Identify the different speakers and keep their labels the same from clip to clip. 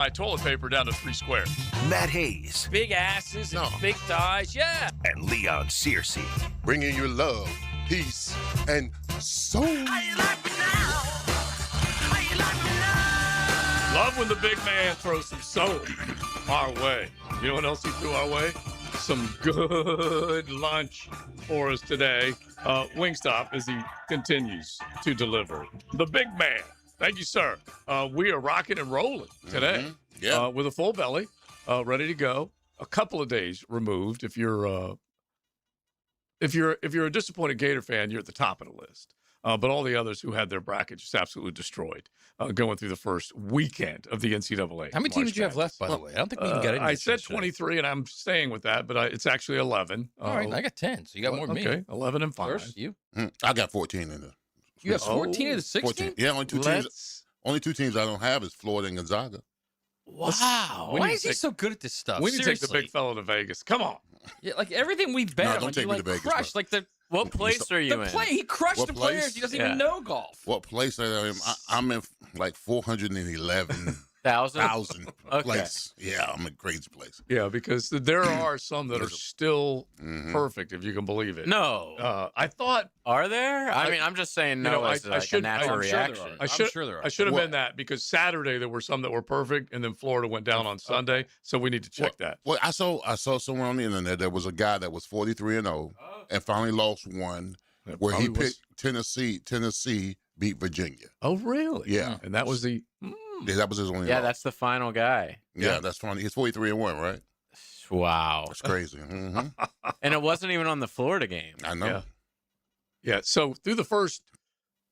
Speaker 1: My toilet paper down to 3 squares.
Speaker 2: Matt Hayes.
Speaker 3: Big asses and big thighs, yeah.
Speaker 2: And Leon Searcy.
Speaker 4: Bringing you love, peace, and soul.
Speaker 1: Love when the big man throws some soul our way. You know what else he threw our way? Some good lunch for us today. Wingstop as he continues to deliver. The big man. Thank you, sir. We are rocking and rolling today with a full belly, ready to go. A couple of days removed. If you're a disappointed Gator fan, you're at the top of the list. But all the others who had their bracket just absolutely destroyed going through the first weekend of the NCAA.
Speaker 3: How many teams do you have left, by the way? I don't think we can get into
Speaker 1: I
Speaker 3: this
Speaker 1: said
Speaker 3: today.
Speaker 1: 23, and I'm staying with that, but it's actually 11.
Speaker 3: All right, I got 10, so you got more than me.
Speaker 1: Okay, 11 and 5.
Speaker 3: First, you?
Speaker 4: I got 14 in there.
Speaker 3: You have 14 of the 16?
Speaker 4: 14. Yeah, only two teams I don't have is Florida and Gonzaga.
Speaker 3: Wow. Why is he so good at this stuff?
Speaker 1: We need to take the big fellow to Vegas. Come on.
Speaker 3: Yeah, like everything we bet on,
Speaker 4: don't take
Speaker 3: you
Speaker 4: me
Speaker 3: like
Speaker 4: to Vegas,
Speaker 3: crushed.
Speaker 4: bro.
Speaker 3: Like the
Speaker 5: What place are you in?
Speaker 3: He crushed
Speaker 4: What
Speaker 3: the
Speaker 4: place?
Speaker 3: players. He doesn't even know golf.
Speaker 4: What place I am? I'm in like 411,000
Speaker 5: Okay.
Speaker 4: place. Yeah, I'm in a crazy place.
Speaker 1: Yeah, because there are some that are still perfect, if you can believe it.
Speaker 5: No.
Speaker 1: I thought.
Speaker 5: Are there? I mean, I'm just saying no as like a natural reaction.
Speaker 1: I should have been that because Saturday there were some that were perfect, and then Florida went down on Sunday, so we need to check that.
Speaker 4: Well, I saw somewhere on the internet there was a guy that was 43-0 and finally lost one where he picked Tennessee. Tennessee beat Virginia.
Speaker 1: Oh, really?
Speaker 4: Yeah,
Speaker 1: and that was the.
Speaker 4: Yeah, that was his only.
Speaker 5: Yeah,
Speaker 4: loss.
Speaker 5: that's the final guy.
Speaker 4: Yeah, that's funny. He's 43-1, right?
Speaker 5: Wow,
Speaker 4: that's crazy.
Speaker 5: And it wasn't even on the Florida game.
Speaker 4: I know.
Speaker 1: Yeah. So through the first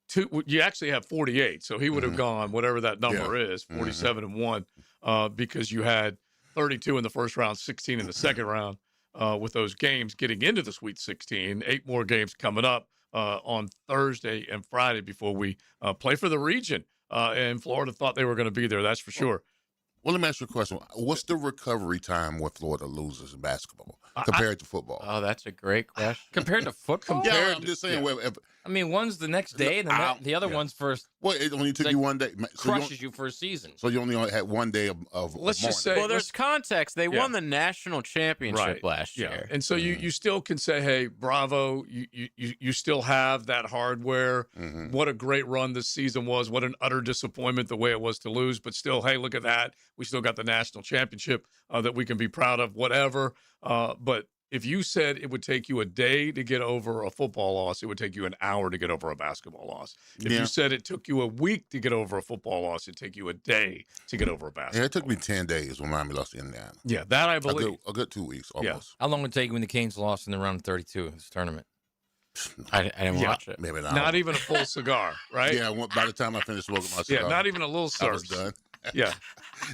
Speaker 1: two, you actually have 48. So he would have gone whatever that number is, 47-1, because you had 32 in the first round, 16 in the second round, with those games getting into the Sweet 16. 8 more games coming up on Thursday and Friday before we play for the region. And Florida thought they were going to be there, that's for sure.
Speaker 4: Well, let me ask you a question. What's the recovery time when Florida loses in basketball compared to football?
Speaker 5: Oh, that's a great question.
Speaker 3: Compared to football?
Speaker 4: Yeah, I'm just saying.
Speaker 1: Yeah.
Speaker 3: I mean, one's the next day, and the other one's first.
Speaker 4: Well, it only took you one day.
Speaker 3: Crushes you for a season.
Speaker 4: So you only had one day of
Speaker 1: Let's just say.
Speaker 5: Well, there's context. They won the national championship last year.
Speaker 1: And so you still can say, hey, bravo, you still have that hardware. What a great run this season was. What an utter disappointment the way it was to lose. But still, hey, look at that. We still got the national championship that we can be proud of, whatever. But if you said it would take you a day to get over a football loss, it would take you an hour to get over a basketball loss. If you said it took you a week to get over a football loss, it'd take you a day to get over a basketball.
Speaker 4: Yeah, it took me 10 days when Miami lost to Indiana.
Speaker 1: Yeah, that I believe.
Speaker 4: A good 2 weeks almost.
Speaker 1: Yeah.
Speaker 3: How long would it take when the Canes lost in the round of 32 of this tournament?
Speaker 5: I didn't watch it.
Speaker 4: Maybe
Speaker 1: not even a full cigar, right?
Speaker 4: Yeah, by the time I finished smoking my cigar.
Speaker 1: Yeah, not even a little
Speaker 4: I was
Speaker 1: surf.
Speaker 4: done.
Speaker 1: Yeah.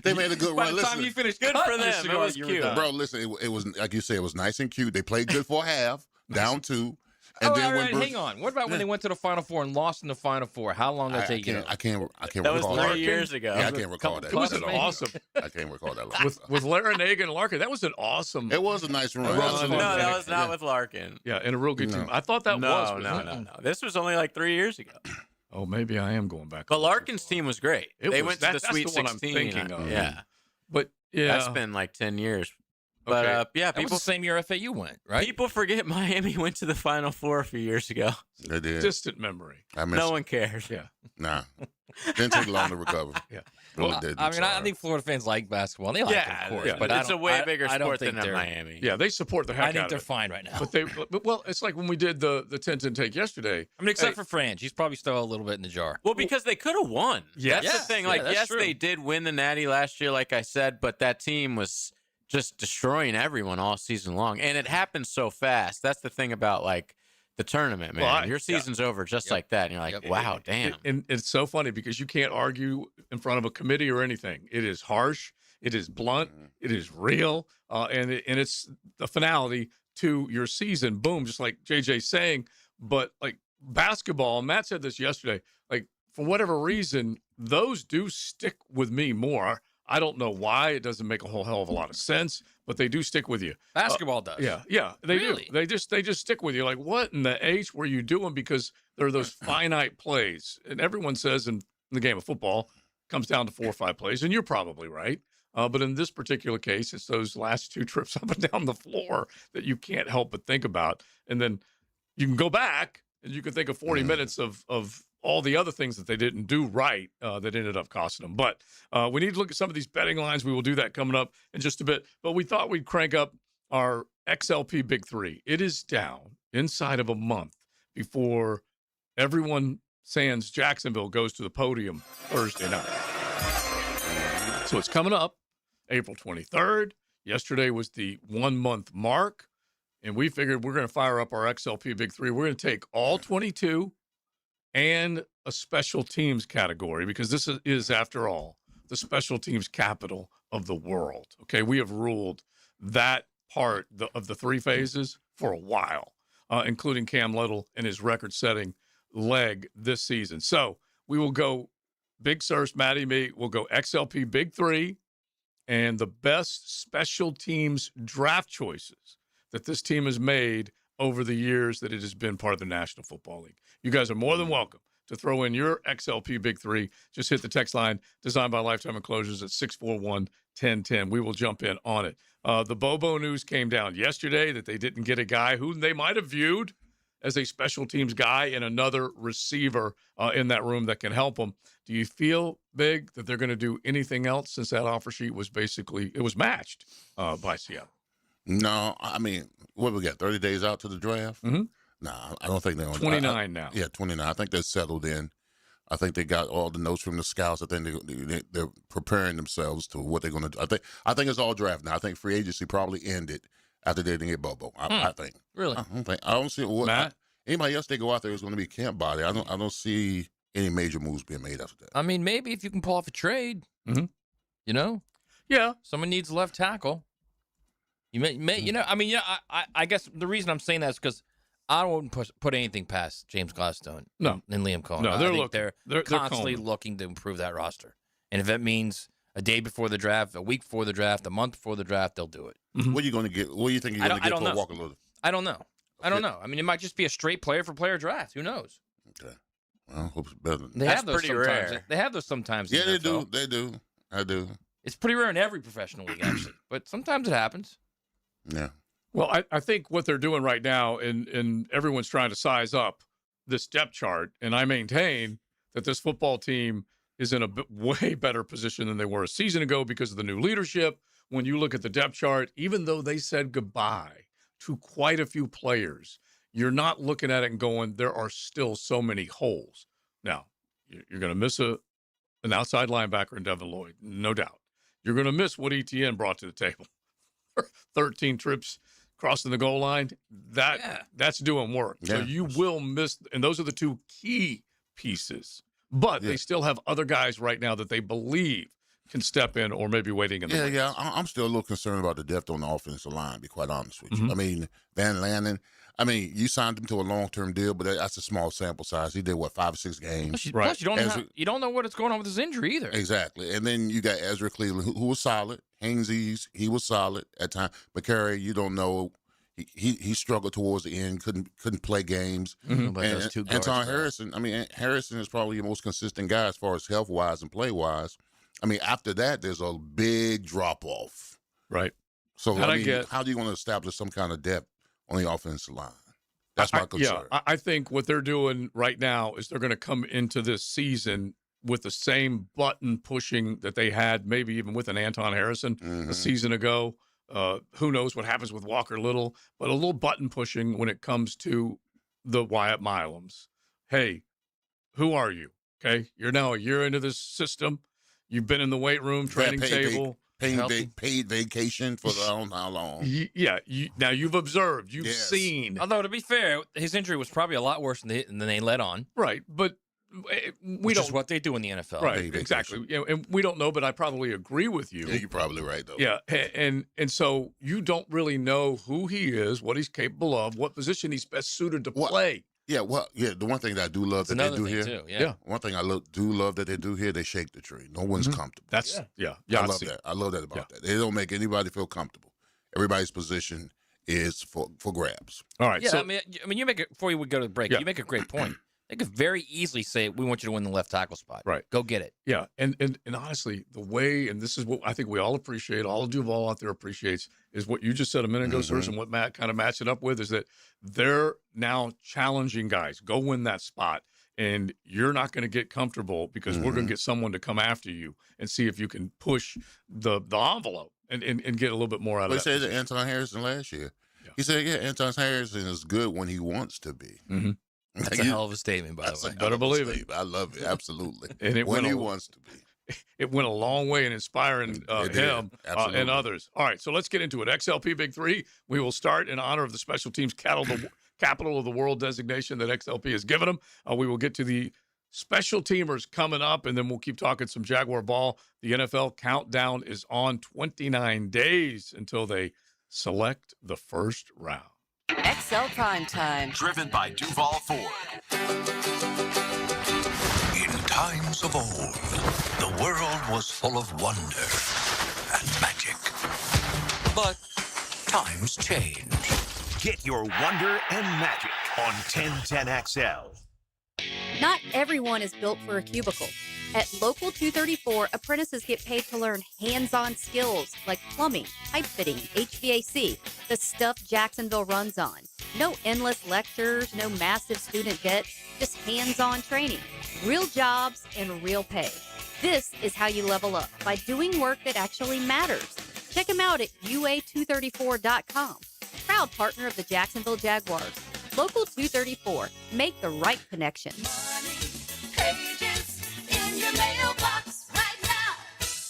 Speaker 4: They made a good
Speaker 3: By
Speaker 4: run.
Speaker 3: the time
Speaker 4: Listen,
Speaker 3: you finished
Speaker 5: Good
Speaker 3: cutting
Speaker 5: for
Speaker 3: the
Speaker 5: them.
Speaker 3: cigar,
Speaker 5: It was
Speaker 3: you were
Speaker 5: cute.
Speaker 3: done.
Speaker 4: bro, listen, it was, like you said, it was nice and cute. They played good for a half, down 2. And
Speaker 3: All
Speaker 4: then
Speaker 3: right,
Speaker 4: when
Speaker 3: hang on. What about when they went to the Final Four and lost in the Final Four? How long did it take you?
Speaker 4: I can't
Speaker 5: That was
Speaker 4: recall
Speaker 5: 3 years ago.
Speaker 4: Yeah, I can't recall that.
Speaker 1: It was an
Speaker 3: maybe.
Speaker 1: awesome
Speaker 4: I can't recall that long.
Speaker 1: with Larinaga and Larkin. That was an awesome.
Speaker 4: It was a nice run.
Speaker 1: It was
Speaker 4: That
Speaker 1: fun.
Speaker 5: No, that
Speaker 1: Yeah.
Speaker 5: was not with Larkin.
Speaker 1: Yeah, and a real good
Speaker 4: No.
Speaker 1: team. I thought that was.
Speaker 5: No. This was only like 3 years ago.
Speaker 1: Oh, maybe I am going back.
Speaker 5: But Larkin's team was great. They went to the
Speaker 1: that's
Speaker 5: Sweet
Speaker 1: the one
Speaker 5: 16.
Speaker 1: I'm thinking of.
Speaker 5: Yeah.
Speaker 1: But yeah,
Speaker 5: That's been like 10 years. But
Speaker 1: Okay.
Speaker 5: yeah,
Speaker 3: That was the same year FAU went, right?
Speaker 5: people forget Miami went to the Final Four a few years ago.
Speaker 4: They did.
Speaker 1: distant memory.
Speaker 4: I miss
Speaker 5: No one cares.
Speaker 1: Yeah.
Speaker 4: Nah. Didn't take long to recover.
Speaker 1: Yeah.
Speaker 4: Really
Speaker 3: Well,
Speaker 4: didn't.
Speaker 3: I mean, I
Speaker 4: Sorry.
Speaker 3: think Florida fans like basketball. They like it, of course.
Speaker 1: yeah.
Speaker 3: But
Speaker 5: it's a way bigger
Speaker 3: I don't
Speaker 5: sport
Speaker 3: think
Speaker 5: than
Speaker 3: they're
Speaker 5: Miami.
Speaker 1: Yeah, they support the heck
Speaker 3: I think
Speaker 1: out
Speaker 3: they're
Speaker 1: of it.
Speaker 3: fine right now.
Speaker 1: But it's like when we did the 10-10 take yesterday.
Speaker 3: I mean, except for Franz. He's probably still a little bit in the jar.
Speaker 5: Well, because they could have won.
Speaker 1: Yes.
Speaker 5: That's the thing. Like,
Speaker 3: Yeah, that's
Speaker 5: yes,
Speaker 3: true.
Speaker 5: they did win the Natty last year, like I said, but that team was just destroying everyone all season long. And it happened so fast. That's the thing about, like, the tournament, man.
Speaker 1: Well,
Speaker 5: Your season's over just like that. And you're like, wow, damn.
Speaker 1: And it's so funny because you can't argue in front of a committee or anything. It is harsh. It is blunt. It is real. And it's the finality to your season. Boom, just like JJ's saying. But like basketball, and Matt said this yesterday, like for whatever reason, those do stick with me more. I don't know why. It doesn't make a whole hell of a lot of sense, but they do stick with you.
Speaker 3: Basketball does.
Speaker 1: Yeah, they
Speaker 3: Really?
Speaker 1: do. They just stick with you. Like, what in the H were you doing? Because there are those finite plays, and everyone says in the game of football, comes down to 4 or 5 plays, and you're probably right. But in this particular case, it's those last 2 trips up and down the floor that you can't help but think about. And then you can go back and you can think of 40 minutes of all the other things that they didn't do right that ended up costing them. But we need to look at some of these betting lines. We will do that coming up in just a bit. But we thought we'd crank up our XLP Big Three. It is down inside of a month before everyone sans Jacksonville goes to the podium Thursday night. So it's coming up April 23rd. Yesterday was the 1-month mark, and we figured we're going to fire up our XLP Big Three. We're going to take all 22 and a special teams category, because this is, after all, the special teams capital of the world. Okay, we have ruled that part of the 3 phases for a while, including Cam Little and his record-setting leg this season. So we will go Big Sirs, Matty, me. We'll go XLP Big Three and the best special teams draft choices that this team has made over the years that it has been part of the National Football League. You guys are more than welcome to throw in your XLP Big Three. Just hit the text line designed by Lifetime Enclosures at 641-1010. We will jump in on it. The Bobo news came down yesterday that they didn't get a guy who they might have viewed as a special teams guy and another receiver in that room that can help them. Do you feel, Big, that they're going to do anything else since that offer sheet was it was matched by Seattle?
Speaker 4: No, I mean, what we got, 30 days out to the draft?
Speaker 1: Mm-hmm.
Speaker 4: No, I don't think they're on
Speaker 1: 29 now.
Speaker 4: Yeah, 29. I think they're settled in. I think they got all the notes from the scouts. I think they're preparing themselves to what they're going to do. I think it's all draft now. I think free agency probably ended after they didn't get Bobo. I think.
Speaker 5: Really?
Speaker 4: I don't see what
Speaker 1: Matt?
Speaker 4: Anybody else they go out there is going to be camp body. I don't see any major moves being made after that.
Speaker 3: I mean, maybe if you can pull off a trade,
Speaker 1: Mhm.
Speaker 3: you know,
Speaker 1: Yeah.
Speaker 3: someone needs left tackle. You may you know, I mean, yeah, I guess the reason I'm saying that is because I wouldn't put anything past James Gladstone
Speaker 1: No.
Speaker 3: and Liam Cohen.
Speaker 1: No,
Speaker 3: I
Speaker 1: they're
Speaker 3: think
Speaker 1: looking.
Speaker 3: they're
Speaker 1: They're
Speaker 3: constantly
Speaker 1: combing.
Speaker 3: looking to improve that roster. And if it means a day before the draft, a week before the draft, a month before the draft, they'll do it.
Speaker 4: What are you going to get? What do you think you're going to get for Walker Little?
Speaker 3: I don't know. I don't know. I mean, it might just be a straight player for player draft. Who knows?
Speaker 4: Okay. Well, hope it's better.
Speaker 3: They
Speaker 5: That's
Speaker 3: have those
Speaker 5: pretty
Speaker 3: sometimes.
Speaker 5: rare.
Speaker 3: They have those sometimes. in
Speaker 4: Yeah,
Speaker 3: the
Speaker 4: they do.
Speaker 3: NFL.
Speaker 4: They do. I do.
Speaker 3: It's pretty rare in every professional league, actually. But sometimes it happens.
Speaker 4: Yeah.
Speaker 1: Well, I think what they're doing right now, and everyone's trying to size up this depth chart, and I maintain that this football team is in a way better position than they were a season ago because of the new leadership. When you look at the depth chart, even though they said goodbye to quite a few players, you're not looking at it and going, there are still so many holes. Now, you're going to miss an outside linebacker in Devin Lloyd, no doubt. You're going to miss what ETN brought to the table. 13 trips crossing the goal line, that's doing work.
Speaker 4: Yeah.
Speaker 1: So you will miss, and those are the 2 key pieces. But they still have other guys right now that they believe can step in or maybe waiting in the wings.
Speaker 4: Yeah. I'm still a little concerned about the depth on the offensive line, to be quite honest with you. I mean, Van Lanen, you signed him to a long-term deal, but that's a small sample size. He did, 5 or 6 games?
Speaker 3: Plus, you don't know what going on with his injury either.
Speaker 4: Exactly. And then you got Ezra Cleveland, who was solid. Hainsey's, he was solid at times. McCary, you don't know. He struggled towards the end, couldn't play games.
Speaker 3: But
Speaker 4: And
Speaker 3: those 2 guards,
Speaker 4: Anton
Speaker 3: bro.
Speaker 4: Harrison, Harrison is probably the most consistent guy as far as health-wise and play-wise. After that, there's a big drop-off.
Speaker 1: Right.
Speaker 4: So,
Speaker 1: And
Speaker 4: how do you want to establish some kind of depth on the offensive line? That's my concern.
Speaker 1: Yeah, I think what they're doing right now is they're going to come into this season with the same button pushing that they had maybe even with an Anton Harrison a season ago. Who knows what happens with Walker Little, but a little button pushing when it comes to the Wyatt Milums. Hey, who are you? Okay, you're now a year into this system. You've been in the weight room, training table.
Speaker 4: Paid vacation for I don't know how long.
Speaker 1: Now you've observed, you've
Speaker 4: Yes.
Speaker 1: seen.
Speaker 3: Although, to be fair, his injury was probably a lot worse than they let on.
Speaker 1: Right, but we
Speaker 3: Which
Speaker 1: don't.
Speaker 3: is what they do in the NFL.
Speaker 1: Right,
Speaker 4: Paid
Speaker 1: exactly. And we don't know, but I probably agree with you.
Speaker 4: Yeah, you're probably right, though.
Speaker 1: Yeah, and so you don't really know who he is, what he's capable of, what position he's best suited to play.
Speaker 4: Yeah, the one thing that I do love that they
Speaker 3: Another
Speaker 4: do
Speaker 3: thing,
Speaker 4: here.
Speaker 3: too.
Speaker 1: Yeah.
Speaker 4: One thing I do love that they do here, they shake the tree. No one's comfortable.
Speaker 1: That's
Speaker 3: Yeah.
Speaker 4: I love that. I love that about that. They don't make anybody feel comfortable. Everybody's position is for grabs.
Speaker 1: All right.
Speaker 3: Yeah,
Speaker 1: so
Speaker 3: I mean, you make it before we go to the break.
Speaker 1: Yeah.
Speaker 3: You make a great point. They could very easily say, we want you to win the left tackle spot.
Speaker 1: Right.
Speaker 3: Go get it.
Speaker 1: Yeah, and honestly, the way, and this is what I think we all appreciate, all of Duval out there appreciates, is what you just said a minute ago, sirs, and what Matt kind of matched it up with, is that they're now challenging guys. Go win that spot, and you're not going to get comfortable because we're going to get someone to come after you and see if you can push the envelope and get a little bit more out of
Speaker 4: They
Speaker 1: that.
Speaker 4: said that Anton Harrison last year.
Speaker 1: Yeah.
Speaker 4: He said, yeah, Anton Harrison is good when he wants to be.
Speaker 1: Mm-hmm.
Speaker 3: That's a hell of a statement, by the way.
Speaker 1: Better believe it.
Speaker 4: I love it. Absolutely.
Speaker 1: And it
Speaker 4: when
Speaker 1: went
Speaker 4: he
Speaker 1: a-
Speaker 4: wants to be.
Speaker 1: It went a long way in inspiring
Speaker 4: It did.
Speaker 1: him
Speaker 4: Absolutely.
Speaker 1: and others. All right, so let's get into it. XLP Big Three. We will start in honor of the special teams capital of the world designation that XLP has given them. We will get to the special teamers coming up, and then we'll keep talking some Jaguar ball. The NFL countdown is on 29 days until they select the first round.
Speaker 6: XL Prime Time.
Speaker 2: Driven by Duval Ford. In times of old, the world was full of wonder and magic. But times change. Get your wonder and magic on 1010XL.
Speaker 7: Not everyone is built for a cubicle. At Local 234, apprentices get paid to learn hands-on skills like plumbing, pipe fitting, HVAC, the stuff Jacksonville runs on. No endless lectures, no massive student debt, just hands-on training, real jobs, and real pay. This is how you level up, by doing work that actually matters. Check them out at UA234.com. Proud partner of the Jacksonville Jaguars. Local 234. Make the right connection.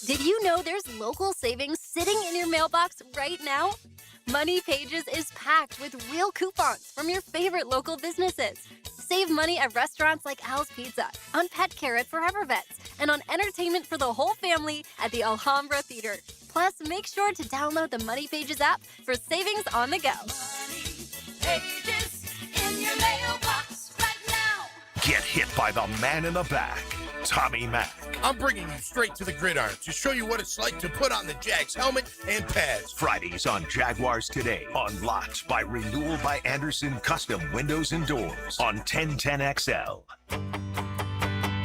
Speaker 8: Did you know there's local savings sitting in your mailbox right now? Money Pages is packed with real coupons from your favorite local businesses. Save money at restaurants like Al's Pizza, on pet care at Forever Vets, and on entertainment for the whole family at the Alhambra Theater. Plus, make sure to download the Money Pages app for savings on the go.
Speaker 6: Pages in your mailbox right now.
Speaker 2: Get hit by the man in the back, Tommy Mack.
Speaker 9: I'm bringing you straight to the gridiron to show you what it's like to put on the Jags helmet and pads.
Speaker 2: Fridays on Jaguars Today. Unlocked by Renewal by Anderson Custom Windows and Doors on 1010XL.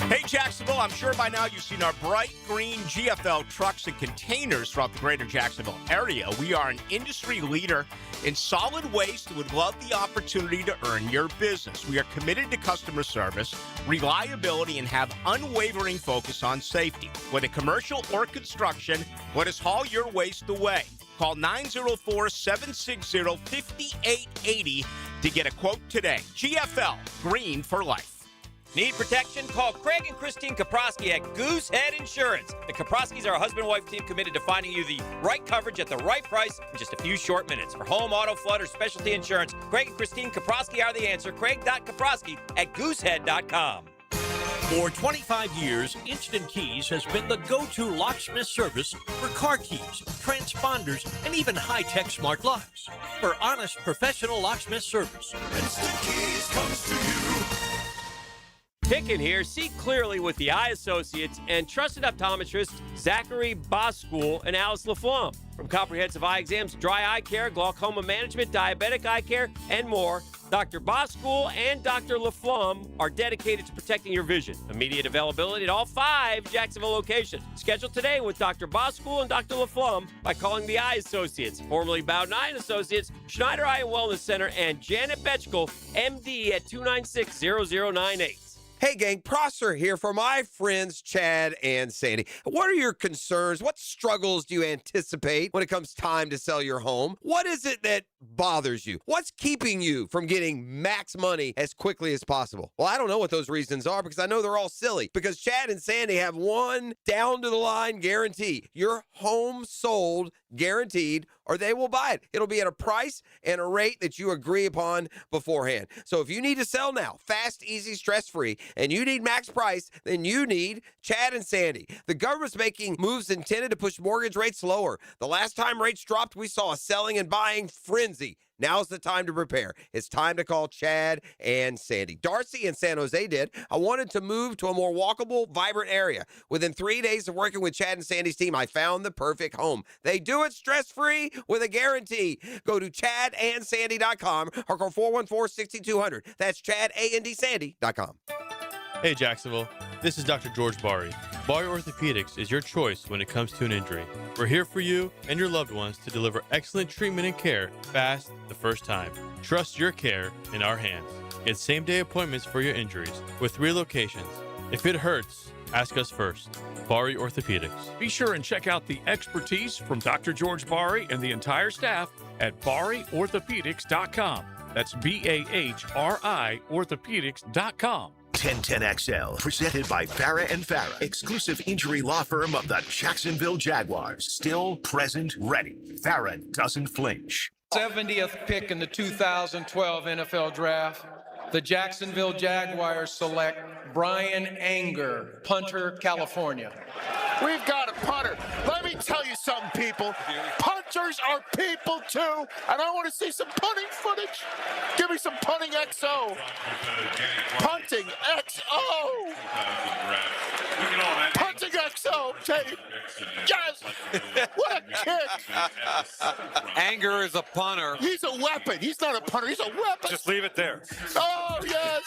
Speaker 10: Hey, Jacksonville, I'm sure by now you've seen our bright green GFL trucks and containers throughout the greater Jacksonville area. We are an industry leader in solid waste and would love the opportunity to earn your business. We are committed to customer service, reliability, and have unwavering focus on safety. Whether commercial or construction, let us haul your waste away. Call 904-760-5880 to get a quote today. GFL, green for life.
Speaker 11: Need protection? Call Craig and Christine Kaprosky at Goosehead Insurance. The Kaproskys are a husband-wife team committed to finding you the right coverage at the right price in just a few short minutes. For home, auto, flood, or specialty insurance, Craig and Christine Kaprosky are the answer. Craig.Kaprosky at Goosehead.com.
Speaker 12: For 25 years, Instant Keys has been the go-to locksmith service for car keys, transponders, and even high-tech smart locks. For honest, professional locksmith service,
Speaker 2: Instant Keys comes to you.
Speaker 11: Pickin here. See clearly with the eye associates and trusted optometrists Zachary Boskool and Alice LaFlamme. From comprehensive eye exams, dry eye care, glaucoma management, diabetic eye care, and more, Dr. Boskool and Dr. LaFlamme are dedicated to protecting your vision. Immediate availability at all 5 Jacksonville locations. Schedule today with Dr. Boskool and Dr. LaFlamme by calling the Eye Associates, formerly Bowden Eye Associates, Schneider Eye and Wellness Center, and Janet Betchkel, MD at 296-0098.
Speaker 13: Hey gang, Prosser here for my friends Chad and Sandy. What are your concerns? What struggles do you anticipate when it comes time to sell your home? What is it that bothers you? What's keeping you from getting max money as quickly as possible? Well, I don't know what those reasons are because I know they're all silly. Because Chad and Sandy have one down to the line guarantee. Your home sold guaranteed, or they will buy it. It'll be at a price and a rate that you agree upon beforehand. So if you need to sell now, fast, easy, stress-free, and you need max price, then you need Chad and Sandy. The government's making moves intended to push mortgage rates lower. The last time rates dropped, we saw a selling and buying frenzy. Now's the time to prepare. It's time to call Chad and Sandy. Darcy in San Jose did. I wanted to move to a more walkable, vibrant area. Within 3 days of working with Chad and Sandy's team, I found the perfect home. They do it stress-free with a guarantee. Go to chadandsandy.com or call 414-6200. That's chadandsandy.com.
Speaker 14: Hey, Jacksonville. This is Dr. George Bari. Bari Orthopedics is your choice when it comes to an injury. We're here for you and your loved ones to deliver excellent treatment and care fast the first time. Trust your care in our hands. Get same-day appointments for your injuries with 3 locations. If it hurts, ask us first. Bari Orthopedics.
Speaker 1: Be sure and check out the expertise from Dr. George Bari and the entire staff at BariOrthopedics.com. That's BAHRI Orthopedics.com.
Speaker 2: 1010XL, presented by Farah and Farah, exclusive injury law firm of the Jacksonville Jaguars. Still present, ready. Farah doesn't flinch.
Speaker 15: 70th pick in the 2012 NFL Draft, the Jacksonville Jaguars select Brian Anger, punter, California.
Speaker 16: We've got a punter. Let me tell you something, people. Punters are people too, and I want to see some punting footage. Give me some punting XO. Punting XO. Punting XO tape. Yes. What a kick.
Speaker 17: Anger is a punter.
Speaker 16: He's a weapon. He's not a punter. He's a weapon.
Speaker 17: Just leave it there.
Speaker 16: Oh, yes.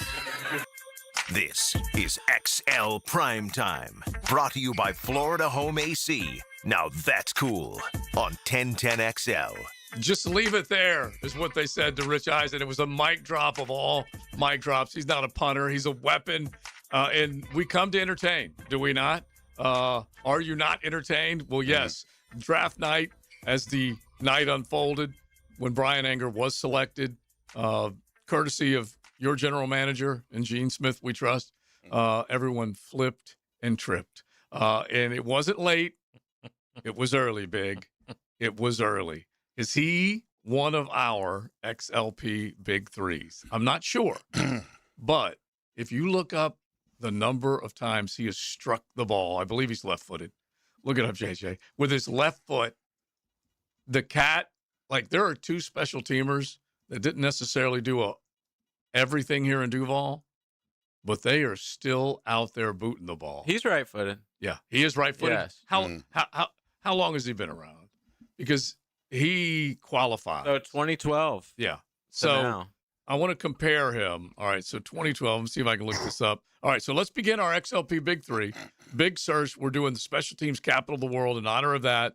Speaker 2: This is XL Prime Time, brought to you by Florida Home AC. Now that's cool on 1010XL.
Speaker 1: Just leave it there is what they said to Rich Eisen. It was a mic drop of all mic drops. He's not a punter. He's a weapon. And we come to entertain, do we not? Are you not entertained? Well, yes. Draft night, as the night unfolded, when Brian Anger was selected, courtesy of your general manager and Gene Smith, we trust, everyone flipped and tripped. And it wasn't late. It was early, Big. It was early. Is he one of our XLP Big Threes? I'm not sure. But if you look up the number of times he has struck the ball, I believe he's left-footed. Look it up, JJ. With his left foot, the cat, like there are 2 special teamers that didn't necessarily do everything here in Duval, but they are still out there booting the ball.
Speaker 5: He's right-footed.
Speaker 1: Yeah, he is right-footed.
Speaker 5: Yes.
Speaker 1: How long has he been around? Because he qualified.
Speaker 5: So 2012.
Speaker 1: Yeah.
Speaker 5: So now.
Speaker 1: I want to compare him. All right, so 2012. Let's see if I can look this up. All right, so let's begin our XLP Big Three. Big search. We're doing the special teams capital of the world in honor of that.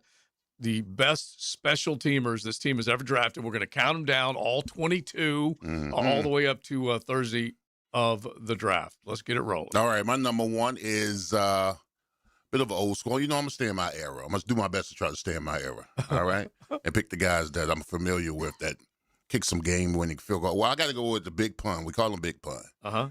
Speaker 1: The best special teamers this team has ever drafted. We're going to count them down, all 22, all the way up to Thursday of the draft. Let's get it rolling.
Speaker 4: All right, my number 1 is bit of an old school. You know, I'm going to stay in my era. I'm going to do my best to try to stay in my era, all right? And pick the guys that I'm familiar with that kick some game-winning field goal. Well, I got to go with the Big Pun. We call him Big Pun,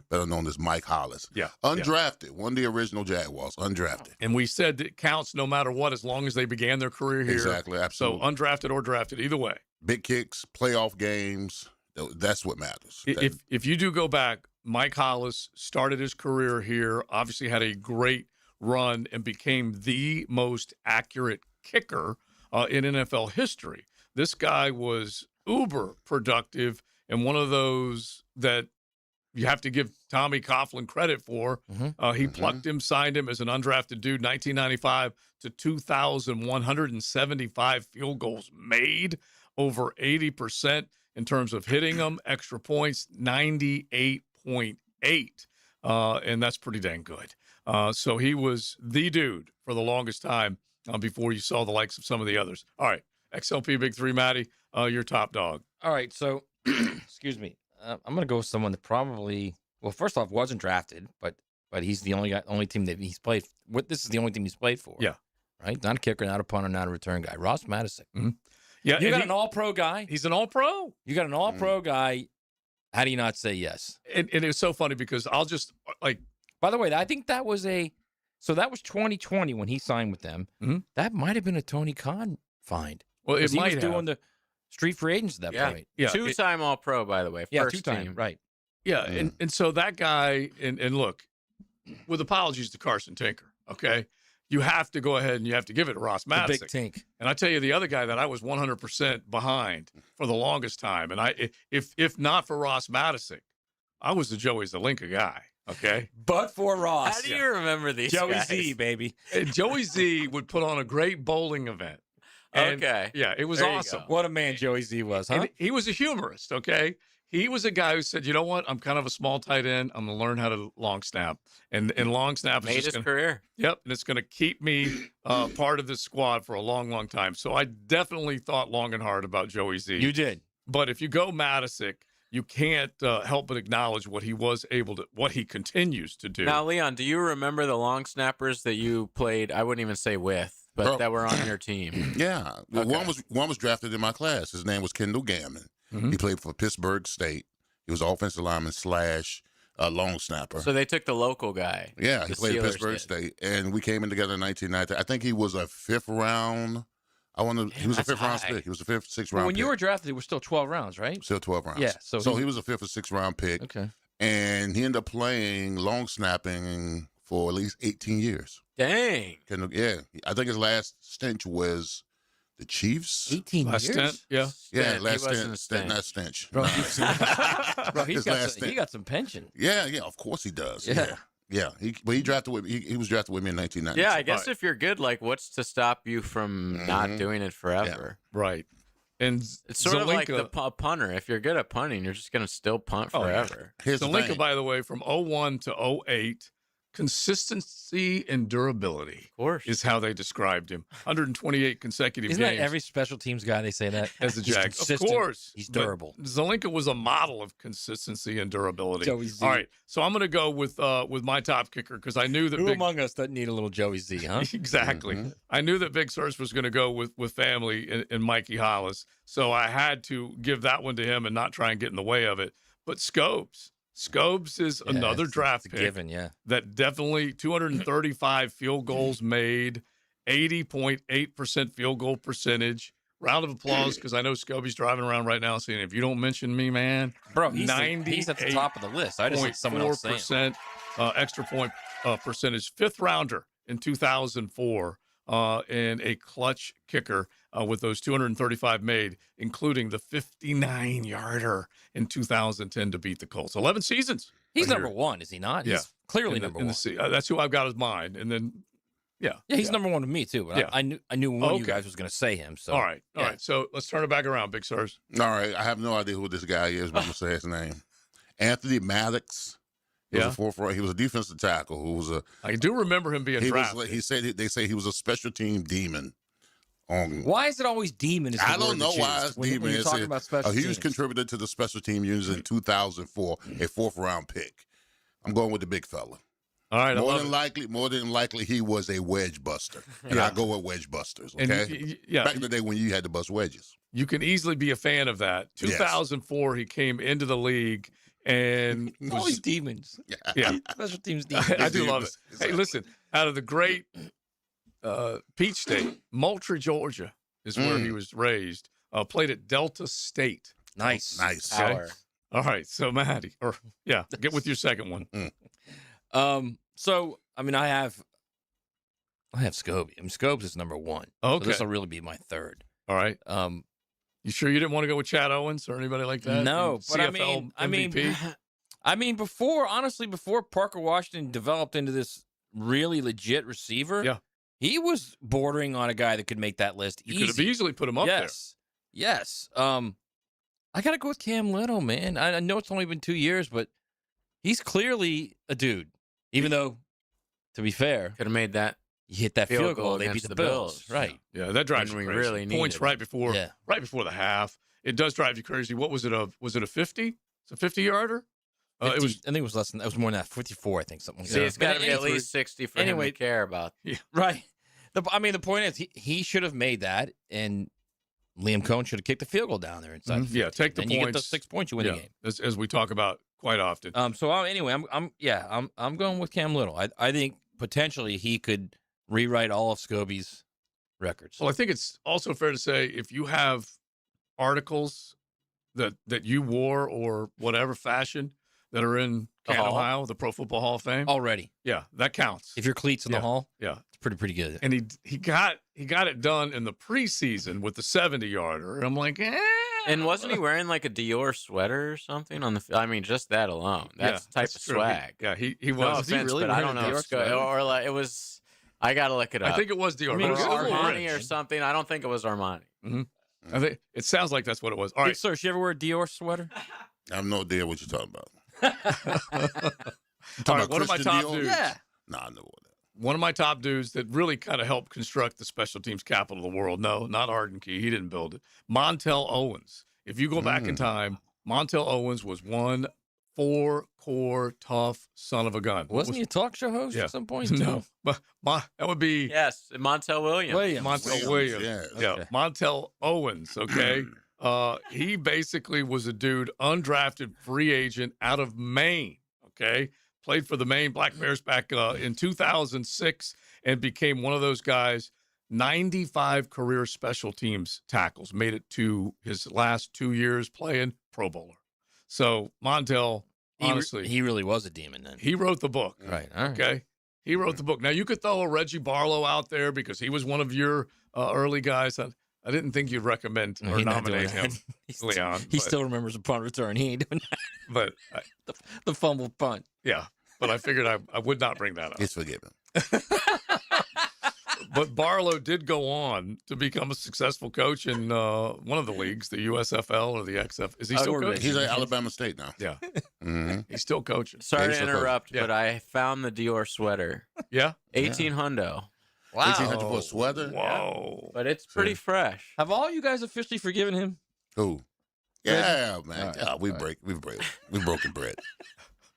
Speaker 4: better known as Mike Hollis.
Speaker 1: Yeah.
Speaker 4: Undrafted, one of the original Jaguars, undrafted.
Speaker 1: And we said it counts no matter what as long as they began their career here.
Speaker 4: Exactly, absolutely.
Speaker 1: So undrafted or drafted, either way.
Speaker 4: Big kicks, playoff games, that's what matters.
Speaker 1: If you do go back, Mike Hollis started his career here, obviously had a great run and became the most accurate kicker in NFL history. This guy was uber productive and one of those that you have to give Tommy Coughlin credit for. He plucked him, signed him as an undrafted dude, 1995 to 2,175 field goals made, over 80% in terms of hitting them, extra points, 98.8. And that's pretty dang good. So he was the dude for the longest time before you saw the likes of some of the others. All right, XLP Big Three, Matty, your top dog.
Speaker 3: All right, so excuse me. I'm going to go with someone that probably, well, first off, wasn't drafted, but he's the only team that he's played with. This is the only team he's played for.
Speaker 1: Yeah.
Speaker 3: Right? Not a kicker, not a punter, not a return guy. Ross Madison.
Speaker 1: Yeah.
Speaker 3: You got an all-pro guy.
Speaker 1: He's an all-pro.
Speaker 3: You got an all-pro guy. How do you not say yes?
Speaker 1: And it's so funny because I'll just, like.
Speaker 3: By the way, I think that was so that was 2020 when he signed with them. That might have been a Tony Khan find.
Speaker 1: Well, it might
Speaker 3: have. Doing the street free agents at that point.
Speaker 5: Yeah. 2-time All-Pro, by the way. First
Speaker 3: 2-time.
Speaker 5: team.
Speaker 3: Right.
Speaker 1: Yeah. And so that guy, and look, with apologies to Carson Tinker, okay? you have to go ahead and you have to give it to Ross
Speaker 3: The
Speaker 1: Madison.
Speaker 3: big tink.
Speaker 1: And I tell you, the other guy that I was 100% behind for the longest time, and if not for Ross Madison, I was the Joey Zelinka guy. Okay,
Speaker 3: but for Ross,
Speaker 5: How do you remember these
Speaker 3: Joey
Speaker 5: guys?
Speaker 3: Z, baby.
Speaker 1: And Joey Z would put on a great bowling event. And,
Speaker 5: Okay.
Speaker 1: yeah, it was
Speaker 5: There you
Speaker 1: awesome.
Speaker 5: go.
Speaker 3: What a man Joey Z was, huh?
Speaker 1: And he was a humorist, okay? He was a guy who said, you know what? I'm kind of a small tight end. I'm going to learn how to long snap. And long snap is
Speaker 5: Made
Speaker 1: just
Speaker 5: his
Speaker 1: gonna,
Speaker 5: career.
Speaker 1: Yep, and it's going to keep me part of this squad for a long, long time. So I definitely thought long and hard about Joey Z.
Speaker 3: You did.
Speaker 1: But if you go Matisic, you can't help but acknowledge what he continues to do.
Speaker 5: Now, Leon, do you remember the long snappers that you played? I wouldn't even say with, but that were on your team.
Speaker 4: Yeah.
Speaker 5: Okay.
Speaker 4: One was drafted in my class. His name was Kendall Gammon. He played for Pittsburgh State. He was offensive lineman / long snapper.
Speaker 5: So they took the local guy.
Speaker 4: Yeah, he
Speaker 5: The
Speaker 4: played at
Speaker 5: Steelers
Speaker 4: Pittsburgh
Speaker 5: did.
Speaker 4: State, and we came in together in 1990. I think he was a 5th round. He was a 5th round pick. He was a 5th, 6th round.
Speaker 3: When
Speaker 4: pick.
Speaker 3: you were drafted, it was still 12 rounds, right?
Speaker 4: Still 12 rounds.
Speaker 3: Yeah. So
Speaker 4: he was a 5th or 6th round pick.
Speaker 3: Okay.
Speaker 4: And he ended up playing long snapping for at least 18 years.
Speaker 5: Dang.
Speaker 4: Yeah, I think his last stint was the Chiefs.
Speaker 3: 18
Speaker 1: Last
Speaker 3: years?
Speaker 1: stint, yeah.
Speaker 4: Yeah,
Speaker 5: Stint.
Speaker 4: last
Speaker 5: He wasn't a
Speaker 4: stint,
Speaker 5: stint.
Speaker 4: not stench.
Speaker 3: Bro,
Speaker 4: No.
Speaker 3: Bro,
Speaker 4: His last
Speaker 3: he got some pension.
Speaker 4: Yeah, of course he does.
Speaker 3: Yeah.
Speaker 4: Yeah. He drafted with he was drafted with me in 1990.
Speaker 5: Yeah, I guess if you're good, like, what's to stop you from not doing it forever?
Speaker 1: Right. And
Speaker 5: It's sort of like
Speaker 1: Zelinka-
Speaker 5: the punter. If you're good at punting, you're just going to still punt forever.
Speaker 4: Here's the
Speaker 1: Zelinka,
Speaker 4: thing.
Speaker 1: by the way, from 01 to 08, consistency and durability is how they described him. 128 consecutive
Speaker 3: Isn't
Speaker 1: games
Speaker 3: that every special teams guy they say that?
Speaker 1: as a
Speaker 3: He's
Speaker 1: Jag. Of
Speaker 3: consistent,
Speaker 1: course.
Speaker 3: He's
Speaker 1: But
Speaker 3: durable.
Speaker 1: Zelinka was a model of consistency and durability.
Speaker 3: Joey Z.
Speaker 1: All right. So I'm going to go with my top kicker because I knew that
Speaker 3: Who
Speaker 1: Big
Speaker 3: among us doesn't need a little Joey Z, huh?
Speaker 1: Exactly. I knew that Big Surge was going to go with family and Mikey Hollis. So I had to give that one to him and not try and get in the way of it. But Scopes is another draft
Speaker 3: it's a
Speaker 1: pick.
Speaker 3: given, yeah.
Speaker 1: That definitely 235 field goals made, 80.8% field goal percentage. Round of applause because I know Scobie's driving around right now saying, if you don't mention me, man,
Speaker 3: Bro, he's at the top of the list. I just need someone else saying.
Speaker 1: 4% extra point percentage. 5th rounder in 2004 and a clutch kicker with those 235 made, including the 59-yarder in 2010 to beat the Colts. 11 seasons.
Speaker 3: He's
Speaker 1: right
Speaker 3: number
Speaker 1: here.
Speaker 3: one, is he not?
Speaker 1: Yeah.
Speaker 3: He's clearly number one.
Speaker 1: That's who I've got as mine. And then, yeah.
Speaker 3: He's number one to me, too. But
Speaker 1: Yeah.
Speaker 3: I knew one of you guys was going to say him. So
Speaker 1: All right. So let's turn it back around, Big Sirs.
Speaker 4: All right, I have no idea who this guy is, but I'm gonna say his name. Anthony Maddox. He was a 4th round. He was a defensive tackle who was a.
Speaker 1: I do remember him being drafted.
Speaker 4: They say he was a special team demon.
Speaker 3: Why is it always demon? Is the
Speaker 4: I don't
Speaker 3: word
Speaker 4: know
Speaker 3: that's
Speaker 4: why
Speaker 3: used
Speaker 4: it's
Speaker 3: when
Speaker 4: demon.
Speaker 3: you're
Speaker 4: It's
Speaker 3: talking about special
Speaker 4: a huge
Speaker 3: teams?
Speaker 4: contributor to the special team units in 2004, a 4th round pick. I'm going with the big fella.
Speaker 1: All right,
Speaker 4: more than likely, he was a wedge buster, and I go with wedge busters.
Speaker 1: And
Speaker 4: Okay,
Speaker 1: yeah,
Speaker 4: back in the day when you had to bust wedges.
Speaker 1: You can easily be a fan of that. 2004, he came into the league and
Speaker 3: All these demons.
Speaker 1: Yeah,
Speaker 3: Special teams demons.
Speaker 1: I do love it. Hey, listen, out of the great Peach State, Moultrie, Georgia, is where he was raised. Played at Delta State.
Speaker 3: Nice.
Speaker 1: Okay? All right, so Maddie, get with your second one.
Speaker 3: So I mean, I have Scobie. I mean, Scobes is number one.
Speaker 1: Okay.
Speaker 3: So this will really be my third.
Speaker 1: All right. You sure you didn't want to go with Chad Owens or anybody like that?
Speaker 3: No, but
Speaker 1: CFL MVP?
Speaker 3: I mean, before Parker Washington developed into this really legit receiver, he was bordering on a guy that could make that list.
Speaker 1: You could have easily put him up there.
Speaker 3: Yes. I gotta go with Cam Little, man. I know it's only been 2 years, but he's clearly a dude. Even though, to be fair,
Speaker 5: could have made that.
Speaker 3: You hit that field goal, they beat
Speaker 5: against
Speaker 3: the Bills. Right.
Speaker 1: Yeah, that drives you
Speaker 5: When we
Speaker 1: crazy.
Speaker 5: really
Speaker 1: Points
Speaker 5: needed
Speaker 1: right before the half. It does drive you crazy. What was it? Was it a 50? It's a 50-yarder? It was.
Speaker 3: I think it was less than that. It was more than that. 54, I think, something like
Speaker 5: See,
Speaker 3: that.
Speaker 5: it's got to be at least 60 for him to care about.
Speaker 1: Yeah.
Speaker 3: Right. The point is, he should have made that, and Liam Cohn should have kicked the field goal down there inside.
Speaker 1: Mhm. Yeah, take the
Speaker 3: then
Speaker 1: points.
Speaker 3: you get those 6 points, you win the game.
Speaker 1: As we talk about quite often.
Speaker 3: I'm going with Cam Little. I think potentially he could rewrite all of Scobie's records.
Speaker 1: Well, I think it's also fair to say if you have articles that you wore or whatever fashion that are in
Speaker 3: The
Speaker 1: Canton,
Speaker 3: Hall?
Speaker 1: Ohio, the Pro Football Hall of Fame.
Speaker 3: Already.
Speaker 1: Yeah, that counts.
Speaker 3: If your cleats in the hall?
Speaker 1: Yeah.
Speaker 3: It's pretty good.
Speaker 1: And he got it done in the preseason with the 70-yarder. And I'm like,
Speaker 5: And wasn't he wearing like a Dior sweater or something on the? I mean, just that alone. That's the type of
Speaker 1: true.
Speaker 5: swag.
Speaker 1: He was.
Speaker 5: No
Speaker 1: Was he
Speaker 5: offense,
Speaker 1: really
Speaker 5: but I
Speaker 1: wearing
Speaker 5: don't
Speaker 1: a
Speaker 5: know.
Speaker 1: Dior sweater?
Speaker 5: Or like it was. I gotta look it up.
Speaker 1: I think it was Dior.
Speaker 5: I mean,
Speaker 1: but
Speaker 5: it
Speaker 1: it
Speaker 5: was
Speaker 1: was
Speaker 5: Armani or something. I don't think it was Armani.
Speaker 1: Mm-hmm. I think it sounds like that's what it was. All
Speaker 3: Hey,
Speaker 1: right,
Speaker 3: sir, you ever wear a Dior sweater?
Speaker 4: I have no idea what you're talking about.
Speaker 1: All right, one of my
Speaker 4: Christian
Speaker 1: top
Speaker 4: Dior?
Speaker 1: dudes.
Speaker 3: Yeah.
Speaker 4: Nah, I know what that.
Speaker 1: One of my top dudes that really kind of helped construct the special teams capital of the world. No, not Arden Key. He didn't build it. Montel Owens. If you go back in time, Montel Owens was one 4-core tough son of a gun.
Speaker 3: Wasn't he a talk show host at some point?
Speaker 1: No, but that would be
Speaker 5: Yes, Montel Williams.
Speaker 1: Montel Williams.
Speaker 4: Yeah.
Speaker 1: Yeah, Montel Owens. Okay. He basically was a dude, undrafted free agent out of Maine. Okay. Played for the Maine Black Bears back in 2006 and became one of those guys. 95 career special teams tackles, made it to his last 2 years playing, Pro Bowler. So Montel, honestly,
Speaker 3: he really was a demon then.
Speaker 1: he wrote the book.
Speaker 3: Right. All right.
Speaker 1: Okay. He wrote the book. Now, you could throw a Reggie Barlow out there because he was one of your early guys. I didn't think you'd recommend or
Speaker 3: He's not
Speaker 1: nominate
Speaker 3: doing
Speaker 1: him,
Speaker 3: that.
Speaker 1: Leon.
Speaker 3: He
Speaker 1: but-
Speaker 3: still remembers the punt return. He ain't doing that.
Speaker 1: But
Speaker 3: The fumble punt.
Speaker 1: yeah, but I figured I would not bring that up.
Speaker 4: It's forgiven.
Speaker 1: But Barlow did go on to become a successful coach in one of the leagues, the USFL or the XF. Is he still coaching?
Speaker 4: He's at Alabama State now.
Speaker 1: Yeah.
Speaker 4: Mm-hmm.
Speaker 1: He's still coaching.
Speaker 5: Sorry
Speaker 4: he's
Speaker 5: to
Speaker 4: still coaching.
Speaker 5: interrupt,
Speaker 1: Yeah.
Speaker 5: but I found the Dior sweater.
Speaker 1: Yeah?
Speaker 5: 18 hundo.
Speaker 3: Wow.
Speaker 4: 1800 for a sweater.
Speaker 1: Whoa.
Speaker 5: But it's pretty fresh.
Speaker 3: Have all you guys officially forgiven him?
Speaker 4: Who? Yeah, man.
Speaker 3: All right.
Speaker 4: Yeah, we've broken bread.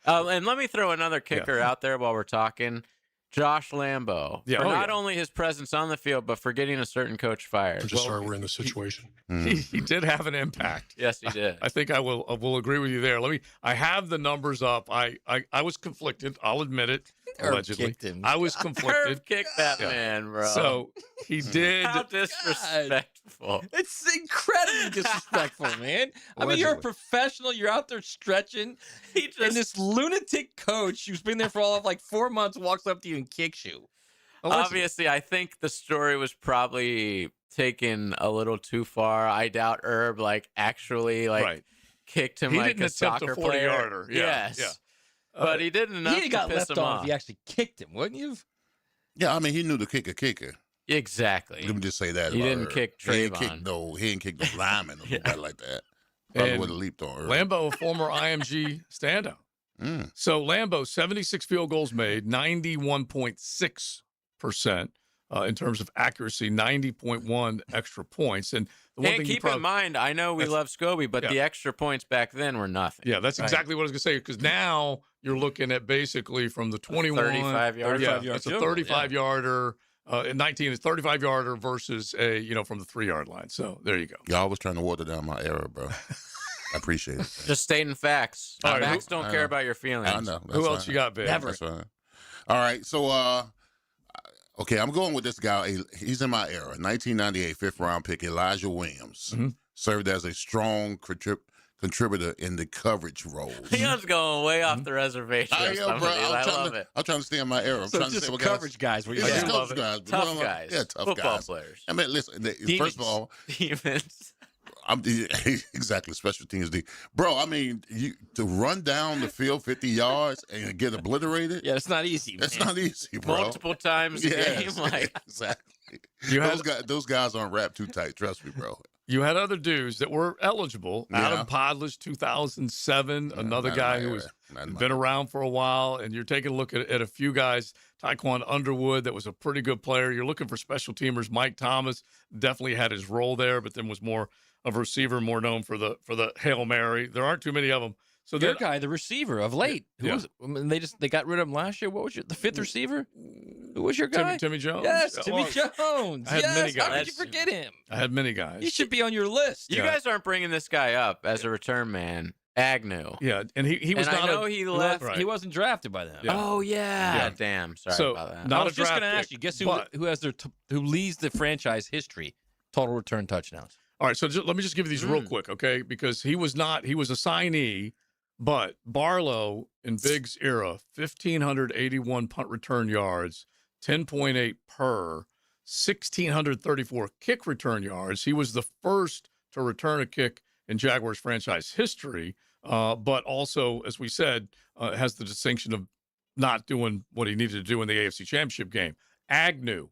Speaker 5: And let me throw another kicker out there while we're talking. Josh Lambo.
Speaker 1: Yeah,
Speaker 5: For
Speaker 1: oh,
Speaker 5: not
Speaker 1: yeah.
Speaker 5: only his presence on the field, but for getting a certain coach fired.
Speaker 17: Just sorry we're in this situation.
Speaker 1: He did have an impact.
Speaker 5: Yes, he did.
Speaker 1: I think I will agree with you there. I have the numbers up. I was conflicted. I'll admit it.
Speaker 3: Herb
Speaker 1: Allegedly,
Speaker 3: kicked him.
Speaker 1: I was conflicted.
Speaker 5: Herb kicked that
Speaker 1: Yeah.
Speaker 5: man, bro.
Speaker 1: So he did.
Speaker 5: How disrespectful.
Speaker 3: It's incredibly disrespectful, man. I mean, you're a
Speaker 1: Allegedly.
Speaker 3: professional. You're out there stretching. And this lunatic coach who's been there for all of like 4 months walks up to you and kicks you.
Speaker 5: Obviously, I think the story was probably taken a little too far. I doubt Herb actually
Speaker 1: Right.
Speaker 5: kicked him
Speaker 1: He
Speaker 5: like
Speaker 1: didn't
Speaker 5: a
Speaker 1: attempt a
Speaker 5: soccer
Speaker 1: 40
Speaker 5: player.
Speaker 1: yarder. Yeah,
Speaker 5: Yes.
Speaker 1: yeah.
Speaker 5: But he did enough
Speaker 3: He'd
Speaker 5: to
Speaker 3: got
Speaker 5: piss
Speaker 3: left
Speaker 5: him
Speaker 3: on
Speaker 5: off.
Speaker 3: if you actually kicked him, wouldn't you?
Speaker 4: Yeah, I mean, he knew to kick a kicker.
Speaker 5: Exactly.
Speaker 4: Let me just say that.
Speaker 5: He
Speaker 4: about
Speaker 5: didn't
Speaker 4: Herb.
Speaker 5: kick
Speaker 4: He ain't
Speaker 5: Trayvon.
Speaker 4: he ain't kicked no lineman or nobody like that. Probably
Speaker 1: And
Speaker 4: would have leaped on Herb.
Speaker 1: Lambeau, a former IMG standout. So Lambeau, 76 field goals made, 91.6% in terms of accuracy, 90.1 extra points. And the one
Speaker 5: And
Speaker 1: thing
Speaker 5: keep in mind, I know we love Scobie, but the extra points back then were nothing.
Speaker 1: Yeah, that's exactly what I was going to say. Because now you're looking at basically from the 21,
Speaker 5: 35 yard.
Speaker 1: Yeah,
Speaker 3: 35-yard
Speaker 1: it's a
Speaker 3: field goal,
Speaker 1: 35 yarder. In 19 is 35 yarder versus from the 3 yard line. So there you go.
Speaker 4: Y'all was trying to water down my error, bro. I appreciate it.
Speaker 5: Just stating facts.
Speaker 1: All right,
Speaker 5: Facts don't care about your feelings.
Speaker 4: I know.
Speaker 1: Who else you got, babe?
Speaker 4: That's fine. All right. So, okay, I'm going with this guy. He's in my era. 1998 fifth round pick, Elijah Williams. Served as a strong contributor in the coverage roles.
Speaker 5: Leon's going way off the reservation.
Speaker 4: I
Speaker 5: or
Speaker 4: am, bro.
Speaker 5: something. I
Speaker 4: I'm
Speaker 5: love it.
Speaker 4: trying to stay in my era. I'm
Speaker 3: So
Speaker 4: trying to
Speaker 3: just
Speaker 4: stay with
Speaker 3: coverage guys. What you
Speaker 4: Yeah,
Speaker 3: got?
Speaker 4: just
Speaker 5: I love
Speaker 4: coverage
Speaker 5: it.
Speaker 4: guys.
Speaker 5: Tough
Speaker 4: Well,
Speaker 5: guys.
Speaker 4: Yeah, tough
Speaker 5: Football
Speaker 4: guys.
Speaker 5: players.
Speaker 4: I mean, listen.
Speaker 5: Demons.
Speaker 4: First of all,
Speaker 5: Demons.
Speaker 4: I'm exactly special teams D, bro. I mean, to run down the field 50 yards and get obliterated.
Speaker 3: Yeah, it's not easy.
Speaker 4: It's
Speaker 3: man.
Speaker 4: not easy, bro.
Speaker 5: Multiple times a
Speaker 4: Yes,
Speaker 5: game. Like
Speaker 4: exactly.
Speaker 1: You had-
Speaker 4: Those guys aren't wrapped too tight. Trust me, bro.
Speaker 1: You had other dudes that were eligible.
Speaker 4: Yeah.
Speaker 1: Adam Podlish, 2007, another
Speaker 4: not
Speaker 1: guy
Speaker 4: in my
Speaker 1: who
Speaker 4: era.
Speaker 1: has
Speaker 4: Not in my
Speaker 1: been
Speaker 4: era.
Speaker 1: around for a while, and you're taking a look at a few guys. Taekwon Underwood, that was a pretty good player. You're looking for special teamers. Mike Thomas definitely had his role there, but then was more of a receiver, more known for the Hail Mary. There aren't too many of them. So
Speaker 3: Your
Speaker 1: then,
Speaker 3: guy, the receiver of late. Who
Speaker 1: Yeah.
Speaker 3: was it? I mean, they got rid of him last year. What was the fifth receiver? Who was your guy?
Speaker 1: Timmy Jones.
Speaker 3: Yes,
Speaker 1: Yeah,
Speaker 3: Timmy
Speaker 1: well,
Speaker 3: Jones.
Speaker 1: I had
Speaker 3: yes,
Speaker 1: many
Speaker 3: how
Speaker 1: guys.
Speaker 3: could you forget him?
Speaker 1: I had many guys.
Speaker 3: He should be on your list.
Speaker 5: you guys aren't bringing this guy up as a return man. Agnew.
Speaker 1: Yeah, and he was
Speaker 5: And I
Speaker 1: not.
Speaker 5: know he left.
Speaker 1: Right.
Speaker 3: He wasn't drafted by them.
Speaker 1: Yeah.
Speaker 5: Oh yeah.
Speaker 1: Yeah.
Speaker 5: Damn. Sorry
Speaker 1: So,
Speaker 5: about that.
Speaker 1: not
Speaker 3: I
Speaker 1: a
Speaker 3: was just
Speaker 1: draft
Speaker 3: going to ask
Speaker 1: pick,
Speaker 3: you. Guess who
Speaker 1: but-
Speaker 3: who has who leads the franchise history total return touchdowns?
Speaker 1: All right, so let me just give you these real quick, okay? Because he was a signee, but Barlow in Biggs' era, 1,581 punt return yards, 10.8 per, 1,634 kick return yards. He was the first to return a kick in Jaguars franchise history, but also, as we said, has the distinction of not doing what he needed to do in the AFC Championship game. Agnew,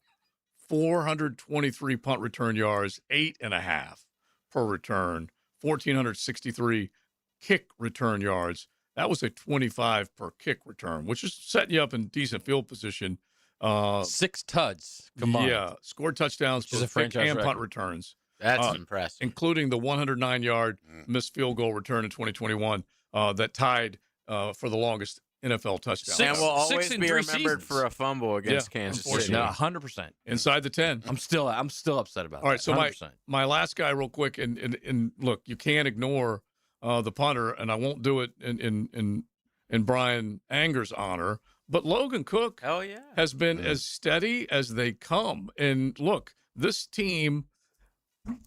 Speaker 1: 423 punt return yards, 8.5 per return, 1,463 kick return yards. That was a 25 per kick return, which is setting you up in decent field position.
Speaker 3: 6 tuds combined.
Speaker 1: Yeah, scored touchdowns for kick and punt returns.
Speaker 5: That's impressive.
Speaker 1: Including the 109-yard missed field goal return in 2021 that tied for the longest NFL touchdown.
Speaker 5: And will always be remembered for a fumble against Kansas City.
Speaker 3: No, 100%.
Speaker 1: Inside the 10.
Speaker 3: I'm still upset about that.
Speaker 1: All right, so
Speaker 3: 100%.
Speaker 1: my last guy real quick, and look, you can't ignore the punter, and I won't do it in Brian Anger's honor, but Logan Cook has been as steady as they come. And look, this team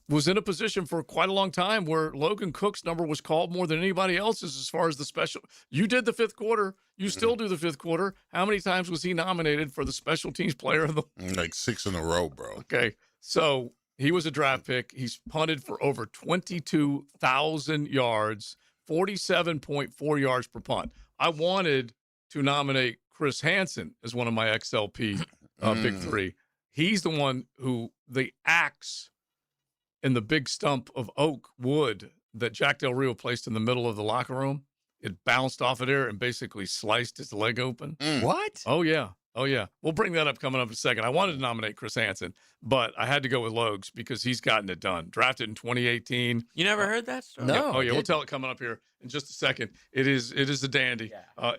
Speaker 1: was in a position for quite a long time where Logan Cook's number was called more than anybody else's as far as the special. You did the fifth quarter. You still do the fifth quarter. How many times was he nominated for the special teams player of the
Speaker 4: like 6 in a row, bro.
Speaker 1: Okay. So he was a draft pick. He's punted for over 22,000 yards, 47.4 yards per punt. I wanted to nominate Chris Hansen as one of my XLP big three. He's the one who the axe in the big stump of oak wood that Jack Del Rio placed in the middle of the locker room, it bounced off of there and basically sliced his leg open.
Speaker 3: What?
Speaker 1: Oh, yeah. Oh, yeah. We'll bring that up coming up in a second. I wanted to nominate Chris Hansen, but I had to go with Logs because he's gotten it done. Drafted in 2018.
Speaker 5: You never heard that story?
Speaker 3: No.
Speaker 1: Oh, yeah. We'll tell it coming up here in just a second. It is a dandy. Yeah.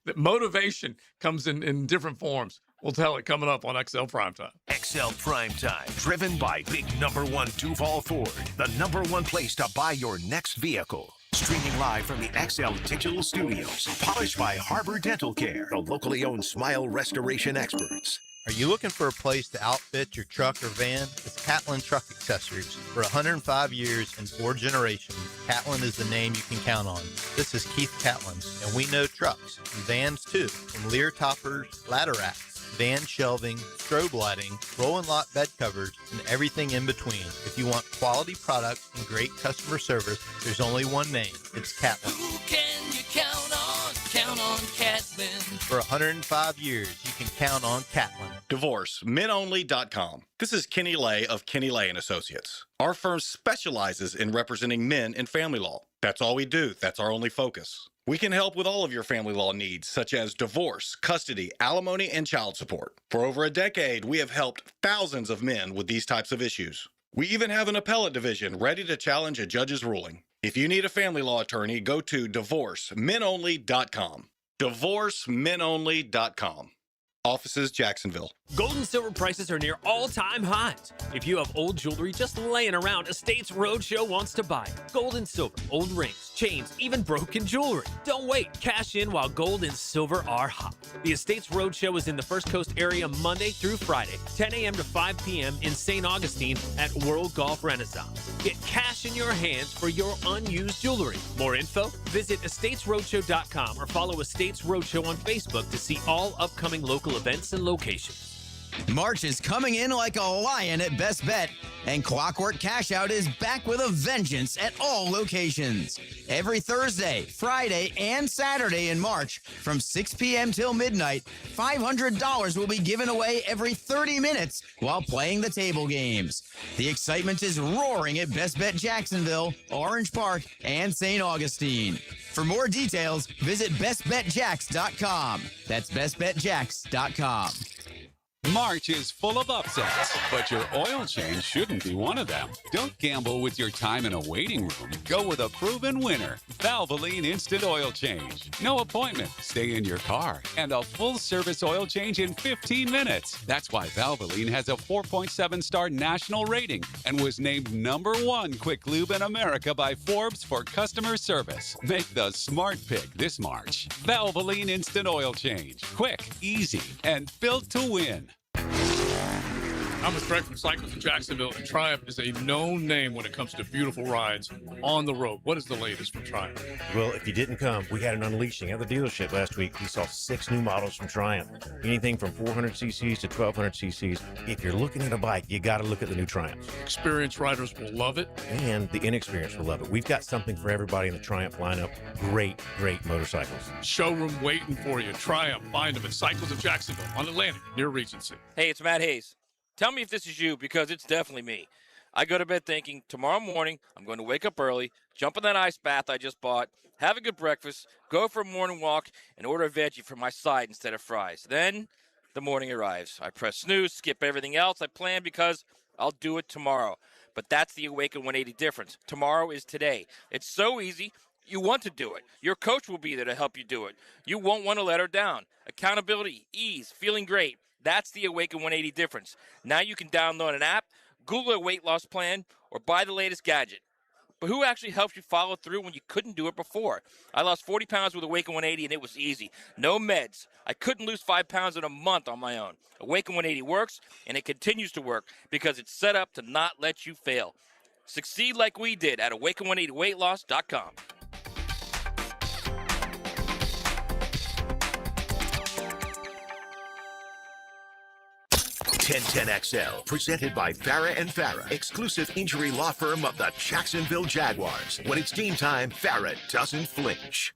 Speaker 1: The motivation comes in different forms. We'll tell it coming up on XL Primetime.
Speaker 2: XL Primetime, driven by Big Number 1 Duval Ford, the number one place to buy your next vehicle. Streaming live from the XL Digital Studios, polished by Harbor Dental Care, the locally owned smile restoration experts.
Speaker 17: Are you looking for a place to outfit your truck or van? It's Catlin Truck Accessories. For 105 years and 4 generations, Catlin is the name you can count on. This is Keith Catlin, and we know trucks and vans too, from Lear toppers, ladder racks, van shelving, strobe lighting, roll and lock bed covers, and everything in between. If you want quality products and great customer service, there's only one name. It's Catlin.
Speaker 18: Who can you count on? Count on Catlin.
Speaker 17: For 105 years, you can count on Catlin.
Speaker 19: DivorceMenOnly.com. This is Kenny Lay of Kenny Lay & Associates. Our firm specializes in representing men in family law. That's all we do. That's our only focus. We can help with all of your family law needs, such as divorce, custody, alimony, and child support. For over a decade, we have helped thousands of men with these types of issues. We even have an appellate division ready to challenge a judge's ruling. If you need a family law attorney, go to DivorceMenOnly.com. DivorceMenOnly.com. Offices, Jacksonville.
Speaker 11: Gold and silver prices are near all-time highs. If you have old jewelry just laying around, Estates Roadshow wants to buy it. Gold and silver, old rings, chains, even broken jewelry. Don't wait. Cash in while gold and silver are hot. The Estates Roadshow is in the First Coast area Monday through Friday, 10 a.m. to 5 p.m. in St. Augustine at World Golf Renaissance. Get cash in your hands for your unused jewelry. More info? Visit estatesroadshow.com or follow Estates Roadshow on Facebook to see all upcoming local events and locations.
Speaker 20: March is coming in like a lion at Best Bet, and Clockwork Cash Out is back with a vengeance at all locations. Every Thursday, Friday, and Saturday in March, from 6 p.m. till midnight, $500 will be given away every 30 minutes while playing the table games. The excitement is roaring at Best Bet Jacksonville, Orange Park, and St. Augustine. For more details, visit bestbetjacks.com. That's bestbetjacks.com.
Speaker 21: March is full of upsets, but your oil change shouldn't be one of them. Don't gamble with your time in a waiting room. Go with a proven winner, Valvoline Instant Oil Change. No appointment, stay in your car, and a full-service oil change in 15 minutes. That's why Valvoline has a 4.7-star national rating and was named #1 quick lube in America by Forbes for customer service. Make the smart pick this March. Valvoline Instant Oil Change. Quick, easy, and built to win.
Speaker 1: I'm with Greg from Cycles in Jacksonville, and Triumph is a known name when it comes to beautiful rides on the road. What is the latest from Triumph?
Speaker 7: Well, if you didn't come, we had an unleashing at the dealership last week. We saw 6 new models from Triumph, anything from 400 cc's to 1200 cc's. If you're looking at a bike, you got to look at the new Triumphs.
Speaker 1: Experienced riders will love it.
Speaker 7: And the inexperienced will love it. We've got something for everybody in the Triumph lineup. Great, great motorcycles.
Speaker 1: Showroom waiting for you. Triumph. Find them at Cycles of Jacksonville on Atlantic near Regency.
Speaker 3: Hey, it's Matt Hayes. Tell me if this is you, because it's definitely me. I go to bed thinking, tomorrow morning, I'm going to wake up early, jump in that ice bath I just bought, have a good breakfast, go for a morning walk, and order a veggie for my side instead of fries. Then the morning arrives. I press snooze, skip everything else I planned because I'll do it tomorrow. But that's the Awaken 180 difference. Tomorrow is today. It's so easy. You want to do it. Your coach will be there to help you do it. You won't want to let her down. Accountability, ease, feeling great. That's the Awaken 180 difference. Now you can download an app, Google a weight loss plan, or buy the latest gadget. But who actually helps you follow through when you couldn't do it before? I lost 40 pounds with Awaken 180, and it was easy. No meds. I couldn't lose 5 pounds in a month on my own. Awaken 180 works, and it continues to work because it's set up to not let you fail. Succeed like we did at awaken180weightloss.com.
Speaker 2: XL, presented by Farah and Farah, exclusive injury law firm of the Jacksonville Jaguars. When it's game time, Farah doesn't flinch.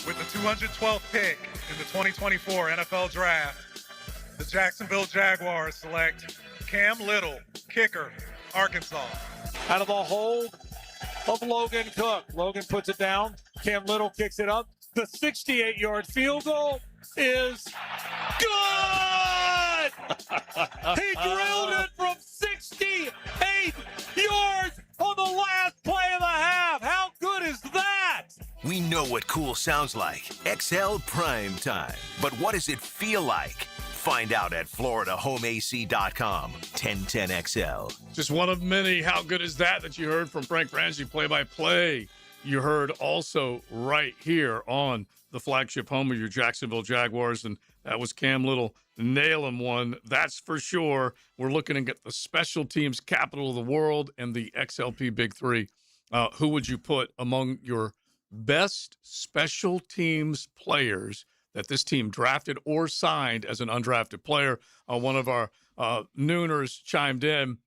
Speaker 22: With the 212th pick in the 2024 NFL Draft, the Jacksonville Jaguars select Cam Little, kicker, Arkansas.
Speaker 23: Out of the hold of Logan Cook. Logan puts it down. Cam Little kicks it up. The 68-yard field goal is good! He drilled it from 68 yards on the last play of the half. How good is that?
Speaker 2: We know what cool sounds like. XL Prime Time. But what does it feel like? Find out at FloridaHomeAC.com. 1010XL.
Speaker 1: Just one of many. How good is that you heard from Frank Franchi, play-by-play. You heard also right here on the flagship home of your Jacksonville Jaguars, and that was Cam Little nailing one. That's for sure. We're looking to get the special teams capital of the world and the XLP Big Three. Who would you put among your best special teams players that this team drafted or signed as an undrafted player? One of our nooners chimed in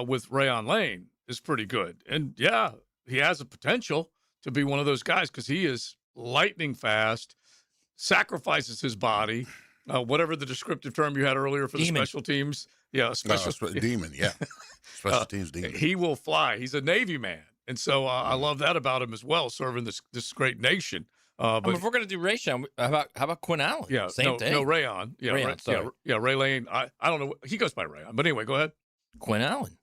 Speaker 1: with Rayon Lane is pretty good. And, yeah, he has a potential to be one of those guys because he is lightning fast, sacrifices his body, whatever the descriptive term you had earlier for
Speaker 3: Demon.
Speaker 1: the special teams. Yeah,
Speaker 4: demon, yeah. Special teams demon.
Speaker 1: He will fly. He's a Navy man. And so I love that about him as well, serving this great nation. But
Speaker 3: if we're going to do Rayshawn, how about Quinn Allen?
Speaker 1: Yeah,
Speaker 3: Same thing.
Speaker 1: No, Rayon. Yeah,
Speaker 3: Rayon,
Speaker 1: Ray Lane. I don't know. He goes by Rayon. But anyway, go ahead.
Speaker 3: Quinn Allen.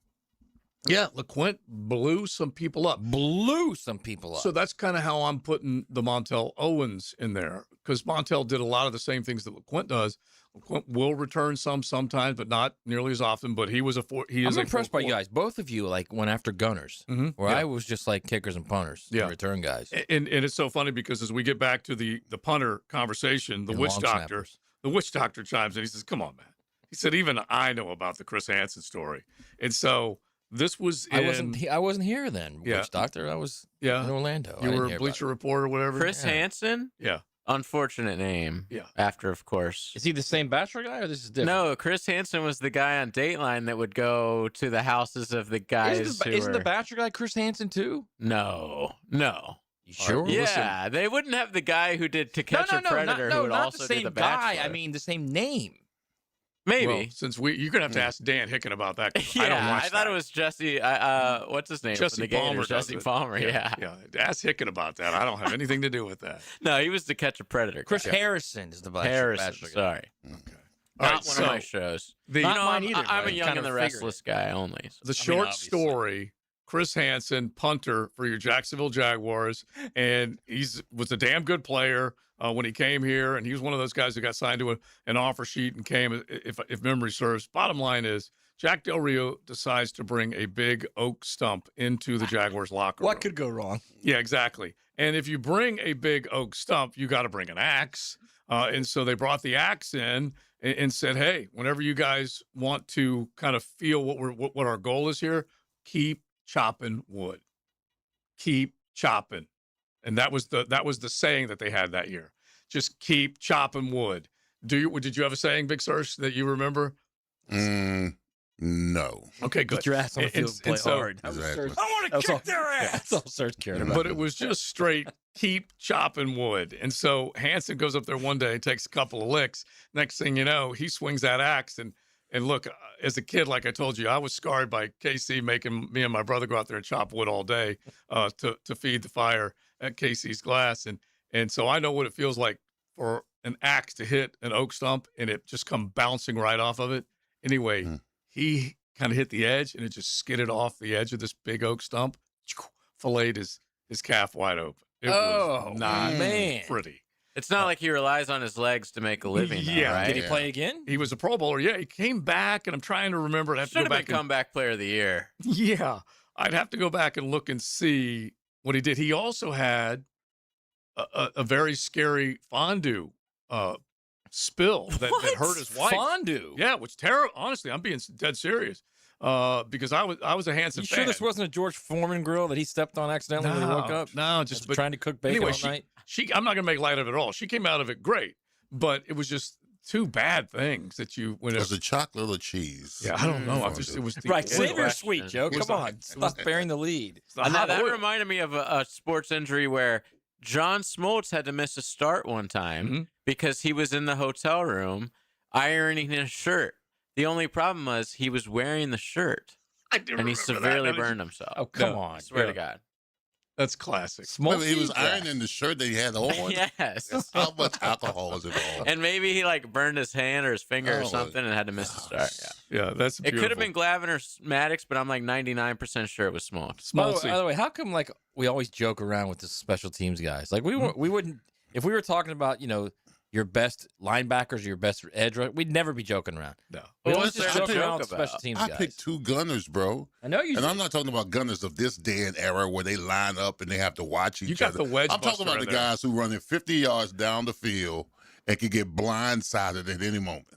Speaker 1: Yeah, LeQuint blew some people up. So that's kind of how I'm putting the Montel Owens in there, because Montel did a lot of the same things that LeQuint does. LeQuint will return sometimes, but not nearly as often. But he was I'm
Speaker 3: impressed by you guys. Both of you went after gunners, where I was just like kickers and punters, return guys.
Speaker 1: And it's so funny because as we get back to the punter conversation, the witch doctor chimes in. He says, "Come on, man." He said, "Even I know about the Chris Hansen story," and so. This was
Speaker 3: I wasn't here then, Witch Doctor. I was in Orlando.
Speaker 1: You were a Bleacher Report or whatever?
Speaker 5: Chris Hansen?
Speaker 1: Yeah.
Speaker 5: Unfortunate name.
Speaker 1: Yeah.
Speaker 5: After, of course.
Speaker 3: Is he the same Bachelor guy or this is different?
Speaker 5: No, Chris Hansen was the guy on Dateline that would go to the houses of the guys
Speaker 3: Isn't the Bachelor guy Chris Hansen too?
Speaker 5: No.
Speaker 3: You sure?
Speaker 5: Yeah. They wouldn't have the guy who did To Catch a Predator who would also do The Bachelor.
Speaker 3: Guy. I mean the same name.
Speaker 5: Maybe.
Speaker 1: Well, since you're gonna have to ask Dan Hicken about that.
Speaker 5: I thought it was Jesse. What's his name?
Speaker 1: Jesse Palmer.
Speaker 5: Jesse Palmer. Yeah.
Speaker 1: Ask Hicken about that. I don't have anything to do with that.
Speaker 5: No, he was To Catch a Predator.
Speaker 3: Chris Harrison is the Bachelor.
Speaker 5: Harrison. Sorry.
Speaker 1: Okay.
Speaker 5: Not one of my shows.
Speaker 3: Not mine either.
Speaker 5: I'm a Young and the Restless guy only.
Speaker 1: The short story. Chris Hansen, punter for your Jacksonville Jaguars, and was a damn good player. when he came here, and he was one of those guys who got signed to an offer sheet and came, if memory serves. Bottom line is, Jack Del Rio decides to bring a big oak stump into the Jaguars locker room.
Speaker 6: What could go wrong?
Speaker 1: Yeah, exactly. And if you bring a big oak stump, you got to bring an axe. And so they brought the axe in and said, hey, whenever you guys want to kind of feel what our goal is here, keep chopping wood. Keep chopping. And that was the saying that they had that year. Just keep chopping wood. Did you have a saying, Big Surge, that you remember?
Speaker 4: No.
Speaker 1: Okay, good.
Speaker 6: Get your ass on the field and play hard.
Speaker 4: Exactly.
Speaker 6: I want to kick their ass. That's all Serge cared about.
Speaker 1: But it was just straight keep chopping wood. And so Hansen goes up there one day, takes a couple of licks. Next thing you know, he swings that axe. And look, as a kid, like I told you, I was scarred by KC making me and my brother go out there and chop wood all day to feed the fire at KC's Glass. And so I know what it feels like for an axe to hit an oak stump and it just come bouncing right off of it. Anyway, he kind of hit the edge and it just skidded off the edge of this big oak stump, filleted his calf wide open. It was not pretty.
Speaker 5: It's not like he relies on his legs to make a living, though, right?
Speaker 6: Did he play again?
Speaker 1: He was a Pro Bowler. Yeah, he came back, and I'm trying to remember. I'd have to go back.
Speaker 5: Comeback Player of the Year.
Speaker 1: Yeah, I'd have to go back and look and see what he did. He also had a very scary fondue spill that hurt his wife.
Speaker 6: Fondue?
Speaker 1: Yeah, which terrible. Honestly, I'm being dead serious because I was a Hansen fan.
Speaker 6: Sure this wasn't a George Foreman grill that he stepped on accidentally when he woke up?
Speaker 1: No, just
Speaker 6: trying to cook bacon all night.
Speaker 1: I'm not going to make light of it at all. She came out of it great, but it was just two bad things that you went.
Speaker 4: Was it chocolate or cheese?
Speaker 1: Yeah, I don't know. It was
Speaker 6: right. Save your sweet, Joe. Come on, stop bearing the lead.
Speaker 5: Now, that reminded me of a sports injury where John Smoltz had to miss a start one time because he was in the hotel room ironing his shirt. The only problem was he was wearing the shirt, and he severely burned himself.
Speaker 6: Oh, come on.
Speaker 5: I swear to God.
Speaker 1: That's classic.
Speaker 4: He was ironing the shirt that he had on.
Speaker 5: Yes.
Speaker 4: How much alcohol was involved?
Speaker 5: And maybe he burned his hand or his finger or something and had to miss the start.
Speaker 1: Yeah, that's beautiful.
Speaker 5: It could have been Glavin or Maddox, but I'm like 99% sure it was Smoltz.
Speaker 6: By the way, how come we always joke around with the special teams guys? Like we wouldn't if we were talking about your best linebackers, your best edge rush, we'd never be joking around.
Speaker 1: No.
Speaker 6: We always just joke around with special teams guys.
Speaker 4: I picked two gunners, bro.
Speaker 6: I know you
Speaker 4: And I'm not talking about gunners of this day and era where they line up and they have to watch each other.
Speaker 1: You got the wedge
Speaker 4: I'm talking about the guys who running 50 yards down the field and can get blindsided at any moment.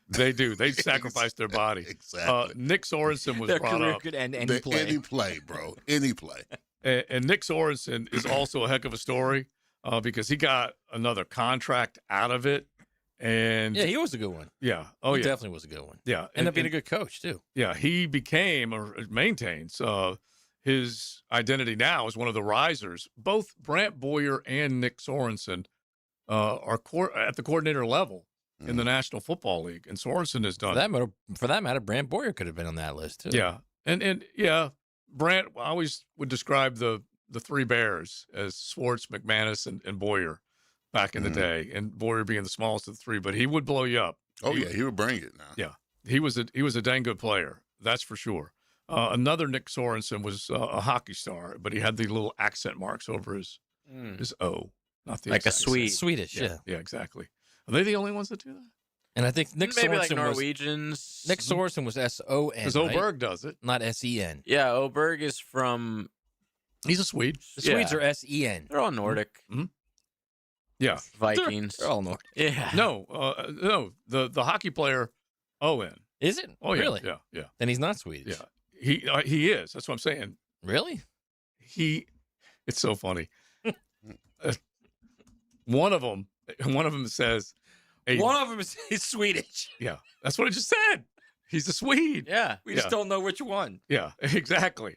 Speaker 1: They do. They sacrifice their body.
Speaker 4: Exactly.
Speaker 1: Nick Sorensen was
Speaker 6: Their
Speaker 1: brought
Speaker 6: career
Speaker 1: up.
Speaker 6: could end any play.
Speaker 4: Any play, bro. Any play.
Speaker 1: And Nick Sorensen is also a heck of a story because he got another contract out of it. And
Speaker 6: yeah, he was a good one.
Speaker 1: Yeah.
Speaker 6: He definitely was a good one.
Speaker 1: Yeah.
Speaker 6: Ended up being a good coach, too.
Speaker 1: Yeah. He became or maintains his identity now as one of the risers. Both Brant Boyer and Nick Sorensen are at the coordinator level in the National Football League. And Sorensen has done.
Speaker 6: For that matter, Brant Boyer could have been on that list, too.
Speaker 1: Yeah. And yeah, Brant, I always would describe the three bears as Swartz, McManus, and Boyer back in the day, and Boyer being the smallest of the three, but he would blow you up.
Speaker 4: He would bring it now.
Speaker 1: Yeah, he was a dang good player, that's for sure. Another Nick Sorensen was a hockey star, but he had the little accent marks over his O, not the
Speaker 5: like a
Speaker 1: exact
Speaker 5: Swede,
Speaker 1: same.
Speaker 6: Swedish. Yeah,
Speaker 1: exactly. Are they the only ones that do that?
Speaker 6: And I think Nick
Speaker 5: maybe
Speaker 6: Sorensen
Speaker 5: like Norwegians.
Speaker 6: Nick Sorensen was SON.
Speaker 1: Because Oberg does it,
Speaker 6: not SEN.
Speaker 5: Yeah, Oberg is from.
Speaker 1: He's a Swede.
Speaker 6: The Swedes are SEN.
Speaker 5: They're all Nordic.
Speaker 1: Mm-hmm. Yeah,
Speaker 5: Vikings.
Speaker 6: They're all Nordic.
Speaker 5: Yeah.
Speaker 1: No. The hockey player, ON.
Speaker 6: Is it?
Speaker 1: Oh yeah,
Speaker 6: really?
Speaker 1: Yeah.
Speaker 6: Then he's not Swedish.
Speaker 1: Yeah, he is. That's what I'm saying.
Speaker 6: Really?
Speaker 1: It's so funny. One of them says.
Speaker 6: One of them is Swedish.
Speaker 1: Yeah, that's what I just said. He's a Swede.
Speaker 5: Yeah.
Speaker 6: We just don't know which one.
Speaker 1: Yeah, exactly.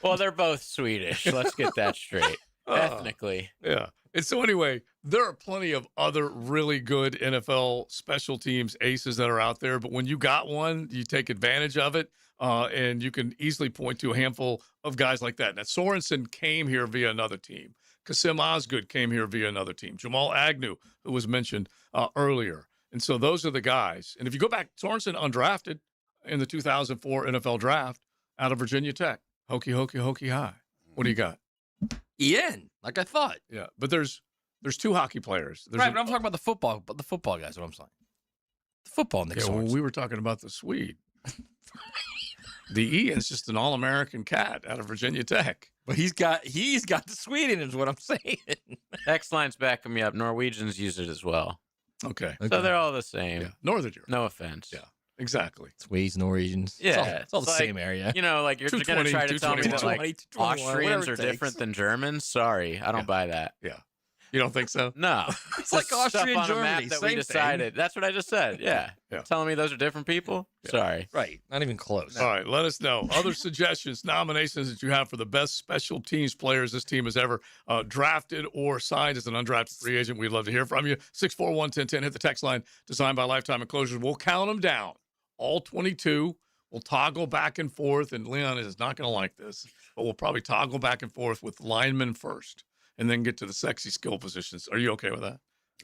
Speaker 5: Well, they're both Swedish. Let's get that straight. Ethnically.
Speaker 1: Yeah. And so anyway, there are plenty of other really good NFL special teams aces that are out there. But when you got one, you take advantage of it. And you can easily point to a handful of guys like that. Now, Sorensen came here via another team. Kasim Osgood came here via another team. Jamal Agnew, who was mentioned earlier. And so those are the guys. And if you go back, Sorensen undrafted in the 2004 NFL draft out of Virginia Tech. Hokey high. What do you got?
Speaker 6: EN, like I thought.
Speaker 1: Yeah, but there's There's 2 hockey players. There's
Speaker 6: Right, but I'm talking about the football guys. What I'm saying. The football Nick
Speaker 1: Yeah, well,
Speaker 6: Sorensen.
Speaker 1: we were talking about the Swede. The Ian's just an all-American cat out of Virginia Tech.
Speaker 6: But he's got the Swede in him, is what I'm saying.
Speaker 5: X-Line's backing me up. Norwegians use it as well.
Speaker 1: Okay.
Speaker 5: So they're all the same.
Speaker 1: Yeah. Northern Europe.
Speaker 5: No offense.
Speaker 1: Yeah, exactly.
Speaker 6: Swedes, Norwegians.
Speaker 5: Yeah.
Speaker 6: It's all the
Speaker 5: like,
Speaker 6: same area.
Speaker 5: You know, like you're going to
Speaker 1: 220,
Speaker 5: try to tell me that
Speaker 1: 220,
Speaker 5: like
Speaker 6: 221,
Speaker 5: Austrians
Speaker 6: whatever
Speaker 5: are
Speaker 6: it takes.
Speaker 5: different than Germans. Sorry, I don't buy that.
Speaker 1: Yeah. You don't think so?
Speaker 5: No.
Speaker 6: It's like Austria and
Speaker 5: on a map
Speaker 6: Germany,
Speaker 5: that
Speaker 6: same
Speaker 5: we decided. That's what I just said. Yeah.
Speaker 1: Yeah.
Speaker 5: Telling me those are different people? Sorry.
Speaker 6: Right. Not even close.
Speaker 1: All right, let us know. Other suggestions, nominations that you have for the best special teams players this team has ever drafted or signed as an undrafted free agent. We'd love to hear from you. 641-1010. Hit the text line designed by Lifetime Enclosures. We'll count them down. All 22. We'll toggle back and forth, and Leon is not going to like this, but we'll probably toggle back and forth with linemen first and then get to the sexy skill positions. Are you okay with that?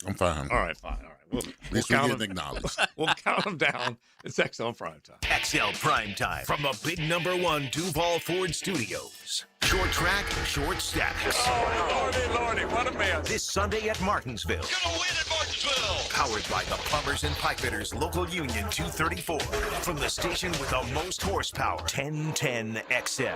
Speaker 4: I'm fine.
Speaker 1: All right, fine. All right. We'll
Speaker 4: At least
Speaker 1: count
Speaker 4: we
Speaker 1: them.
Speaker 4: getting acknowledged.
Speaker 1: We'll count them down. It's XL Prime Time.
Speaker 12: XL Prime Time from the big #1 Duval Ford Studios. Short track, short stacks.
Speaker 2: Oh, Lordy, what a man.
Speaker 12: This Sunday at Martinsville.
Speaker 2: Gonna win at Martinsville.
Speaker 12: Powered by the Plumbers and Pipefitters Local Union 234. From the station with the most horsepower, 1010 XL.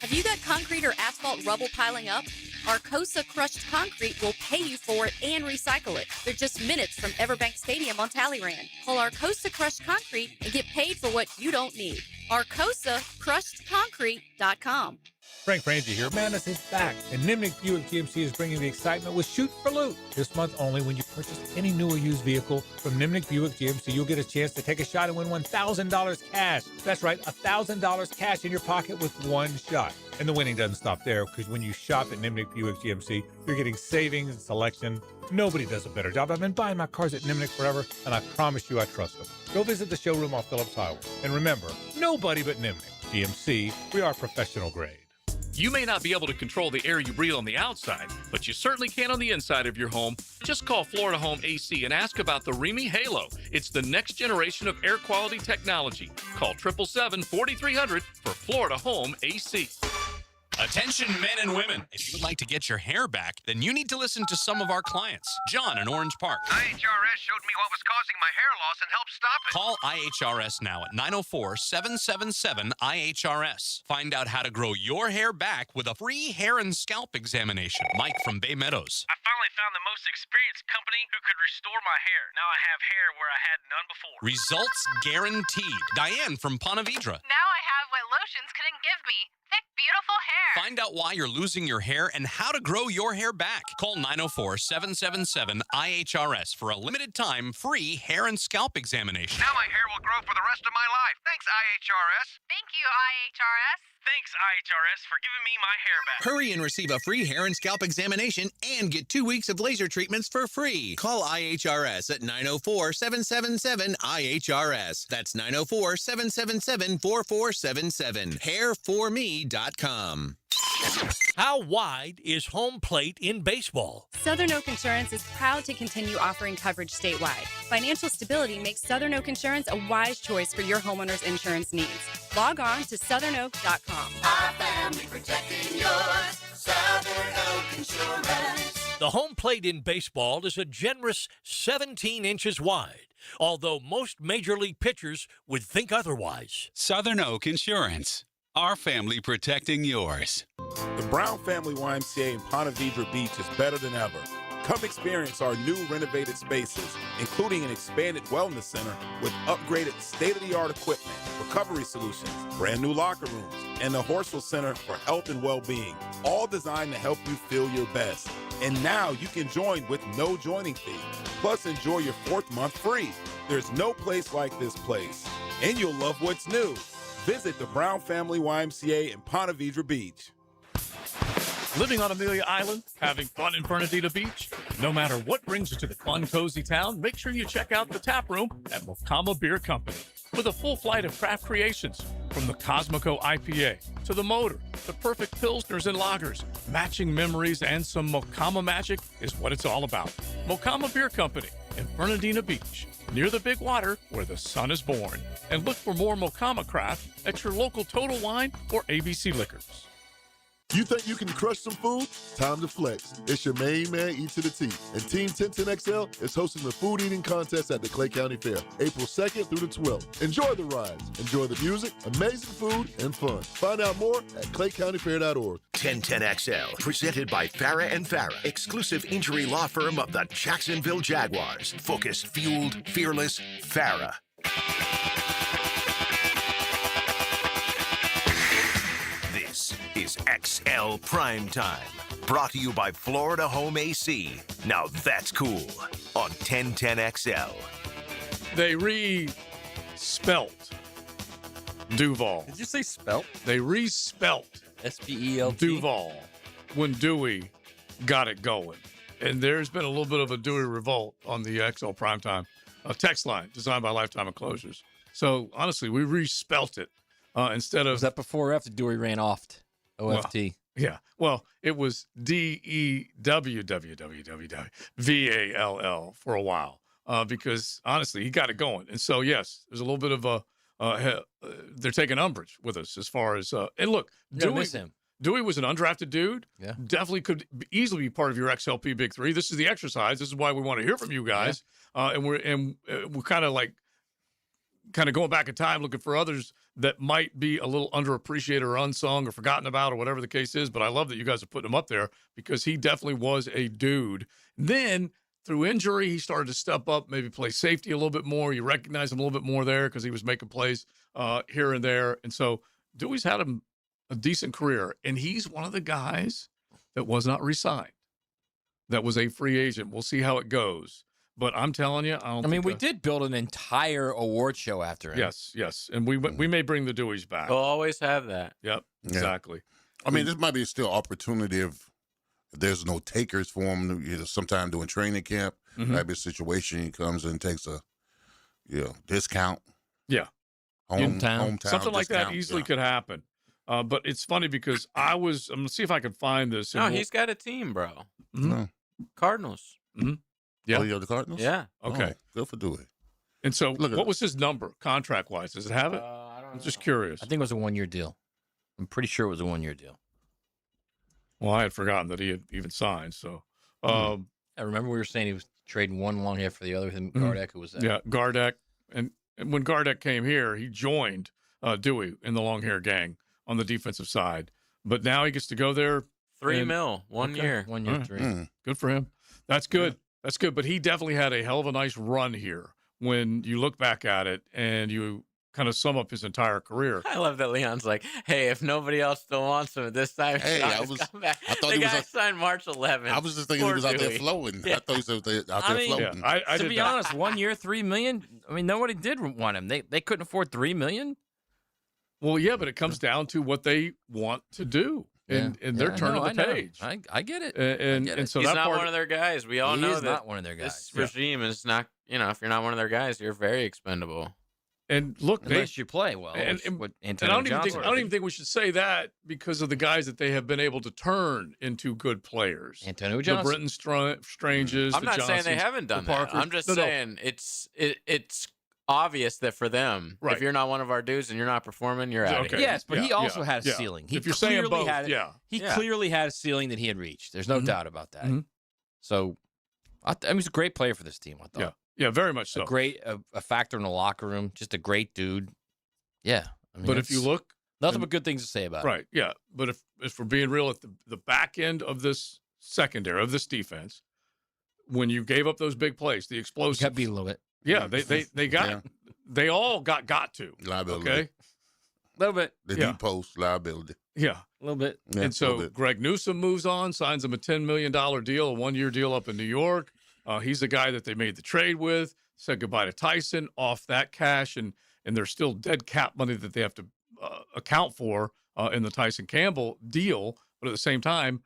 Speaker 8: Have you got concrete or asphalt rubble piling up? Arcosa Crushed Concrete will pay you for it and recycle it. They're just minutes from Everbank Stadium on Talleyrand. Call Arcosa Crushed Concrete and get paid for what you don't need. ArcosaCrushedConcrete.com.
Speaker 23: Frank Frangie here. Madness is back, and Nimnik Buick GMC is bringing the excitement with Shoot for Loot. This month only, when you purchase any new or used vehicle from Nimnik Buick GMC, you'll get a chance to take a shot and win $1,000 cash. That's right, $1,000 cash in your pocket with one shot. And the winning doesn't stop there, because when you shop at Nimnik Buick GMC, you're getting savings and selection. Nobody does a better job. I've been buying my cars at Nimnik forever, and I promise you I trust them. Go visit the showroom off Phillips Highway. And remember, nobody but Nimnik. GMC, we are professional grade.
Speaker 9: You may not be able to control the air you breathe on the outside, but you certainly can on the inside of your home. Just call Florida Home AC and ask about the Remy Halo. It's the next generation of air quality technology. Call 777-4300 for Florida Home AC.
Speaker 10: Attention men and women. If you would like to get your hair back, then you need to listen to some of our clients. John in Orange Park.
Speaker 24: IHRS showed me what was causing my hair loss and helped stop it.
Speaker 10: Call IHRS now at 904-777-IHRS. Find out how to grow your hair back with a free hair and scalp examination. Mike from Bay Meadows.
Speaker 24: I finally found the most experienced company who could restore my hair. Now I have hair where I had none before.
Speaker 10: Results guaranteed. Diane from Ponte Vedra.
Speaker 25: Now I have what lotions couldn't give me. Thick, beautiful hair.
Speaker 10: Find out why you're losing your hair and how to grow your hair back. Call 904-777-IHRS for a limited time free hair and scalp examination.
Speaker 24: Now my hair will grow for the rest of my life. Thanks, IHRS.
Speaker 25: Thank you, IHRS.
Speaker 24: Thanks, IHRS, for giving me my hair back.
Speaker 26: Hurry and receive a free hair and scalp examination and get 2 weeks of laser treatments for free. Call IHRS at 904-777-IHRS. That's 904-777-4477. Hairforme.com.
Speaker 12: How wide is home plate in baseball?
Speaker 27: Southern Oak Insurance is proud to continue offering coverage statewide. Financial stability makes Southern Oak Insurance a wise choice for your homeowner's insurance needs. Log on to southernoak.com.
Speaker 2: Our family protecting yours. Southern Oak Insurance.
Speaker 12: The home plate in baseball is a generous 17 inches wide, although most major league pitchers would think otherwise.
Speaker 21: Southern Oak Insurance. Our family protecting yours.
Speaker 28: The Brown Family YMCA in Ponte Vedra Beach is better than ever. Come experience our new renovated spaces, including an expanded wellness center with upgraded state-of-the-art equipment, recovery solutions, brand new locker rooms, and the Horsell Center for Health and Well-Being, all designed to help you feel your best. And now you can join with no joining fee. Plus, enjoy your 4th month free. There's no place like this place. And you'll love what's new. Visit the Brown Family YMCA in Ponte Vedra Beach.
Speaker 1: Living on Amelia Island, having fun in Bernardino Beach? No matter what brings you to the fun, cozy town, make sure you check out the tap room at Mocama Beer Company. With a full flight of craft creations, from the Cosmico IPA to the Motor, the perfect Pilsners and Lagers, matching memories and some Mocama magic is what it's all about. Mocama Beer Company in Bernardino Beach, near the big water where the sun is born. And look for more Mocama craft at your local Total Wine or ABC Liquors.
Speaker 11: You think you can crush some food? Time to flex. It's your main man, E to the T. And Team 1010XL is hosting the food eating contest at the Clay County Fair, April 2nd through the 12th. Enjoy the rides, enjoy the music, amazing food, and fun. Find out more at claycountyfair.org.
Speaker 13: 1010XL, presented by Farah and Farah, exclusive injury law firm of the Jacksonville Jaguars. Focused, fueled, fearless, Farah. This is XL Prime Time, brought to you by Florida Home AC. Now that's cool on 1010XL.
Speaker 1: They re-spelt Duval.
Speaker 6: Did you say spelt?
Speaker 1: They re-spelt
Speaker 6: S-P-E-L-T?
Speaker 1: Duval when Dewey got it going. And there's been a little bit of a Dewey revolt on the XL Primetime text line designed by Lifetime Enclosures. So, honestly, we re-spelt it instead of...
Speaker 6: Was that before or after Dewey ran off OFT?
Speaker 1: Well, yeah. Well, it was DEWWWWVALL for a while because, honestly, he got it going. And so, yes, there's a little bit of a... they're taking umbrage with us as far as... and look, Dewey was an undrafted dude.
Speaker 6: Yeah.
Speaker 1: Definitely could easily be part of your XLP Big Three. This is the exercise. This is why we want to hear from you guys. Yeah. And we're kind of going back in time, looking for others that might be a little underappreciated or unsung or forgotten about or whatever the case is. But I love that you guys are putting him up there because he definitely was a dude. Then through injury, he started to step up, maybe play safety a little bit more. You recognize him a little bit more there because he was making plays here and there. And so Dewey's had a decent career, and he's one of the guys that was not re-signed. That was a free agent. We'll see how it goes. But I'm telling you,
Speaker 6: we did build an entire award show after him.
Speaker 1: Yes. And we may bring the Deweys back.
Speaker 5: We'll always have that.
Speaker 1: Yep, exactly.
Speaker 4: I mean, this might be still opportunity if there's no takers for him, sometime during training camp.
Speaker 1: Mm-hmm.
Speaker 4: Might be a situation he comes and takes a discount.
Speaker 1: Yeah.
Speaker 4: Hometown.
Speaker 1: Something like that
Speaker 4: discount.
Speaker 1: easily could happen. But it's funny because I'm going to see if I can find this.
Speaker 5: No, he's got a team, bro.
Speaker 1: Mm-hmm.
Speaker 4: No.
Speaker 5: Cardinals.
Speaker 1: Mm-hmm. Yeah.
Speaker 4: Oh, the Cardinals?
Speaker 5: Yeah.
Speaker 1: Okay.
Speaker 4: Oh, good for Dewey.
Speaker 1: And so what was his number contract-wise? Does it have it? I'm just curious.
Speaker 6: I think it was a one-year deal. I'm pretty sure it was a one-year deal.
Speaker 1: Well, I had forgotten that he had even signed. So,
Speaker 6: I remember we were saying he was trading one long hair for the other with him, Gardeck, who was that?
Speaker 1: Yeah, Gardeck. And when Gardeck came here, he joined Dewey in the long hair gang on the defensive side. But now he gets to go there.
Speaker 5: $3 million, 1 year.
Speaker 6: 1 year, three.
Speaker 1: Good for him. That's good.
Speaker 4: Yeah.
Speaker 1: That's good. But he definitely had a hell of a nice run here when you look back at it and you kind of sum up his entire career.
Speaker 5: I love that Leon's like, hey, if nobody else still wants him at this time,
Speaker 4: hey, I thought he was
Speaker 5: signed March 11th.
Speaker 4: I was just thinking he was out there flowing. Yeah. I thought he was out there floating.
Speaker 1: Yeah,
Speaker 6: to be honest, 1 year, $3 million. I mean, nobody did want him. They couldn't afford $3 million.
Speaker 1: Well, yeah, but it comes down to what they want to do. And they're turning the page.
Speaker 6: I get it.
Speaker 1: And so
Speaker 5: he's
Speaker 1: that
Speaker 5: not
Speaker 1: part,
Speaker 5: one of their guys. We all know that.
Speaker 6: Not one of their guys.
Speaker 5: This regime is not. If you're not one of their guys, you're very expendable.
Speaker 1: And look,
Speaker 6: unless you play well.
Speaker 1: And I don't even think we should say that because of the guys that they have been able to turn into good players.
Speaker 6: Antonio Johnson,
Speaker 1: the Britton Stranges.
Speaker 5: I'm not saying they haven't done that. I'm just saying it's obvious that for them, if you're not one of our dudes and you're not performing, you're out of here.
Speaker 6: Yes, but he also had a ceiling.
Speaker 1: If you're saying both,
Speaker 6: he clearly had a ceiling that he had reached. There's no doubt about that. Mm-hmm. So, he was a great player for this team, I thought.
Speaker 1: Yeah, very much so.
Speaker 6: A factor in the locker room, just a great dude. Yeah.
Speaker 1: But if you look...
Speaker 6: Nothing but good things to say about
Speaker 1: him. Right, yeah. But if we're being real, at the back end of this secondary, of this defense, when you gave up those big plays, the explosives...
Speaker 6: Kept being a little bit.
Speaker 1: Yeah, they got they all got to
Speaker 4: liability.
Speaker 1: Okay,
Speaker 6: a little bit.
Speaker 4: The deep post liability.
Speaker 1: Yeah,
Speaker 6: a little bit.
Speaker 1: Yeah, and so Greg Newsome moves on, signs him a $10 million deal, a 1 year deal up in New York. He's the guy that they made the trade with. Said goodbye to Tyson off that cash, and there's still dead cap money that they have to account for in the Tyson Campbell deal. But at the same time,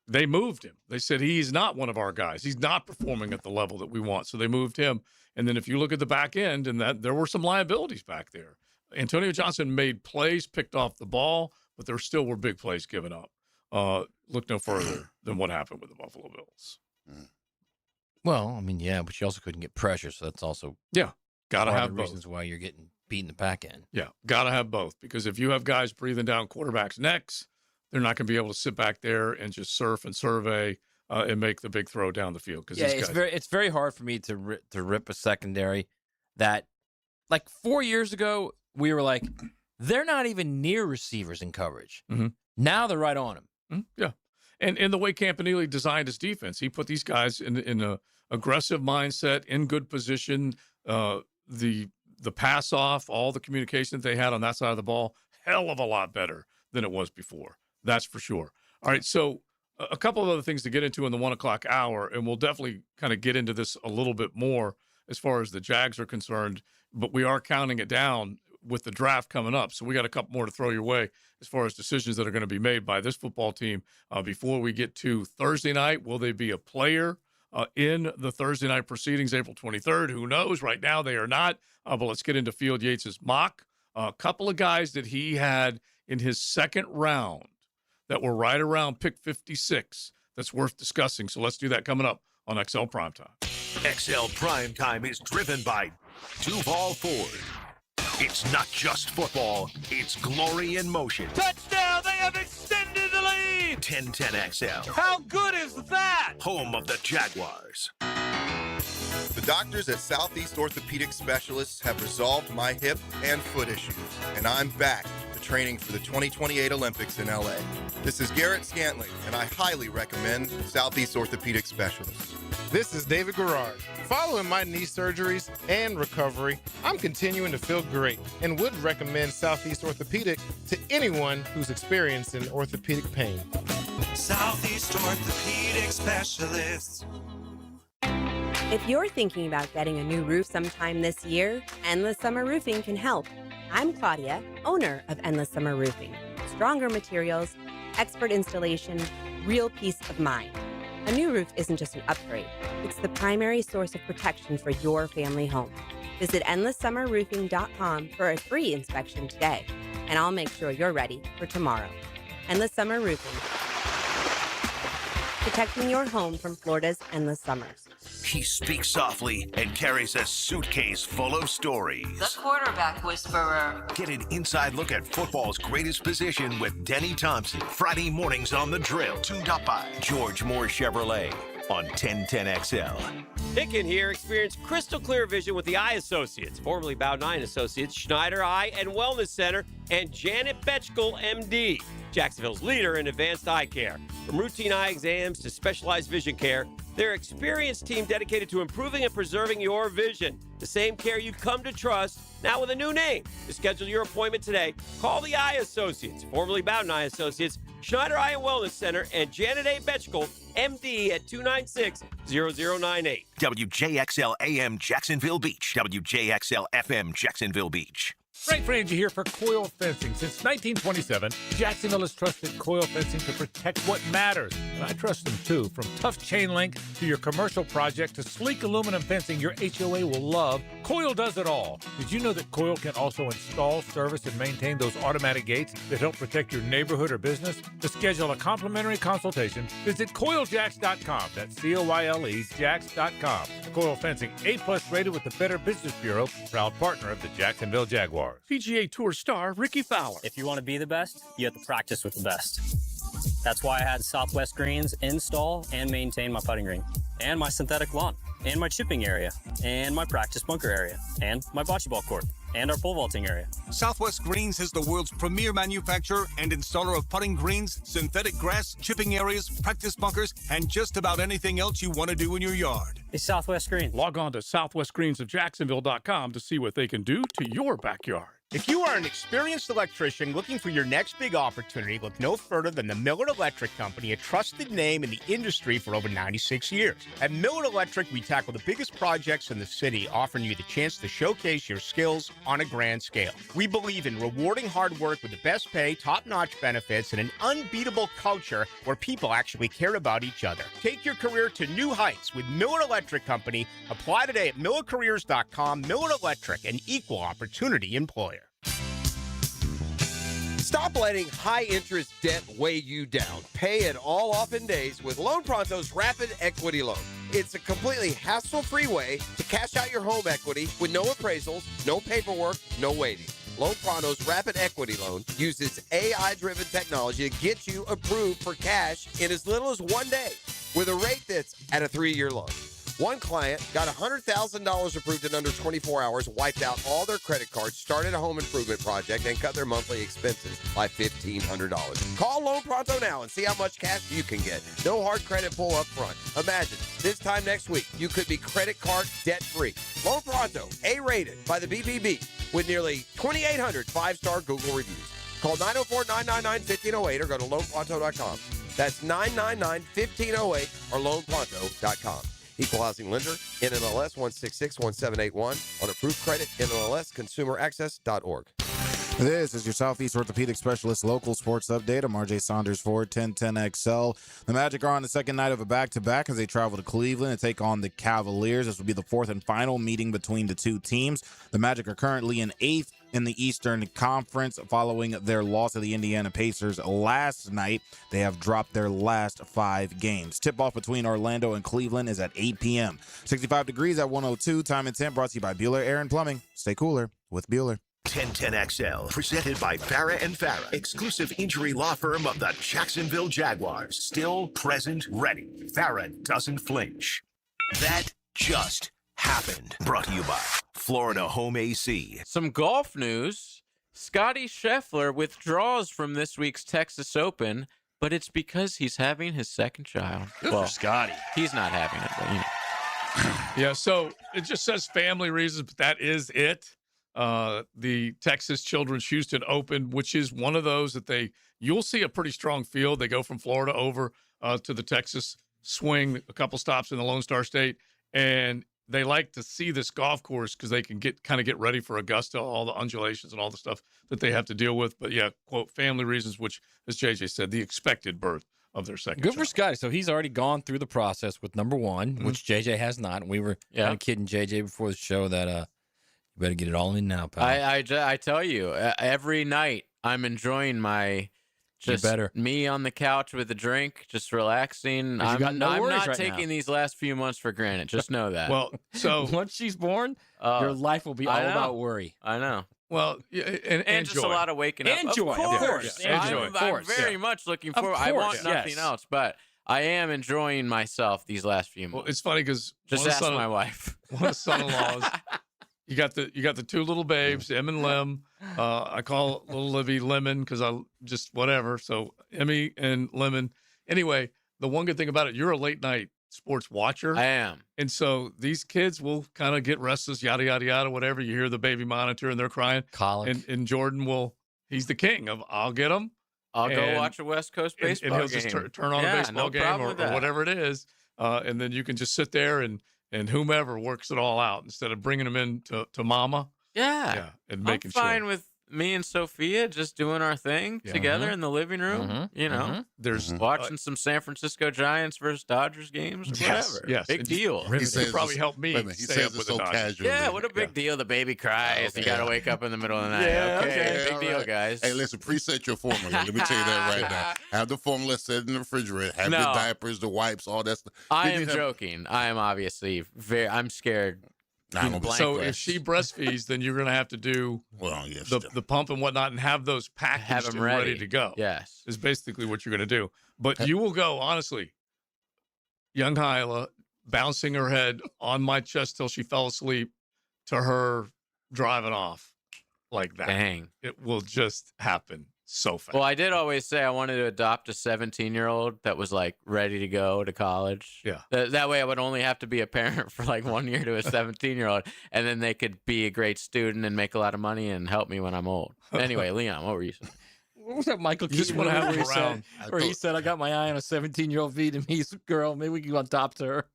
Speaker 1: they moved him. They said he's not one of our guys. He's not performing at the level that we want. So they moved him. And then if you look at the back end, and that there were some liabilities back there. Antonio Johnson made plays, picked off the ball, but there still were big plays given up. Look no further than what happened with the Buffalo Bills.
Speaker 6: Well, I mean, yeah, but you also couldn't get pressure, so that's also
Speaker 1: gotta have both.
Speaker 6: Reasons why you're getting beat in the back end.
Speaker 1: Yeah, gotta have both, because if you have guys breathing down quarterbacks' necks, they're not going to be able to sit back there and just surf and survey and make the big throw down the field. Because
Speaker 6: it's very hard for me to rip a secondary that, like 4 years ago, we were like, they're not even near receivers in coverage.
Speaker 1: Mm-hmm.
Speaker 6: Now they're right on them.
Speaker 1: Yeah. And the way Campanile designed his defense, he put these guys in a aggressive mindset, in good position. The pass off, all the communication that they had on that side of the ball, hell of a lot better than it was before. That's for sure. All right, so a couple of other things to get into in the 1 o'clock hour, and we'll definitely kind of get into this a little bit more as far as the Jags are concerned, but we are counting it down with the draft coming up. So we got a couple more to throw your way as far as decisions that are going to be made by this football team before we get to Thursday night. Will they be a player in the Thursday night proceedings, April 23rd? Who knows? Right now they are not. But let's get into Field Yates' mock. A couple of guys that he had in his second round that were right around pick 56 that's worth discussing. So let's do that coming up on XL Primetime.
Speaker 13: XL Primetime is driven by Duval Ford. It's not just football, it's glory in motion.
Speaker 12: Touchdown! They have extended the lead!
Speaker 13: 1010XL.
Speaker 12: How good is that?
Speaker 13: Home of the Jaguars.
Speaker 7: The doctors at Southeast Orthopedic Specialists have resolved my hip and foot issues, and I'm back to training for the 2028 Olympics in LA. This is Garrett Scantley, and I highly recommend Southeast Orthopedic Specialists.
Speaker 14: This is David Garrard. Following my knee surgeries and recovery, I'm continuing to feel great and would recommend Southeast Orthopedic to anyone who's experiencing orthopedic pain.
Speaker 15: Southeast Orthopedic Specialists.
Speaker 16: If you're thinking about getting a new roof sometime this year, Endless Summer Roofing can help. I'm Claudia, owner of Endless Summer Roofing. Stronger materials, expert installation, real peace of mind. A new roof isn't just an upgrade. It's the primary source of protection for your family home. Visit EndlessSummerRoofing.com for a free inspection today, and I'll make sure you're ready for tomorrow. Endless Summer Roofing. Protecting your home from Florida's endless summers.
Speaker 13: He speaks softly and carries a suitcase full of stories.
Speaker 17: The quarterback whisperer.
Speaker 13: Get an inside look at football's greatest position with Denny Thompson. Friday mornings on The Drill. Tuned up by George Moore Chevrolet on 1010XL.
Speaker 18: Hicken here. Experience crystal clear vision with the Eye Associates, formerly Bow 9 Associates, Schneider Eye and Wellness Center, and Janet Betchkel, MD. Jacksonville's leader in advanced eye care. From routine eye exams to specialized vision care, their experienced team dedicated to improving and preserving your vision. The same care you come to trust, now with a new name. To schedule your appointment today, call the Eye Associates, formerly Bowden Eye Associates, Schneider Eye and Wellness Center, and Janet A. Betchkel, MD, at 296-0098.
Speaker 13: WJXL AM Jacksonville Beach. WJXL FM Jacksonville Beach.
Speaker 23: Frank Frangie here for Coil Fencing. Since 1927, Jacksonville has trusted Coil Fencing to protect what matters. And I trust them too. From tough chain link to your commercial project to sleek aluminum fencing your HOA will love, Coil does it all. Did you know that Coil can also install, service, and maintain those automatic gates that help protect your neighborhood or business? To schedule a complimentary consultation, visit CoilJacks.com. That's COYLE Jacks.com. Coil Fencing, A+ rated with the Better Business Bureau, proud partner of the Jacksonville Jaguars.
Speaker 1: PGA Tour star Ricky Fowler.
Speaker 19: If you want to be the best, you have to practice with the best. That's why I had Southwest Greens install and maintain my putting green, and my synthetic lawn, and my chipping area, and my practice bunker area, and my bocce ball court, and our pole vaulting area.
Speaker 20: Southwest Greens is the world's premier manufacturer and installer of putting greens, synthetic grass, chipping areas, practice bunkers, and just about anything else you want to do in your yard.
Speaker 19: It's Southwest Greens.
Speaker 1: Log on to southwestgreensofjacksonville.com to see what they can do to your backyard.
Speaker 29: If you are an experienced electrician looking for your next big opportunity, look no further than the Miller Electric Company, a trusted name in the industry for over 96 years. At Miller Electric, we tackle the biggest projects in the city, offering you the chance to showcase your skills on a grand scale. We believe in rewarding hard work with the best pay, top-notch benefits, and an unbeatable culture where people actually care about each other. Take your career to new heights with Miller Electric Company. Apply today at millercareers.com. Miller Electric, an equal opportunity employer.
Speaker 30: Stop letting high-interest debt weigh you down. Pay it all off in days with Loan Pronto's Rapid Equity Loan. It's a completely hassle-free way to cash out your home equity with no appraisals, no paperwork, no waiting. Loan Pronto's Rapid Equity Loan uses AI-driven technology to get you approved for cash in as little as 1 day with a rate that's at a 3-year loan. One client got $100,000 approved in under 24 hours, wiped out all their credit cards, started a home improvement project, and cut their monthly expenses by $1,500. Call Loan Pronto now and see how much cash you can get. No hard credit pull up front. Imagine, this time next week, you could be credit card debt-free. Loan Pronto, A-rated by the BBB, with nearly 2,800 5-star Google reviews. Call 904-999-1508 or go to loanpronto.com. That's 999-1508 or loanpronto.com. Equal housing lender, NMLS 1661781 on approved credit, NMLS consumeraccess.org.
Speaker 2: This is your Southeast Orthopedic Specialist local sports update. I'm RJ Saunders for 1010XL. The Magic are on the second night of a back-to-back as they travel to Cleveland to take on the Cavaliers. This will be the fourth and final meeting between the two teams. The Magic are currently in 8th in the Eastern Conference following their loss to the Indiana Pacers last night. They have dropped their last 5 games. Tip-off between Orlando and Cleveland is at 8 p.m. 65 degrees at 102. Time and temp brought to you by Bueller Air and Plumbing. Stay cooler with Bueller.
Speaker 13: 1010XL, presented by Farah and Farah, exclusive injury law firm of the Jacksonville Jaguars. Still present, ready. Farah doesn't flinch. That just happened. Brought to you by Florida Home AC.
Speaker 5: Some golf news. Scotty Scheffler withdraws from this week's Texas Open, but it's because he's having his second child.
Speaker 6: Good for Scotty.
Speaker 5: He's not having it, but you know.
Speaker 1: Yeah, so it just says family reasons, but that is it. The Texas Children's Houston Open, which is one of those that you'll see a pretty strong field. They go from Florida over to the Texas swing, a couple stops in the Lone Star State, and they like to see this golf course because they can get ready for Augusta, all the undulations and all the stuff that they have to deal with. But yeah, quote, family reasons, which, as JJ said, the expected birth of their second
Speaker 6: Good
Speaker 1: child.
Speaker 6: for Scotty. So he's already gone through the process with number one, which JJ has not. And we were kind of kidding JJ before the show that you better get it all in now, pal.
Speaker 5: I tell you, every night I'm enjoying my me on the couch with a drink, just relaxing. I'm not taking these last few months for granted. Just know that.
Speaker 1: Well, so
Speaker 6: once she's born, your life will be all about worry.
Speaker 5: I know.
Speaker 1: Well,
Speaker 5: and just a lot of waking up.
Speaker 6: Enjoy,
Speaker 5: of course. I'm very much looking forward. I want nothing else, but I am enjoying myself these last few months.
Speaker 1: Well, it's funny because
Speaker 5: just ask my wife.
Speaker 1: One of the son-in-laws. You got the two little babes, Em and Lem. I call little Livy Lemon because I just whatever. So Emmy and Lemon. Anyway, the one good thing about it, you're a late night sports watcher.
Speaker 5: I am.
Speaker 1: And so these kids will kind of get restless, yada, yada, yada, whatever. You hear the baby monitor and they're crying. And Jordan he's the king of I'll get them.
Speaker 5: I'll go watch a West Coast baseball game.
Speaker 1: And he'll just turn on a baseball game or whatever it is. And then you can just sit there and whomever works it all out instead of bringing them in to mama.
Speaker 5: Yeah.
Speaker 1: And making
Speaker 5: I'm fine with me and Sophia just doing our thing together in the living room. You know,
Speaker 1: there's
Speaker 5: watching some San Francisco Giants versus Dodgers games, whatever.
Speaker 1: Yes.
Speaker 5: Big deal.
Speaker 1: He probably helped me.
Speaker 4: He says it's so casual.
Speaker 5: Yeah, what a big deal. The baby cries. You got to wake up in the middle of the night.
Speaker 1: Yeah,
Speaker 5: okay. Big deal, guys.
Speaker 4: Hey, listen, preset your formula. Let me tell you that right now. Have the formula set in the refrigerator. Have your diapers, the wipes, all that stuff.
Speaker 5: I am joking. I am obviously I'm scared.
Speaker 1: So if she breastfeeds, then you're going to have to do the pump and whatnot and have those packaged
Speaker 5: have them
Speaker 1: and ready to go.
Speaker 5: Yes.
Speaker 1: Is basically what you're going to do. But you will go, honestly, young Hyla bouncing her head on my chest till she fell asleep to her driving off like that.
Speaker 5: Dang.
Speaker 1: It will just happen so fast.
Speaker 5: Well, I did always say I wanted to adopt a 17-year-old that was like ready to go to college.
Speaker 1: Yeah.
Speaker 5: That way I would only have to be a parent for like 1 year to a 17-year-old, and then they could be a great student and make a lot of money and help me when I'm old. Anyway, Leon, what were you saying?
Speaker 6: What was that Michael
Speaker 1: You just
Speaker 6: Keaton
Speaker 1: want to
Speaker 6: movie
Speaker 1: have
Speaker 6: where
Speaker 1: them around.
Speaker 6: where he said, I got my eye on a 17-year-old Vietnamese girl. Maybe we can adopt her.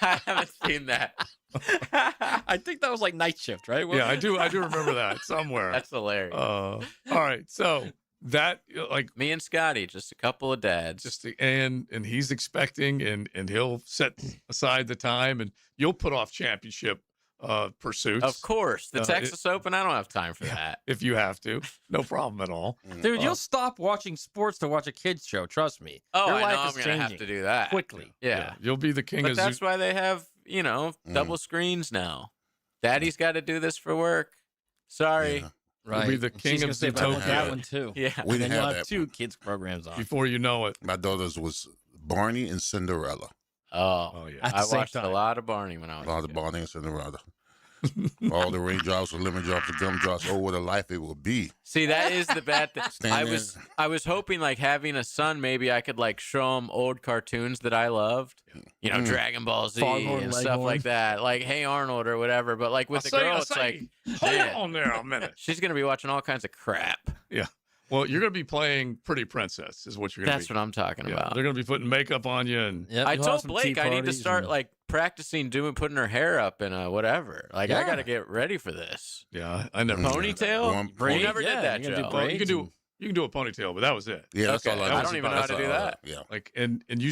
Speaker 5: I haven't seen that.
Speaker 6: I think that was like Night Shift, right?
Speaker 1: Yeah, I do remember that somewhere.
Speaker 5: That's hilarious.
Speaker 1: All right, so that like
Speaker 5: me and Scotty, just a couple of dads.
Speaker 1: And he's expecting and he'll set aside the time and you'll put off championship pursuits.
Speaker 5: Of course. The Texas Open, I don't have time for that.
Speaker 1: If you have to. No problem at all.
Speaker 6: Dude, you'll stop watching sports to watch a kid's show. Trust me.
Speaker 5: Oh,
Speaker 6: Your
Speaker 5: I
Speaker 6: life
Speaker 5: know
Speaker 6: is
Speaker 5: I'm going to have
Speaker 6: changing
Speaker 5: to do that.
Speaker 6: quickly.
Speaker 5: Yeah.
Speaker 1: You'll be the king
Speaker 5: But
Speaker 1: of
Speaker 5: that's why they have, double screens now. Daddy's got to do this for work. Sorry.
Speaker 6: Right.
Speaker 1: He'll be the
Speaker 6: And she's
Speaker 1: king
Speaker 6: gonna
Speaker 1: of
Speaker 6: say, "But I want
Speaker 1: Zootopia
Speaker 6: that one too."
Speaker 5: Yeah.
Speaker 4: We
Speaker 6: And
Speaker 4: didn't
Speaker 6: then you'll
Speaker 4: have
Speaker 6: have
Speaker 4: that
Speaker 6: two
Speaker 4: one.
Speaker 6: kids programs on.
Speaker 1: before you know it.
Speaker 4: My daughter's was Barney and Cinderella.
Speaker 5: Oh,
Speaker 1: yeah.
Speaker 6: At the
Speaker 5: I
Speaker 6: same
Speaker 5: watched a
Speaker 6: time.
Speaker 5: lot of Barney when I
Speaker 4: A
Speaker 5: was
Speaker 4: lot of Barney and Cinderella. All the raindrops, the lemon drops, the gumdrops. Oh, what a life it would be.
Speaker 5: See, that is the bad thing.
Speaker 4: Stand
Speaker 5: I was hoping like having a son, maybe I could like show him old cartoons that I loved, you know, Dragon Ball Z
Speaker 6: Foghorn
Speaker 5: and stuff
Speaker 6: Leghorn.
Speaker 5: like that, like Hey Arnold or whatever. But like with the girl, it's like,
Speaker 1: hold
Speaker 5: man,
Speaker 1: on there a minute.
Speaker 5: she's gonna be watching all kinds of crap.
Speaker 1: Yeah. Well, you're going to be playing Pretty Princess, is what you're going to be.
Speaker 5: That's what I'm talking
Speaker 1: Yeah,
Speaker 5: about.
Speaker 1: they're going to be putting makeup on you, and
Speaker 5: I told Blake I need to start like practicing putting her hair up in a whatever. Like I got to get ready for this.
Speaker 1: yeah, I never
Speaker 5: Ponytail. You never did that, Joe.
Speaker 1: Well, you can do a ponytail, but that was it.
Speaker 4: Yeah, that's all I
Speaker 5: I don't even know how to do that.
Speaker 4: Yeah.
Speaker 1: Like, and you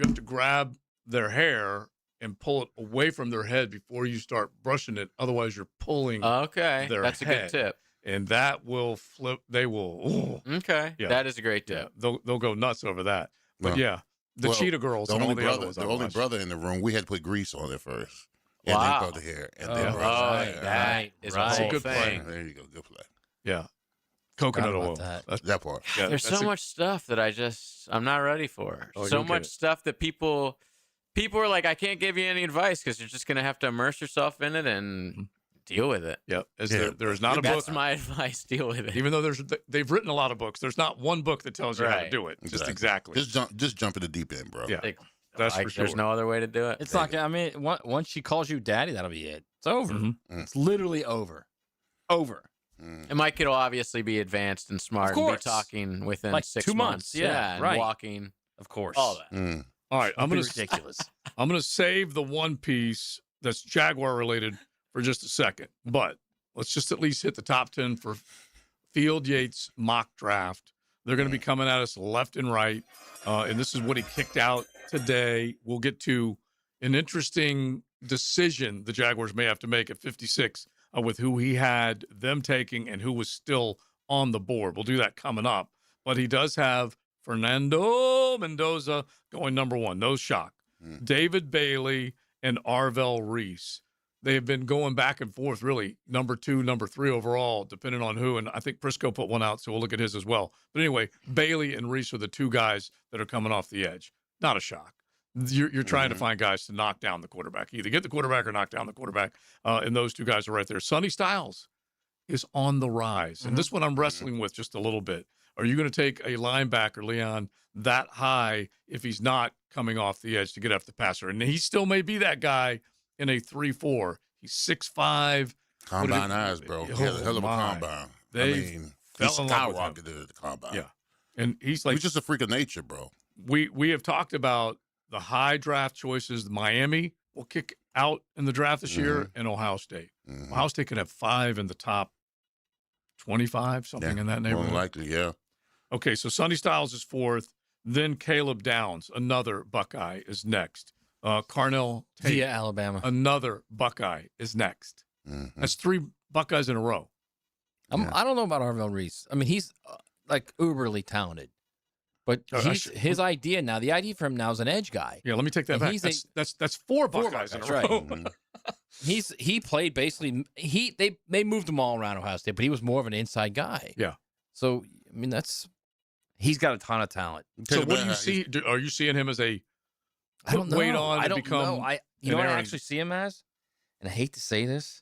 Speaker 1: have to grab their hair and pull it away from their head before you start brushing it. Otherwise, you're pulling.
Speaker 5: Okay,
Speaker 1: their
Speaker 5: that's a
Speaker 1: head.
Speaker 5: good tip.
Speaker 1: And that will flip. They will.
Speaker 5: Okay,
Speaker 1: Yeah.
Speaker 5: that is a great tip.
Speaker 1: Yeah, they'll go nuts over that. But
Speaker 4: Well,
Speaker 1: yeah, the Cheetah Girls
Speaker 4: The
Speaker 1: and
Speaker 4: only
Speaker 1: all the
Speaker 4: brother,
Speaker 1: other ones.
Speaker 4: the
Speaker 1: I
Speaker 4: only
Speaker 1: watched.
Speaker 4: brother in the room, we had to put grease on it first. And
Speaker 5: Wow.
Speaker 4: then put the hair. And
Speaker 5: Oh,
Speaker 4: then brush
Speaker 5: right.
Speaker 4: it.
Speaker 5: That is a
Speaker 1: That's a
Speaker 5: whole
Speaker 1: good
Speaker 5: thing.
Speaker 1: play.
Speaker 4: There you go. Good play.
Speaker 1: Yeah, coconut
Speaker 6: Forgot
Speaker 1: oil.
Speaker 6: about
Speaker 1: That's-
Speaker 4: That part.
Speaker 1: yeah,
Speaker 5: There's
Speaker 1: that's
Speaker 5: so
Speaker 1: a-
Speaker 5: much stuff that I'm not ready for.
Speaker 1: Oh,
Speaker 5: So
Speaker 1: you'll get
Speaker 5: much
Speaker 1: it.
Speaker 5: stuff that people are like, I can't give you any advice because you're just gonna have to immerse yourself in it and deal with it.
Speaker 1: Yeah,
Speaker 4: Yeah.
Speaker 1: there is not a
Speaker 5: That's
Speaker 1: book.
Speaker 5: my advice. Deal with it.
Speaker 1: Even though they've written a lot of books, there's not one book that tells you how to
Speaker 5: Right.
Speaker 1: do it. Just exactly.
Speaker 4: Just jump in the deep end, bro.
Speaker 1: Yeah,
Speaker 5: Like,
Speaker 1: that's
Speaker 5: like,
Speaker 1: for sure.
Speaker 5: There's no other way to do it.
Speaker 6: It's not. I mean, once she calls you daddy, that'll be it. It's over.
Speaker 1: Mm-hmm.
Speaker 6: It's literally over. Over.
Speaker 5: And my kid will obviously be advanced and smart
Speaker 6: Of
Speaker 5: and be
Speaker 6: course.
Speaker 5: talking within
Speaker 6: Like
Speaker 5: 6
Speaker 6: 2
Speaker 5: months.
Speaker 6: months, yeah,
Speaker 5: and
Speaker 6: right.
Speaker 5: walking,
Speaker 6: Of course.
Speaker 5: all that.
Speaker 1: All right, I'm
Speaker 6: It'd
Speaker 1: gonna
Speaker 6: be ridiculous.
Speaker 1: I'm gonna save the one piece that's Jaguar related for just a second, but let's just at least hit the top 10 for Field Yates mock draft. They're going to be coming at us left and right, and this is what he kicked out today. We'll get to an interesting decision the Jaguars may have to make at 56 with who he had them taking and who was still on the board. We'll do that coming up, but he does have Fernando Mendoza going number 1. No shock. David Bailey and Arvell Reese. They have been going back and forth, really, number 2, number 3 overall, depending on who. And I think Prisco put one out, so we'll look at his as well. But anyway, Bailey and Reese are the two guys that are coming off the edge. Not a shock. You're trying to find guys to knock down the quarterback. Either get the quarterback or knock down the quarterback. And those two guys are right there. Sonny Styles is on the rise. And this one I'm wrestling with just a little bit. Are you going to take a linebacker, Leon, that high if he's not coming off the edge to get after the passer? And he still may be that guy in a 3-4. He's 6'5".
Speaker 4: Combine eyes, bro. He had a hell of a combine.
Speaker 1: They
Speaker 4: I mean, he
Speaker 1: fell in love with him.
Speaker 4: skyrocketed at the combine.
Speaker 1: Yeah. And he's like,
Speaker 4: He's just a freak of nature, bro.
Speaker 1: we have talked about the high draft choices. Miami will kick out in the draft this year, and Ohio State. Ohio State could have 5 in the top 25, something in that
Speaker 4: More
Speaker 1: neighborhood.
Speaker 4: than likely, yeah.
Speaker 1: Okay, so Sonny Styles is 4th. Then Caleb Downs, another Buckeye, is next. Carnell Tate,
Speaker 6: Via Alabama.
Speaker 1: another Buckeye, is next. That's 3 Buckeyes in a row.
Speaker 6: I don't know about Arvell Reese. I mean, he's like uberly talented, but his idea now. The idea for him now is an edge guy.
Speaker 1: Yeah, let me take that
Speaker 6: And
Speaker 1: back. That's 4 Buckeyes in a row.
Speaker 6: Right. He played basically. They moved him all around Ohio State, but he was more of an inside guy.
Speaker 1: Yeah.
Speaker 6: So I mean, he's got a ton of talent.
Speaker 1: So what do you see? Are you seeing him as a
Speaker 6: I don't know.
Speaker 1: weight on
Speaker 6: I
Speaker 1: to
Speaker 6: don't
Speaker 1: become
Speaker 6: know. You know what I
Speaker 1: Aaron-
Speaker 6: actually see him as, and I hate to say this,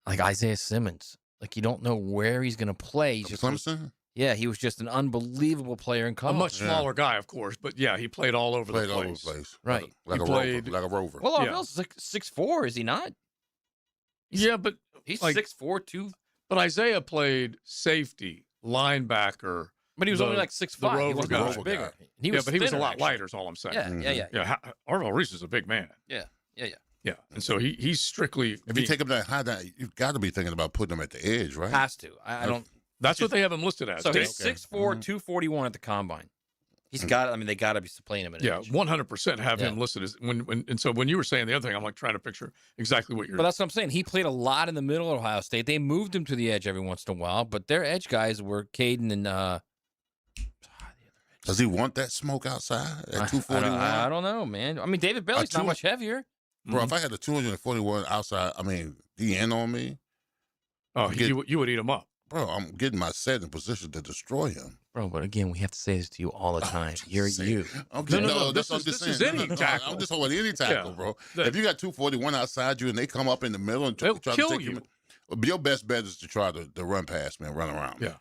Speaker 6: like Isaiah Simmons. Like you don't know where he's going to play. He's just
Speaker 4: Clemson?
Speaker 6: Yeah, he was just an unbelievable player in
Speaker 1: a
Speaker 6: college.
Speaker 1: much smaller guy, of course, but yeah, he played all over
Speaker 4: Played
Speaker 1: the
Speaker 4: all
Speaker 1: place.
Speaker 4: over the place.
Speaker 6: Right.
Speaker 4: Like
Speaker 1: He
Speaker 4: a
Speaker 1: played-
Speaker 4: rover. Like a rover.
Speaker 6: Well,
Speaker 1: Yeah.
Speaker 6: Arvell's like 6'4", is he not?
Speaker 1: Yeah, but
Speaker 6: He's
Speaker 1: like
Speaker 6: 6'4", 2.
Speaker 1: But Isaiah played safety, linebacker.
Speaker 6: But he was only like
Speaker 1: the
Speaker 6: 6'5". He
Speaker 1: rover
Speaker 6: wasn't
Speaker 1: guy.
Speaker 6: much bigger.
Speaker 1: But he was a
Speaker 6: thinner,
Speaker 1: lot
Speaker 6: actually.
Speaker 1: lighter. Is all I'm saying.
Speaker 6: Yeah.
Speaker 1: Yeah, Arvell Reese is a big man.
Speaker 6: Yeah.
Speaker 1: Yeah, and so he's strictly.
Speaker 4: If you take him that high, you've got to be thinking about putting him at the edge, right?
Speaker 6: Has to. I don't.
Speaker 1: That's what they have him listed as.
Speaker 6: So he's
Speaker 1: Dave.
Speaker 6: 6'4", 241 at the combine. He's got. I mean, they got to be playing him at
Speaker 1: Yeah,
Speaker 6: edge.
Speaker 1: 100% have him
Speaker 6: Yeah.
Speaker 1: listed as and so when you were saying the other thing, I'm like trying to picture exactly what you're.
Speaker 6: But that's what I'm saying. He played a lot in the middle of Ohio State. They moved him to the edge every once in a while, but their edge guys were Caden and.
Speaker 4: Does he want that smoke outside at 241?
Speaker 6: I don't know, man. I mean, David Bailey's not much heavier.
Speaker 4: Bro, if I had a 241 outside, I mean, he in on me.
Speaker 1: Oh, you would eat him up.
Speaker 4: Bro, I'm getting my set in position to destroy him.
Speaker 6: Bro, but again, we have to say this to you all the time. You're you.
Speaker 1: No,
Speaker 4: This is any tackle. I'm just talking about any tackle, bro. If you got 241 outside you and they come up in the middle and try to take you, your best bet is to try to run past, man, run around.
Speaker 1: Yeah.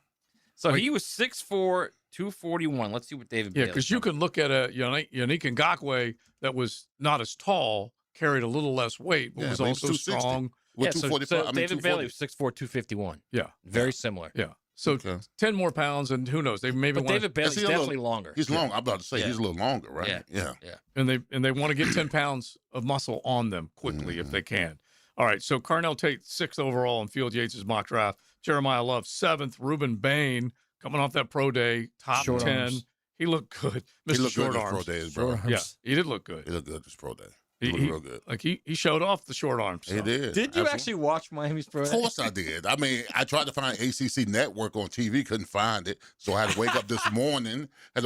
Speaker 6: So he was 6'4", 241. Let's see what David Bailey.
Speaker 1: Yeah, because you can look at a Yannick Ngakoue that was not as tall, carried a little less weight, but was also strong.
Speaker 6: Yeah, so David Bailey was 6'4", 251.
Speaker 1: Yeah.
Speaker 6: Very similar.
Speaker 1: Yeah. So 10 more pounds, and who knows? They maybe
Speaker 6: But David Bailey's definitely longer.
Speaker 4: He's long. I'm about to say he's a little longer, right?
Speaker 6: Yeah.
Speaker 1: And they want to get 10 pounds of muscle on them quickly if they can. All right, so Carnell Tate, 6th overall in Field Yates' mock draft. Jeremiah Love, 7th. Ruben Bain, coming off that pro day, top
Speaker 6: Short
Speaker 1: 10.
Speaker 6: arms.
Speaker 1: He looked good.
Speaker 4: He
Speaker 1: Mr.
Speaker 4: looked
Speaker 1: Short
Speaker 4: good
Speaker 1: arms.
Speaker 4: this pro day, bro.
Speaker 1: Yeah, he did look good.
Speaker 4: He looked good this pro day.
Speaker 1: He
Speaker 4: looked real good.
Speaker 1: Like he showed off the short arms.
Speaker 4: He did.
Speaker 6: Did you actually watch Miami's pro day?
Speaker 4: Of course I did. I mean, I tried to find ACC Network on TV, couldn't find it, so I had to wake up this morning. And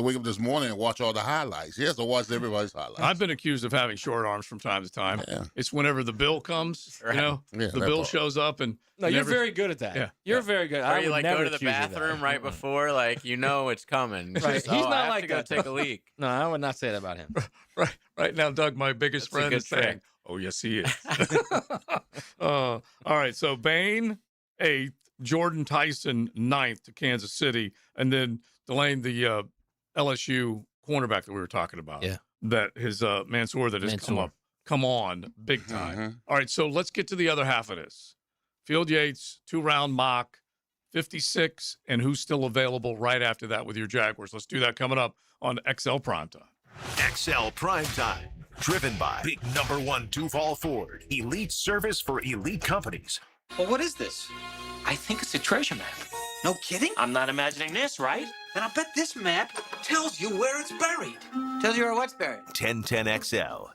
Speaker 4: watch all the highlights. Yes, I watched everybody's highlights.
Speaker 1: I've been accused of having short arms from time to time.
Speaker 4: Yeah.
Speaker 1: It's whenever the bill comes, the bill shows up, and
Speaker 6: No, you're very good at that.
Speaker 1: Yeah.
Speaker 6: You're very good.
Speaker 5: Or
Speaker 6: I
Speaker 5: you
Speaker 6: would
Speaker 5: like
Speaker 6: never
Speaker 5: go to the
Speaker 6: accuse you of that.
Speaker 5: bathroom right before, like you know it's coming.
Speaker 6: Right.
Speaker 5: Just,
Speaker 6: He's
Speaker 5: I
Speaker 6: not
Speaker 5: have
Speaker 6: like
Speaker 5: to go
Speaker 6: that.
Speaker 5: take a leak.
Speaker 6: No, I would not say that about him.
Speaker 1: Right now, Doug, my biggest
Speaker 5: That's a
Speaker 1: friend,
Speaker 5: good
Speaker 1: is saying,
Speaker 5: trick.
Speaker 1: "Oh yes, he is." All right, so Bain 8th, Jordan Tyson 9th to Kansas City, and then Delane, the LSU cornerback that we were talking about.
Speaker 6: Yeah,
Speaker 1: that his Mansour that has come on big time. All right, so let's get to the other half of this. Field Yates 2-round mock, 56, and who's still available right after that with your Jaguars. Let's do that coming up on XL Primetime.
Speaker 13: XL Primetime, driven by Big Number 1 Duval Ford, elite service for elite companies.
Speaker 3: Well, what is this? I think it's a treasure map. No kidding? I'm not imagining this, right? Then I bet this map tells you where it's buried. Tells you where what's buried.
Speaker 13: 1010XL.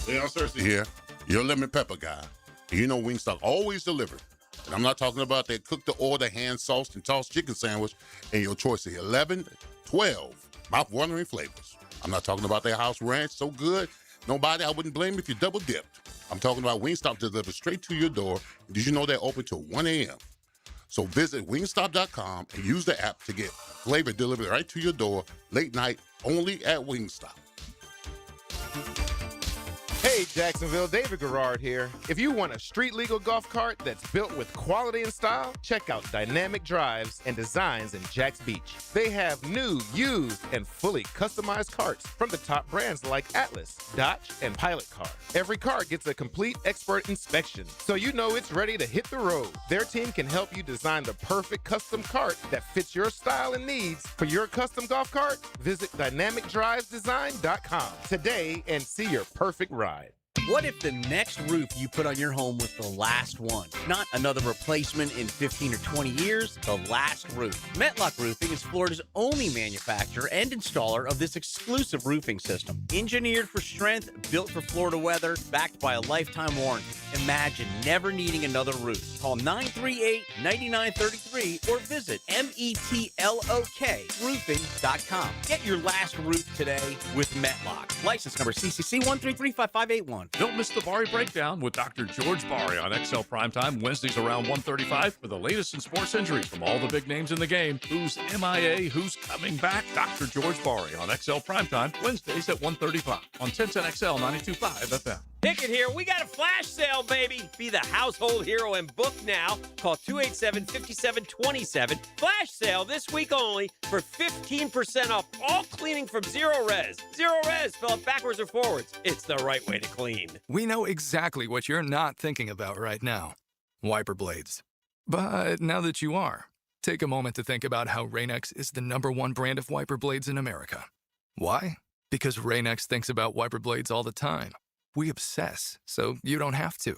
Speaker 4: Leon Cersei here, your lemon pepper guy. And you know Wingstop always delivered. And I'm not talking about that cook-to-order, hand-sauced and tossed chicken sandwich and your choice of 11, 12 mouth-watering flavors. I'm not talking about their house ranch, so good, nobody, I wouldn't blame if you double-dipped. I'm talking about Wingstop delivered straight to your door. Did you know they're open till 1 a.m.? So visit wingstop.com and use the app to get flavor delivered right to your door, late night, only at Wingstop.
Speaker 14: Hey, Jacksonville, David Garrard here. If you want a street-legal golf cart that's built with quality and style, check out Dynamic Drives and Designs in Jacks Beach. They have new, used, and fully customized carts from the top brands like Atlas, Dodge, and Pilot Car. Every cart gets a complete expert inspection, so you know it's ready to hit the road. Their team can help you design the perfect custom cart that fits your style and needs. For your custom golf cart, visit dynamicdrivesdesign.com today and see your perfect ride.
Speaker 8: What if the next roof you put on your home was the last one? Not another replacement in 15 or 20 years, the last roof. Metlock Roofing is Florida's only manufacturer and installer of this exclusive roofing system. Engineered for strength, built for Florida weather, backed by a lifetime warranty. Imagine never needing another roof. Call 938-9933 or visit metlokroofing.com. Get your last roof today with Metlock. License number CCC 1335581.
Speaker 1: Don't miss the Bari Breakdown with Dr. George Bari on XL Primetime, Wednesdays around 1:35 for the latest in sports injuries from all the big names in the game. Who's MIA, who's coming back? Dr. George Bari on XL Primetime, Wednesdays at 1:35 on 1010XL 92.5 FM.
Speaker 18: Ticket here. We got a flash sale, baby. Be the household hero and book now. Call 287-5727. Flash sale this week only for 15% off all cleaning from Zero Res. Zero Res, spell it backwards or forwards. It's the right way to clean.
Speaker 9: We know exactly what you're not thinking about right now. Wiper blades. But now that you are, take a moment to think about how Rain-X is the #1 brand of wiper blades in America. Why? Because Rain-X thinks about wiper blades all the time. We obsess, so you don't have to.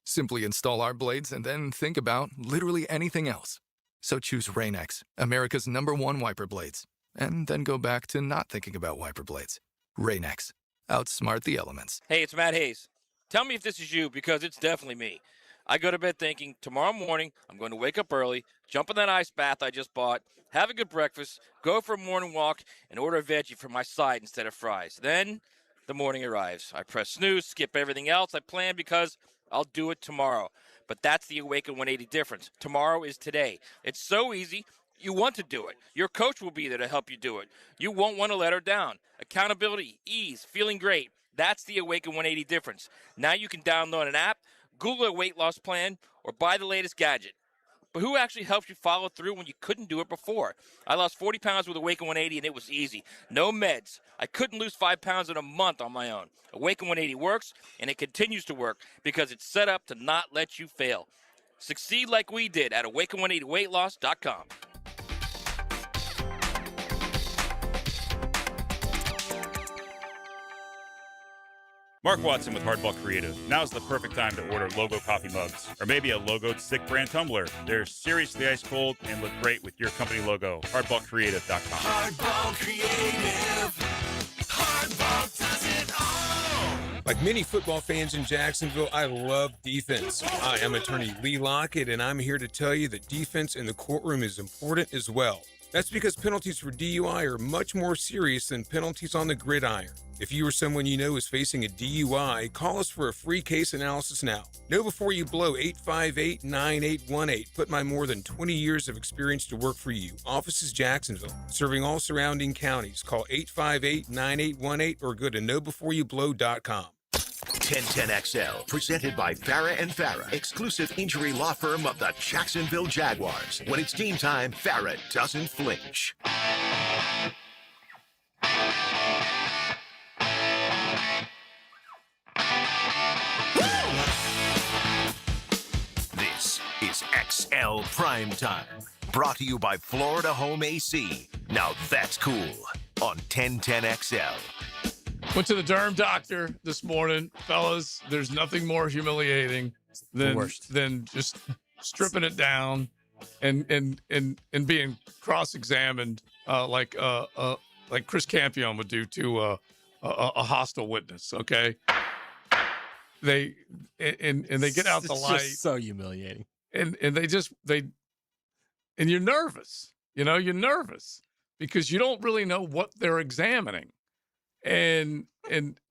Speaker 9: Simply install our blades and then think about literally anything else. So choose Rain-X, America's #1 wiper blades, and then go back to not thinking about wiper blades. Rain-X. Outsmart the elements.
Speaker 10: Hey, it's Matt Hayes. Tell me if this is you, because it's definitely me. I go to bed thinking, tomorrow morning, I'm going to wake up early, jump in that ice bath I just bought, have a good breakfast, go for a morning walk, and order a veggie for my side instead of fries. Then the morning arrives. I press snooze, skip everything else I planned because I'll do it tomorrow. But that's the Awaken 180 difference. Tomorrow is today. It's so easy. You want to do it. Your coach will be there to help you do it. You won't want to let her down. Accountability, ease, feeling great. That's the Awaken 180 difference. Now you can download an app, Google a weight loss plan, or buy the latest gadget. But who actually helps you follow through when you couldn't do it before? I lost 40 pounds with Awaken 180, and it was easy. No meds. I couldn't lose 5 pounds in a month on my own. Awaken 180 works, and it continues to work because it's set up to not let you fail. Succeed like we did at awaken180weightloss.com.
Speaker 7: Mark Watson with Hardball Creative. Now's the perfect time to order logo coffee mugs, or maybe a logoed stick brand tumbler. They're seriously ice cold and look great with your company logo. Hardballcreative.com.
Speaker 15: Hardball Creative. Hardball does it all.
Speaker 11: Like many football fans in Jacksonville, I love defense. Hi, I'm attorney Lee Lockett, and I'm here to tell you that defense in the courtroom is important as well. That's because penalties for DUI are much more serious than penalties on the gridiron. If you or someone you know is facing a DUI, call us for a free case analysis now. Know before you blow 858-9818. Put my more than 20 years of experience to work for you. Office is Jacksonville, serving all surrounding counties. Call 858-9818 or go to knowbeforeyoublow.com.
Speaker 13: 1010XL, presented by Farah and Farah, exclusive injury law firm of the Jacksonville Jaguars. When it's game time, Farah doesn't flinch. This is XL Prime Time, brought to you by Florida Home AC. Now that's cool on 1010XL.
Speaker 1: Went to the derm doctor this morning, fellas. There's nothing more humiliating than just stripping it down and being cross-examined like Chris Campion would do to a hostile witness. Okay, they get out the light.
Speaker 6: Just so humiliating.
Speaker 1: And you're nervous. You're nervous because you don't really know what they're examining. And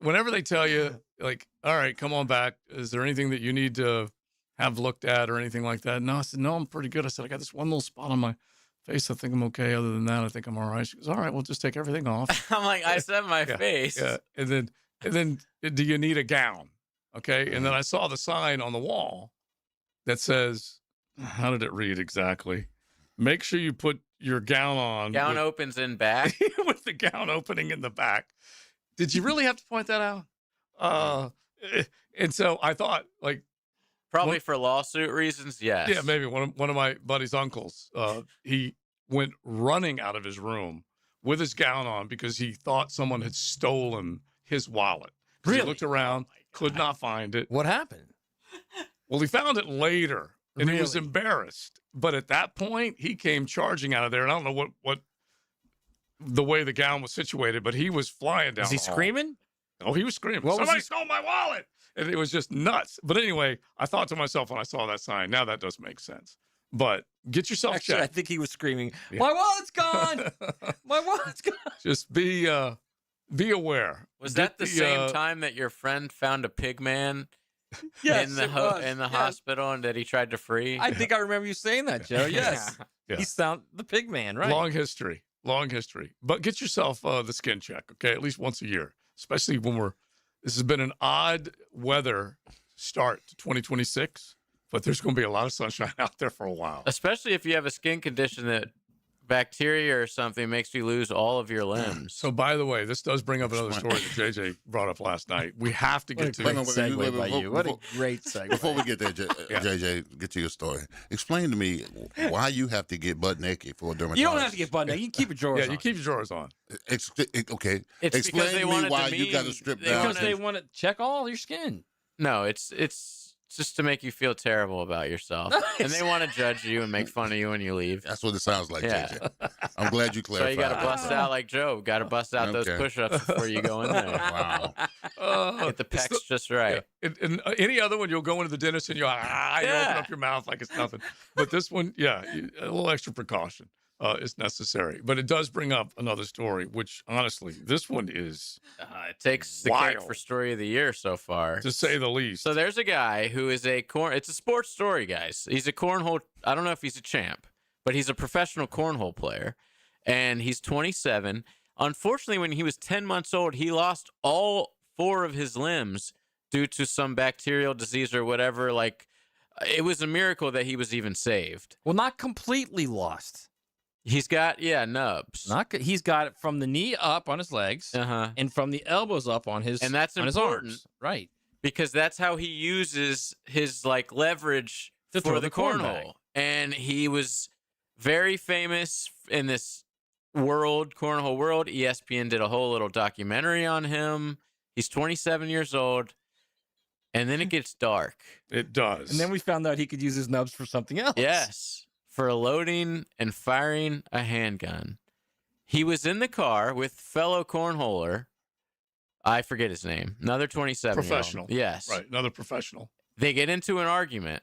Speaker 1: whenever they tell you, like, all right, come on back, is there anything that you need to have looked at or anything like that? No, I said, no, I'm pretty good. I said, I got this one little spot on my face. I think I'm okay. Other than that, I think I'm all right. She goes, all right, we'll just take everything off.
Speaker 5: I'm like, I said my face.
Speaker 1: Yeah. And then do you need a gown? Okay. And then I saw the sign on the wall that says, how did it read exactly? Make sure you put your gown on.
Speaker 5: Gown opens in back.
Speaker 1: With the gown opening in the back. Did you really have to point that out? And so I thought, like,
Speaker 5: probably for lawsuit reasons, yes.
Speaker 1: Yeah, maybe one of my buddy's uncles. He went running out of his room with his gown on because he thought someone had stolen his wallet.
Speaker 6: Really?
Speaker 1: He looked around, could not find it.
Speaker 6: What happened?
Speaker 1: Well, he found it later, and he was
Speaker 6: Really?
Speaker 1: embarrassed. But at that point, he came charging out of there, and I don't know what the way the gown was situated, but he was flying down.
Speaker 6: Was he
Speaker 1: the hall.
Speaker 6: screaming?
Speaker 1: Oh, he was screaming.
Speaker 6: What was
Speaker 1: Somebody
Speaker 6: he-
Speaker 1: stole my wallet. And it was just nuts. But anyway, I thought to myself when I saw that sign, now that does make sense. But get yourself
Speaker 6: Actually, I
Speaker 1: checked.
Speaker 6: think he was screaming,
Speaker 1: Yeah.
Speaker 6: my wallet's gone! My wallet's gone!
Speaker 1: Just be aware.
Speaker 5: Was
Speaker 1: Get
Speaker 5: that the same
Speaker 1: uh,
Speaker 5: time that your friend found a pig man
Speaker 6: Yes,
Speaker 5: in the
Speaker 6: it was.
Speaker 5: in the
Speaker 6: Yes.
Speaker 5: hospital and that he tried to free?
Speaker 6: I think I remember you saying that, Joe. Yes.
Speaker 1: Yeah.
Speaker 6: He's found the pig man, right?
Speaker 1: Long history. But get yourself the skin check, okay? At least once a year, especially when this has been an odd weather start to 2026, but there's going to be a lot of sunshine out there for a while.
Speaker 5: Especially if you have a skin condition that bacteria or something makes you lose all of your limbs.
Speaker 1: So, by the way, this does bring up another story that JJ brought up last night. We have to get to
Speaker 6: What a segue by you. What a great segue.
Speaker 4: Before we get there, JJ, get to your story. Explain to me why you have to get butt naked for a dermatologist.
Speaker 6: You don't have to get butt naked. You can keep your drawers on.
Speaker 1: Yeah, you keep your drawers on.
Speaker 4: Okay.
Speaker 5: It's
Speaker 4: Explain
Speaker 5: because they
Speaker 4: to
Speaker 5: want
Speaker 4: me
Speaker 5: it
Speaker 4: why
Speaker 5: to
Speaker 4: you got to
Speaker 5: mean-
Speaker 4: strip
Speaker 5: they
Speaker 4: down.
Speaker 6: Because they want to check all your skin.
Speaker 5: No, it's just to make you feel terrible about yourself. And they want to judge you and make fun of you when you leave.
Speaker 4: That's what it sounds like,
Speaker 5: Yeah.
Speaker 4: JJ. I'm glad you
Speaker 5: So
Speaker 4: clarified.
Speaker 5: you got to bust out like Joe. Got to bust out those
Speaker 4: Okay.
Speaker 5: push-ups before you go in there.
Speaker 4: Wow.
Speaker 5: Get the pecs just right.
Speaker 1: And any other one, you'll go into the dentist and you open up your mouth like it's nothing. But this one, a little extra precaution. is necessary. But it does bring up another story, which honestly, this one is
Speaker 5: it takes the cake for story of the year so far,
Speaker 1: to say the least.
Speaker 5: So there's a guy who is it's a sports story, guys. He's a cornhole. I don't know if he's a champ, but he's a professional cornhole player, and he's 27. Unfortunately, when he was 10 months old, he lost all 4 of his limbs due to some bacterial disease or whatever. Like, it was a miracle that he was even saved.
Speaker 6: Well, not completely lost.
Speaker 5: He's got, nubs.
Speaker 6: He's got it from the knee up on his legs, and from the elbows up on his
Speaker 5: and that's
Speaker 6: on
Speaker 5: important,
Speaker 6: his arms. Right?
Speaker 5: Because that's how he uses his leverage
Speaker 6: to
Speaker 5: for
Speaker 6: throw
Speaker 5: the
Speaker 6: corn
Speaker 5: cornhole.
Speaker 6: bag.
Speaker 5: And he was very famous in this cornhole world. ESPN did a whole little documentary on him. He's 27 years old. And then it gets dark.
Speaker 1: It does.
Speaker 6: And then we found out he could use his nubs for something else.
Speaker 5: Yes. For loading and firing a handgun. He was in the car with fellow cornholer. I forget his name. Another 27-year-old.
Speaker 1: Professional.
Speaker 5: Yes.
Speaker 1: Right. Another professional.
Speaker 5: They get into an argument.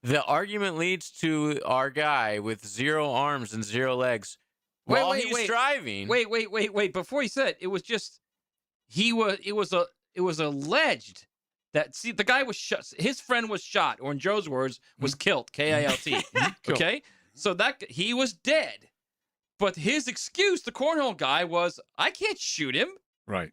Speaker 5: The argument leads to our guy with 0 arms and 0 legs while he's driving.
Speaker 6: Wait. Before he said it was just it was alleged that the guy was shot. His friend was shot, or in Joe's words, was killed. KILT. Okay, so that he was dead, but his excuse, the cornhole guy, was I can't shoot him.
Speaker 1: Right.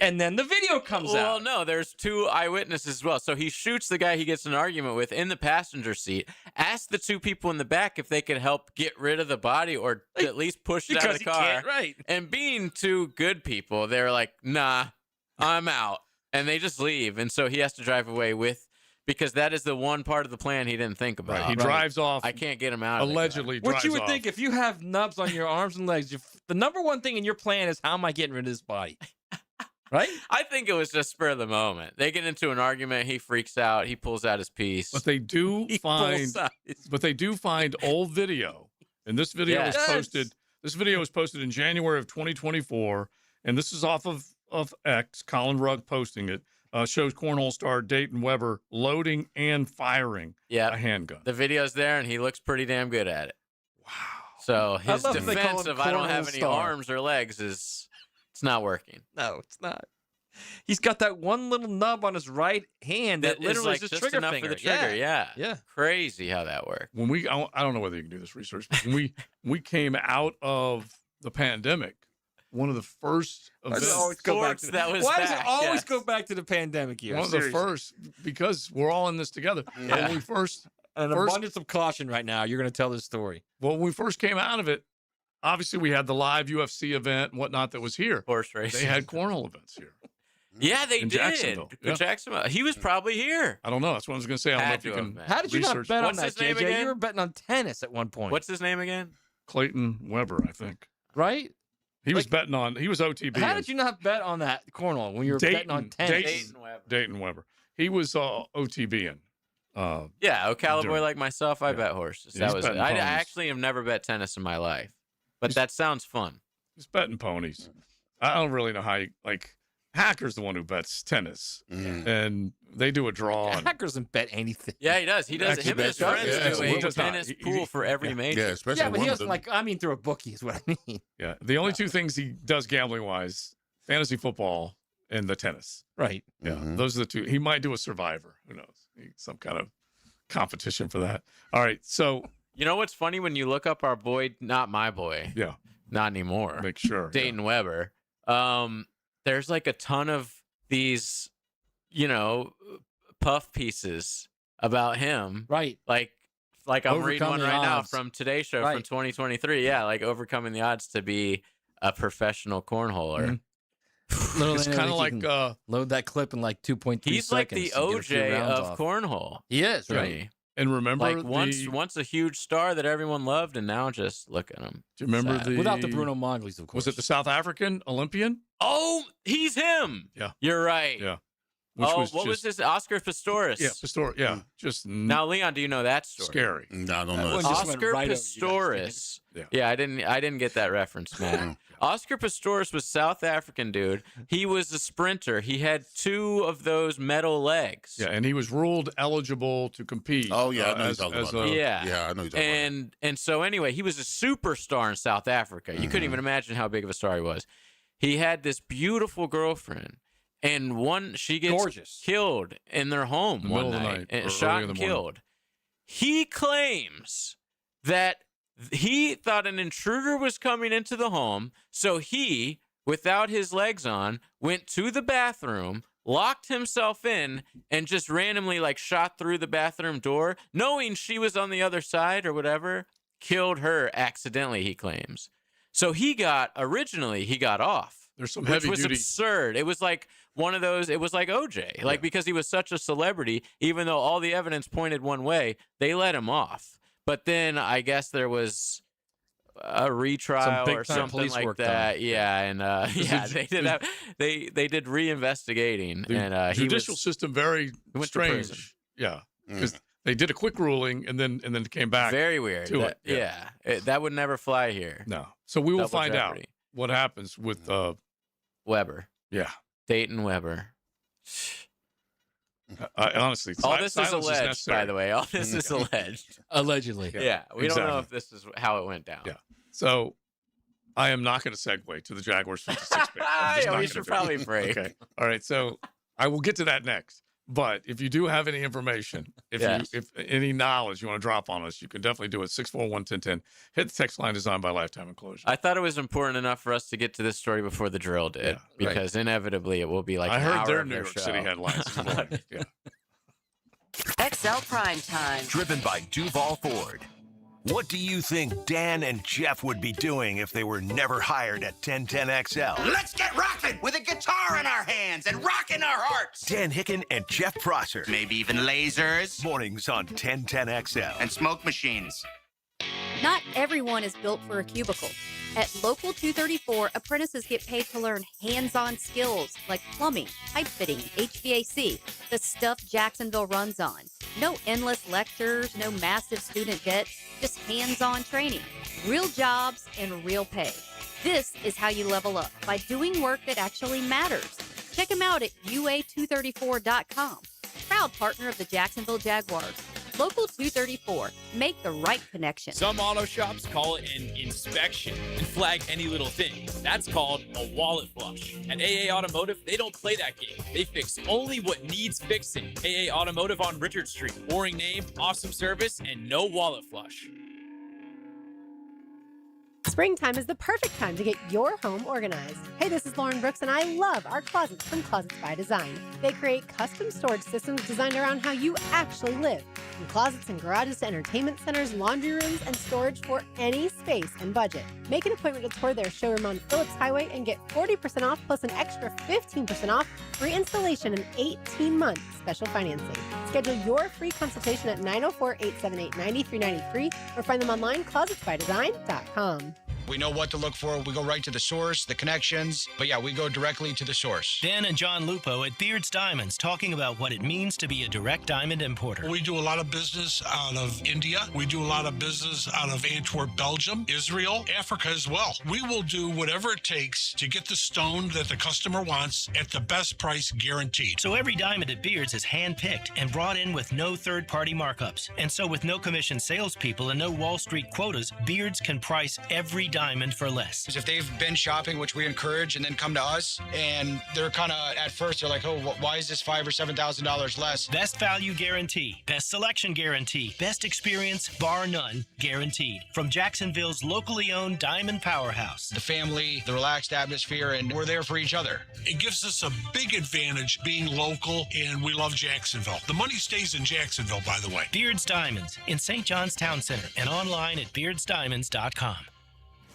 Speaker 6: And then the video comes out.
Speaker 5: Well, no, there's 2 eyewitnesses as well. So he shoots the guy he gets in an argument with in the passenger seat. Asks the 2 people in the back if they could help get rid of the body or at least push it out of the car.
Speaker 6: Can't, right.
Speaker 5: And being 2 good people, they're like, nah, I'm out. And they just leave. And so he has to drive away because that is the one part of the plan he didn't think about.
Speaker 1: Right. He drives off.
Speaker 5: I can't get him out.
Speaker 1: Allegedly
Speaker 6: What you would think if you have nubs on your arms and legs, the number one thing in your plan is how am I getting rid of this body? Right?
Speaker 5: I think it was just spur of the moment. They get into an argument. He freaks out. He pulls out his piece.
Speaker 1: But they do find old video. And this video was posted. This video was posted in January of 2024. And this is off of X, Colin Rugg posting it, shows cornhole star Dayton Weber loading and firing a handgun.
Speaker 5: The video's there, and he looks pretty damn good at it. Wow. So his defense of I don't have any arms or legs it's not working.
Speaker 6: No, it's not. He's got that one little nub on his right hand that literally is his
Speaker 5: just
Speaker 6: trigger
Speaker 5: enough
Speaker 6: finger.
Speaker 5: for the trigger. Yeah. Crazy how that worked.
Speaker 1: When I don't know whether you can do this research, but when we came out of the pandemic, one of the first events.
Speaker 6: Why does it always go back to the pandemic year?
Speaker 1: One of the first, because we're all in this together.
Speaker 6: Yeah.
Speaker 1: When we first,
Speaker 6: an abundance of caution right now. You're going to tell this story.
Speaker 1: Well, when we first came out of it, obviously we had the live UFC event and whatnot that was here.
Speaker 5: Horse racing.
Speaker 1: They had cornhole events here.
Speaker 5: Yeah, they
Speaker 1: In
Speaker 5: did.
Speaker 1: Jacksonville. Yeah.
Speaker 5: Jacksonville. He was probably here.
Speaker 1: I don't know. That's what I was going to say. I don't know if you can.
Speaker 6: How did you not bet on
Speaker 5: What's
Speaker 6: that,
Speaker 5: his name
Speaker 6: JJ?
Speaker 5: again?
Speaker 6: You were betting on tennis at one point.
Speaker 5: What's his name again?
Speaker 1: Clayton Weber, I think.
Speaker 6: Right?
Speaker 1: He was betting on. He was OTB.
Speaker 6: How did you not bet on that cornhole when you were betting on tennis?
Speaker 1: Dayton Weber. He was OTBing.
Speaker 5: Yeah, cowboy like myself, I bet horses.
Speaker 1: Yeah,
Speaker 5: that
Speaker 1: he's
Speaker 5: was it.
Speaker 1: betting
Speaker 5: I
Speaker 1: ponies.
Speaker 5: actually have never bet tennis in my life, but that sounds fun.
Speaker 1: He's betting ponies. I don't really know how you like. Hacker's the one who bets tennis, and they do a draw. And,
Speaker 6: Hacker doesn't bet anything.
Speaker 5: Yeah, he does. He does.
Speaker 1: Actually
Speaker 5: Him and his
Speaker 1: bets,
Speaker 5: friends
Speaker 1: yeah,
Speaker 5: do
Speaker 1: he
Speaker 5: a
Speaker 1: does not.
Speaker 5: tennis pool for every major.
Speaker 4: Yeah, especially
Speaker 6: Yeah, but he
Speaker 4: one of
Speaker 6: doesn't
Speaker 4: them.
Speaker 6: I mean through a bookie is what I mean.
Speaker 1: Yeah, the only 2 things he does gambling wise: fantasy football and the tennis.
Speaker 6: Right.
Speaker 1: Yeah, those are the 2. He might do a Survivor. Who knows? Some kind of competition for that. All right, so
Speaker 5: You know what's funny when you look up our boy, not my boy.
Speaker 1: Yeah.
Speaker 5: Not anymore.
Speaker 1: Make sure.
Speaker 5: Dayton Weber. There's like a ton of these, puff pieces about him.
Speaker 6: Right.
Speaker 5: Like I'm reading one
Speaker 6: Overcoming
Speaker 5: right now
Speaker 6: odds.
Speaker 5: from Today's Show from
Speaker 6: Right.
Speaker 5: 2023. Yeah, like overcoming the odds to be a professional cornholer.
Speaker 1: it's kind of like
Speaker 6: load that clip in like 2.3 seconds.
Speaker 5: He's like the
Speaker 6: and get a few
Speaker 5: OJ
Speaker 6: rounds
Speaker 5: of
Speaker 6: off.
Speaker 5: cornhole.
Speaker 6: He is,
Speaker 5: to
Speaker 6: right?
Speaker 5: me.
Speaker 1: and remember
Speaker 5: Like once a huge star that everyone loved, and now just look at him.
Speaker 1: Do you remember
Speaker 5: Sad.
Speaker 6: Without the Bruno Maglis, of course.
Speaker 1: Was it the South African Olympian?
Speaker 5: Oh, he's him.
Speaker 1: Yeah.
Speaker 5: You're right.
Speaker 1: Yeah. which was
Speaker 5: what was
Speaker 1: just
Speaker 5: this? Oscar Pistorius.
Speaker 1: yeah, Pistorius. Yeah, just
Speaker 5: Now, Leon, do you know that story?
Speaker 1: scary.
Speaker 4: No, I don't know.
Speaker 6: One just went
Speaker 5: Oscar
Speaker 6: right over you guys.
Speaker 5: Pistorius.
Speaker 1: Yeah.
Speaker 5: Yeah, I didn't get that reference, man. Oscar Pistorius was South African dude. He was a sprinter. He had 2 of those metal legs.
Speaker 1: Yeah, and he was ruled eligible to compete.
Speaker 4: Oh, yeah, I know you're
Speaker 1: as
Speaker 4: talking
Speaker 1: as
Speaker 4: about
Speaker 1: a
Speaker 4: that.
Speaker 5: Yeah.
Speaker 4: Yeah, I know you're talking about
Speaker 5: And so anyway, he was a superstar in South Africa. You couldn't
Speaker 4: Mm-hmm.
Speaker 5: even imagine how big of a star he was. He had this beautiful girlfriend, and she gets
Speaker 6: Gorgeous.
Speaker 5: killed in their home
Speaker 1: In the
Speaker 5: one
Speaker 1: middle of the
Speaker 5: night,
Speaker 1: night,
Speaker 5: and
Speaker 1: or
Speaker 5: shot
Speaker 1: early in
Speaker 5: and
Speaker 1: the morning.
Speaker 5: killed. He claims that he thought an intruder was coming into the home, so he, without his legs on, went to the bathroom, locked himself in, and just randomly shot through the bathroom door, knowing she was on the other side or whatever, killed her accidentally, he claims. So originally he got off.
Speaker 1: There's some
Speaker 5: which
Speaker 1: heavy
Speaker 5: was
Speaker 1: duty.
Speaker 5: absurd. It was like one of those, it was like OJ. Because he was such a celebrity, even though all the evidence pointed one way, they let him off. But then I guess there was a retrial
Speaker 6: big
Speaker 5: or
Speaker 6: time
Speaker 5: something
Speaker 6: police
Speaker 5: like
Speaker 6: work
Speaker 5: that.
Speaker 6: done.
Speaker 5: Yeah, and they did reinvestigating,
Speaker 1: The
Speaker 5: and
Speaker 1: judicial system very
Speaker 5: went to
Speaker 1: strange.
Speaker 5: prison.
Speaker 1: Yeah, because they did a quick ruling and then came back.
Speaker 5: Very weird.
Speaker 1: to
Speaker 5: That-
Speaker 1: it.
Speaker 5: that would never fly here.
Speaker 1: No. So we will
Speaker 5: Double
Speaker 1: find out
Speaker 5: jeopardy.
Speaker 1: what happens with
Speaker 5: Weber,
Speaker 1: yeah.
Speaker 5: Dayton Weber.
Speaker 1: Honestly,
Speaker 5: All this is
Speaker 1: silence
Speaker 5: alleged,
Speaker 1: necessary.
Speaker 5: by the way. All this is alleged.
Speaker 6: Allegedly.
Speaker 5: Yeah, we don't know
Speaker 1: exactly.
Speaker 5: if this is how it went down.
Speaker 1: Yeah. So I am not going to segue to the Jaguars 56 pick. I'm just
Speaker 5: Yeah,
Speaker 1: not
Speaker 5: we
Speaker 1: gonna
Speaker 5: should
Speaker 1: do it.
Speaker 5: probably break.
Speaker 1: Okay. All right. So I will get to that next. But if you do have any information,
Speaker 5: Yes.
Speaker 1: if any knowledge you want to drop on us, you can definitely do it. 641-1010. Hit the text line designed by Lifetime Enclosure.
Speaker 5: I thought it was important enough for us to get to this story before the drill did,
Speaker 1: right.
Speaker 5: because inevitably it will be like
Speaker 1: I
Speaker 5: an
Speaker 1: heard
Speaker 5: hour
Speaker 1: their
Speaker 5: of
Speaker 1: New York
Speaker 5: show.
Speaker 1: City headlines this morning. Yeah.
Speaker 12: XL Prime Time.
Speaker 13: Driven by Duval Ford. What do you think Dan and Jeff would be doing if they were never hired at 1010XL?
Speaker 3: Let's get rocking with a guitar in our hands and rocking our hearts.
Speaker 13: Dan Hicken and Jeff Prosser.
Speaker 3: Maybe even lasers
Speaker 13: Mornings on 1010XL.
Speaker 3: and smoke machines.
Speaker 16: Not everyone is built for a cubicle. At Local 234, apprentices get paid to learn hands-on skills like plumbing, pipe fitting, HVAC, the stuff Jacksonville runs on. No endless lectures, no massive student debt, just hands-on training, real jobs, and real pay. This is how you level up, by doing work that actually matters. Check them out at UA234.com. Proud partner of the Jacksonville Jaguars. Local 234. Make the right connection.
Speaker 17: Some auto shops call it an inspection and flag any little thing. That's called a wallet flush. At AA Automotive, they don't play that game. They fix only what needs fixing. AA Automotive on Richard Street. Boring name, awesome service, and no wallet flush.
Speaker 21: Springtime is the perfect time to get your home organized. Hey, this is Lauren Brooks, and I love our closets from Closets by Design. They create custom storage systems designed around how you actually live. From closets and garages to entertainment centers, laundry rooms, and storage for any space and budget. Make an appointment to tour their showroom on Phillips Highway and get 40% off plus an extra 15% off free installation and 18-month special financing. Schedule your free consultation at 904-878-9393 or find them online, closetsbydesign.com.
Speaker 22: We know what to look for. We go right to the source, the connections. But yeah, we go directly to the source.
Speaker 24: Dan and John Lupo at Beards Diamonds talking about what it means to be a direct diamond importer.
Speaker 25: We do a lot of business out of India. We do a lot of business out of Antwerp, Belgium, Israel, Africa as well. We will do whatever it takes to get the stone that the customer wants at the best price guaranteed.
Speaker 24: So every diamond at Beards is hand-picked and brought in with no third-party markups. And so with no commission salespeople and no Wall Street quotas, Beards can price every diamond for less.
Speaker 22: If they've been shopping, which we encourage, and then come to us, and they're kind of, at first, they're like, oh, why is this $5,000 or $7,000 less?
Speaker 24: Best value guarantee, best selection guarantee, best experience, bar none, guaranteed. From Jacksonville's locally owned Diamond Powerhouse.
Speaker 22: The family, the relaxed atmosphere, and we're there for each other.
Speaker 25: It gives us a big advantage being local, and we love Jacksonville. The money stays in Jacksonville, by the way.
Speaker 24: Beards Diamonds in St. John's Town Center and online at beardsdiamonds.com.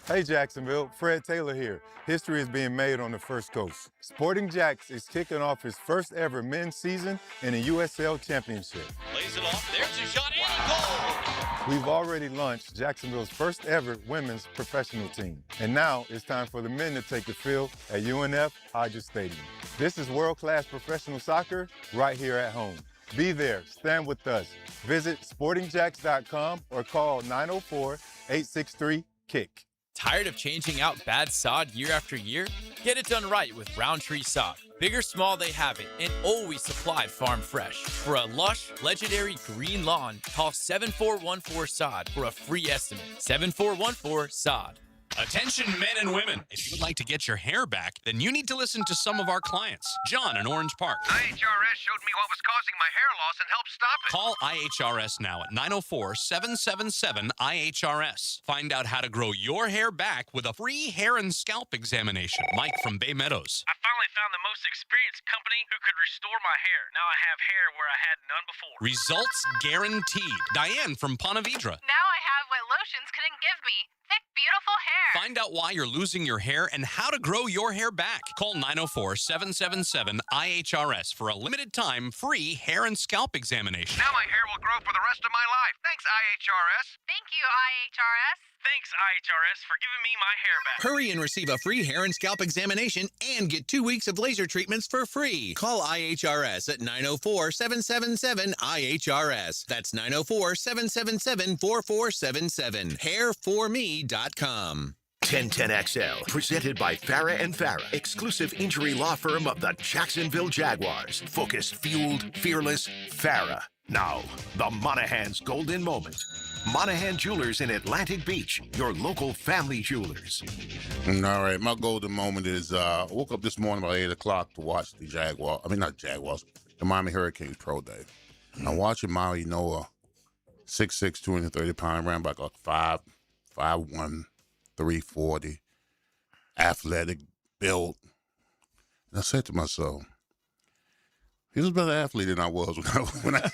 Speaker 26: Hey Jacksonville, Fred Taylor here. History is being made on the First Coast. Sporting Jacks is kicking off his first ever men's season in the USL Championship.
Speaker 17: Lays it off. There's a shot and goal.
Speaker 26: We've already launched Jacksonville's first ever women's professional team. And now it's time for the men to take the field at UNF Hodges Stadium. This is world-class professional soccer right here at home. Be there. Stand with us. Visit sportingjacks.com or call 904-863-KICK.
Speaker 17: Tired of changing out bad sod year after year? Get it done right with Roundtree Sod. Big or small, they have it, and always supplied farm fresh. For a lush, legendary green lawn, call 7414-SOD for a free estimate. 7414-SOD.
Speaker 2: Attention men and women. If you would like to get your hair back, then you need to listen to some of our clients. John in Orange Park.
Speaker 8: IHRS showed me what was causing my hair loss and helped stop it.
Speaker 2: Call IHRS now at 904-777-IHRS. Find out how to grow your hair back with a free hair and scalp examination. Mike from Bay Meadows.
Speaker 8: I finally found the most experienced company who could restore my hair. Now I have hair where I had none before.
Speaker 2: Results guaranteed. Diane from Ponte Vedra.
Speaker 14: Now I have what lotions couldn't give me. Thick, beautiful hair.
Speaker 2: Find out why you're losing your hair and how to grow your hair back. Call 904-777-IHRS for a limited time free hair and scalp examination.
Speaker 8: Now my hair will grow for the rest of my life. Thanks, IHRS.
Speaker 14: Thank you, IHRS.
Speaker 8: Thanks, IHRS, for giving me my hair back.
Speaker 19: Hurry and receive a free hair and scalp examination and get 2 weeks of laser treatments for free. Call IHRS at 904-777-IHRS. That's 904-777-4477. Hairforme.com.
Speaker 13: 1010XL, presented by Farah and Farah, exclusive injury law firm of the Jacksonville Jaguars. Focused, fueled, fearless, Farah. Now, the Monahan's golden moment. Monahan Jewelers in Atlantic Beach, your local family jewelers.
Speaker 4: All right, my golden moment is I woke up this morning about 8 o'clock to watch the the Miami Hurricanes Pro Day. I'm watching Maui Noah, 6'6", 230-pound, ran back like 5'1", 340, athletic, built. And I said to myself, he was a better athlete than I was when I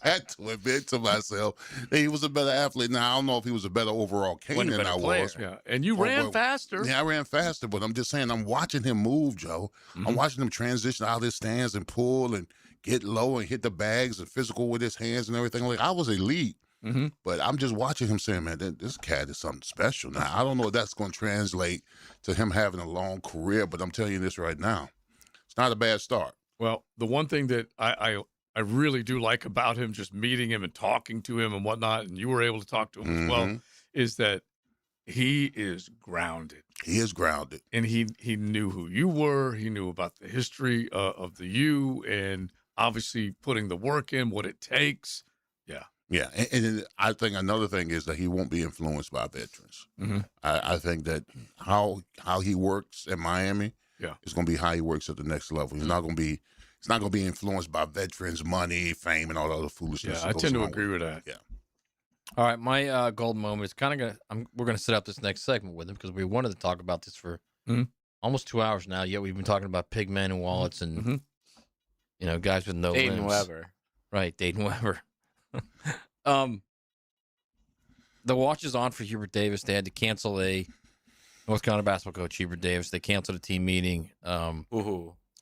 Speaker 4: had to admit to myself that he was a better athlete. Now, I don't know if he was a better overall king than I was.
Speaker 1: Yeah. And you ran faster.
Speaker 4: Yeah, I ran faster, but I'm just saying, I'm watching him move, Joe. I'm watching him transition out of his stance and pull and get low and hit the bags and physical with his hands and everything. Like, I was elite. But I'm just watching him saying, man, this cat is something special. Now, I don't know if that's going to translate to him having a long career, but I'm telling you this right now. It's not a bad start.
Speaker 1: Well, the one thing that I really do like about him, just meeting him and talking to him and whatnot, and you were able to talk to him as well, is that he is grounded.
Speaker 4: He is grounded.
Speaker 1: And he knew who you were. He knew about the history of the U and obviously putting the work in, what it takes. Yeah.
Speaker 4: Yeah, and I think another thing is that he won't be influenced by veterans. I think that how he works in Miami is going to be how he works at the next level. He's not going to be influenced by veterans' money, fame, and all the other foolishness.
Speaker 1: Yeah, I tend to agree with that.
Speaker 4: Yeah.
Speaker 6: All right, my golden moment is kind of we're gonna set up this next segment with him because we wanted to talk about this for almost 2 hours now. Yet we've been talking about pig men and wallets and guys with no
Speaker 5: Dayton
Speaker 6: limbs.
Speaker 5: Weber.
Speaker 6: Right, Dayton Weber. The watch is on for Hubert Davis. They had to cancel a North Carolina basketball coach, Hubert Davis. They canceled a team meeting.
Speaker 1: And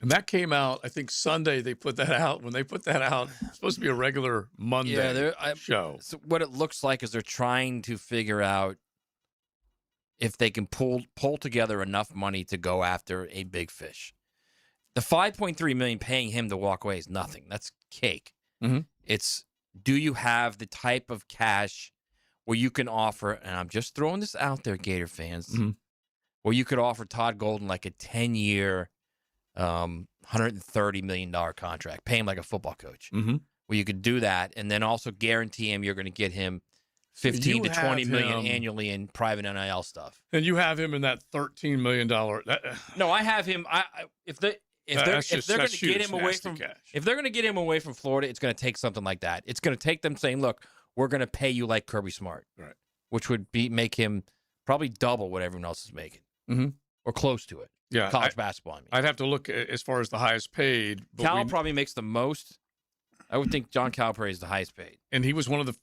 Speaker 1: that came out, I think Sunday they put that out. When they put that out, it's supposed to be a regular Monday show.
Speaker 6: So what it looks like is they're trying to figure out if they can pull together enough money to go after a big fish. The $5.3 million paying him to walk away is nothing. That's cake. It's, do you have the type of cash where you can offer, and I'm just throwing this out there, Gator fans, where you could offer Todd Golden like a 10-year, $130 million contract, pay him like a football coach, where you could do that, and then also guarantee him you're going to get him $15 to $20 million annually in private NIL stuff.
Speaker 1: And you have him in that $13 million.
Speaker 6: No, I have him. If they're going to get him away from Florida, it's going to take something like that. It's going to take them saying, "Look, we're going to pay you like Kirby Smart,"
Speaker 1: right?
Speaker 6: Which would make him probably double what everyone else is making, or close to it.
Speaker 1: Yeah,
Speaker 6: college basketball. I mean,
Speaker 1: I'd have to look as far as the highest paid. But
Speaker 6: Cal probably makes the most. I would think John Calipari is the highest paid,
Speaker 1: and he was one of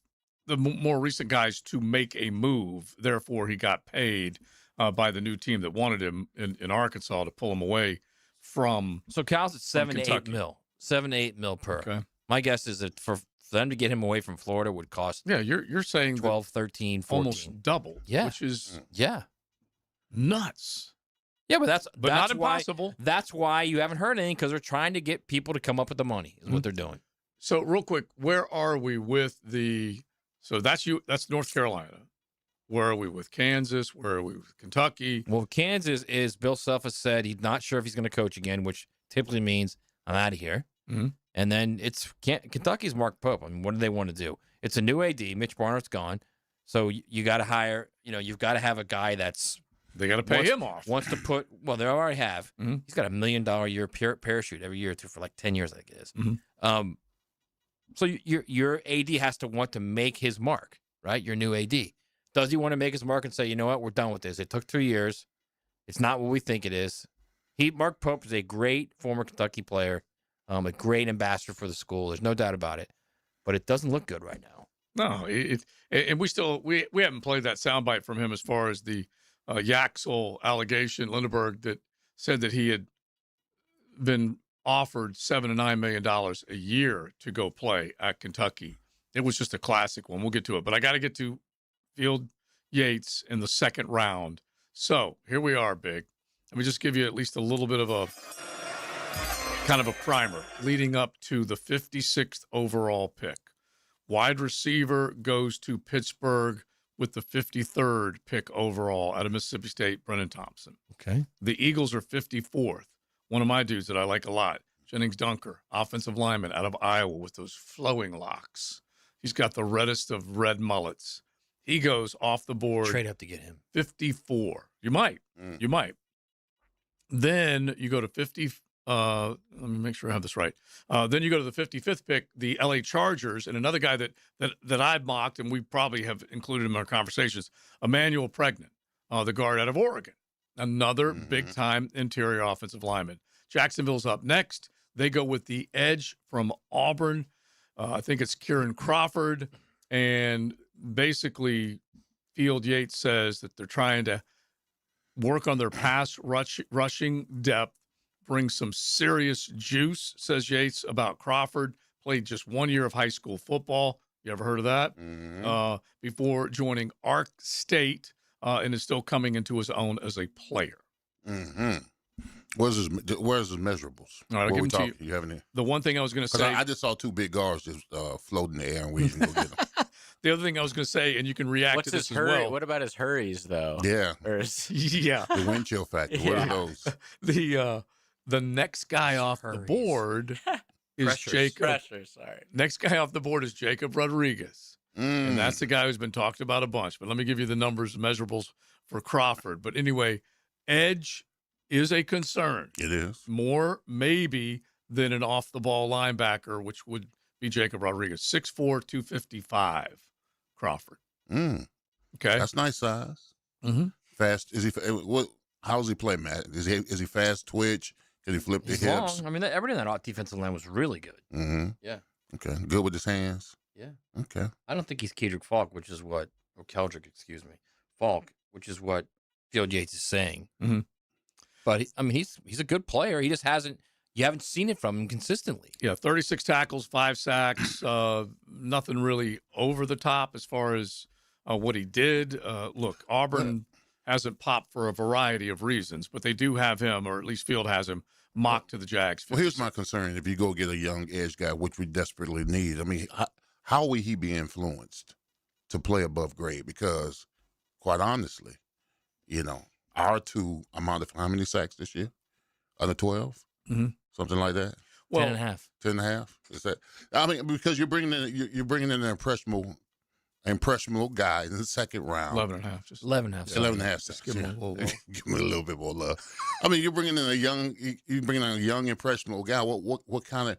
Speaker 1: the more recent guys to make a move. Therefore, he got paid by the new team that wanted him in Arkansas to pull him away from.
Speaker 6: So Cal's at $7 to $8 mil, $7 to $8 mil per. Okay. My guess is that for them to get him away from Florida would cost.
Speaker 1: Yeah, you're saying
Speaker 6: 12, 13, 14.
Speaker 1: Almost double.
Speaker 6: Yeah,
Speaker 1: which is
Speaker 6: nuts. Yeah, but that's
Speaker 1: not
Speaker 6: why,
Speaker 1: impossible.
Speaker 6: That's why you haven't heard anything, because they're trying to get people to come up with the money. Is what they're doing.
Speaker 1: So real quick, where are we with the? So that's North Carolina. Where are we with Kansas? Where are we with Kentucky?
Speaker 6: Well, Kansas is Bill Self has said he's not sure if he's going to coach again, which typically means I'm out of here.
Speaker 1: Mm-hmm.
Speaker 6: And then it's Kentucky's Mark Pope. I mean, what do they want to do? It's a new AD. Mitch Barnett's gone, so you got to hire. You've got to have a guy that's.
Speaker 1: They got to pay him off.
Speaker 6: Wants to put. Well, they already have.
Speaker 1: Mm-hmm.
Speaker 6: He's got $1 million a year parachute every year for like 10 years, I think it is.
Speaker 1: Mm-hmm.
Speaker 6: So your AD has to want to make his mark, right? Your new AD. Does he want to make his mark and say, you know what, we're done with this? It took 2 years. It's not what we think it is. Mark Pope is a great former Kentucky player, a great ambassador for the school. There's no doubt about it. But it doesn't look good right now.
Speaker 1: No, and we haven't played that soundbite from him as far as the Yaxel allegation, Lindenberg, that said that he had been offered $7 to $9 million a year to go play at Kentucky. It was just a classic one. We'll get to it, but I got to get to Field Yates in the second round. So here we are, Big. Let me just give you at least a little bit of a kind of a primer leading up to the 56th overall pick. Wide receiver goes to Pittsburgh with the 53rd pick overall out of Mississippi State, Brennan Thompson.
Speaker 6: Okay.
Speaker 1: The Eagles are 54th. One of my dudes that I like a lot, Jennings Dunker, offensive lineman out of Iowa with those flowing locks. He's got the reddest of red mullets. He goes off the board.
Speaker 6: Trade up to get him.
Speaker 1: 54. You might. You might. Then you go to 50. Let me make sure I have this right. Then you go to the 55th pick, the LA Chargers, and another guy that I've mocked, and we probably have included him in our conversations, Emmanuel Pregnant, the guard out of Oregon. Another big-time interior offensive lineman. Jacksonville's up next. They go with the edge from Auburn. I think it's Kieran Crawford. And basically, Field Yates says that they're trying to work on their pass rushing depth, bring some serious juice, says Yates about Crawford. Played just 1 year of high school football. You ever heard of that? Before joining Ark State, and is still coming into his own as a player.
Speaker 4: Where's his measurables?
Speaker 1: All right, I'll give them to you.
Speaker 4: You have any?
Speaker 1: The one thing I was going to say.
Speaker 4: I just saw two big guards just floating in the air, and we didn't go get them.
Speaker 1: The other thing I was going to say, and you can react to this as well.
Speaker 5: What about his hurries, though?
Speaker 4: Yeah.
Speaker 1: Yeah.
Speaker 4: The wind chill factor. What are those?
Speaker 1: The next guy off the board is Jacob. Next guy off the board is Jacob Rodriguez. And that's the guy who's been talked about a bunch. But let me give you the numbers, measurables for Crawford. But anyway, edge is a concern.
Speaker 4: It is.
Speaker 1: More maybe than an off-the-ball linebacker, which would be Jacob Rodriguez. 6'4", 255, Crawford. Okay.
Speaker 4: That's nice size. Fast. Is he? How does he play, Matt? Is he fast twitch? Can he flip the hips?
Speaker 6: Long. I mean, everything in that defensive line was really good. Yeah.
Speaker 4: Okay. Good with his hands.
Speaker 6: Yeah.
Speaker 4: Okay.
Speaker 6: I don't think he's Keldrick Falk, Keldrick, excuse me, Falk, which is what Field Yates is saying. But he's a good player. He just hasn't. You haven't seen it from him consistently.
Speaker 1: Yeah, 36 tackles, 5 sacks. Nothing really over the top as far as what he did. Look, Auburn hasn't popped for a variety of reasons, but they do have him, or at least Field has him, mocked to the Jags.
Speaker 4: Well, here's my concern. If you go get a young edge guy, which we desperately need, I mean, how will he be influenced to play above grade? Because, quite honestly, our two amount of how many sacks this year? Under 12? Something like that?
Speaker 6: Well, 10.5.
Speaker 4: 10.5? Is that? I mean, because you're bringing in an impressionable guy in the second round.
Speaker 1: 11.5. Just
Speaker 6: 11.5.
Speaker 4: 11.5.
Speaker 1: Just give him a little love.
Speaker 4: Give him a little bit more love. I mean, you're bringing in a young impressionable guy. What kind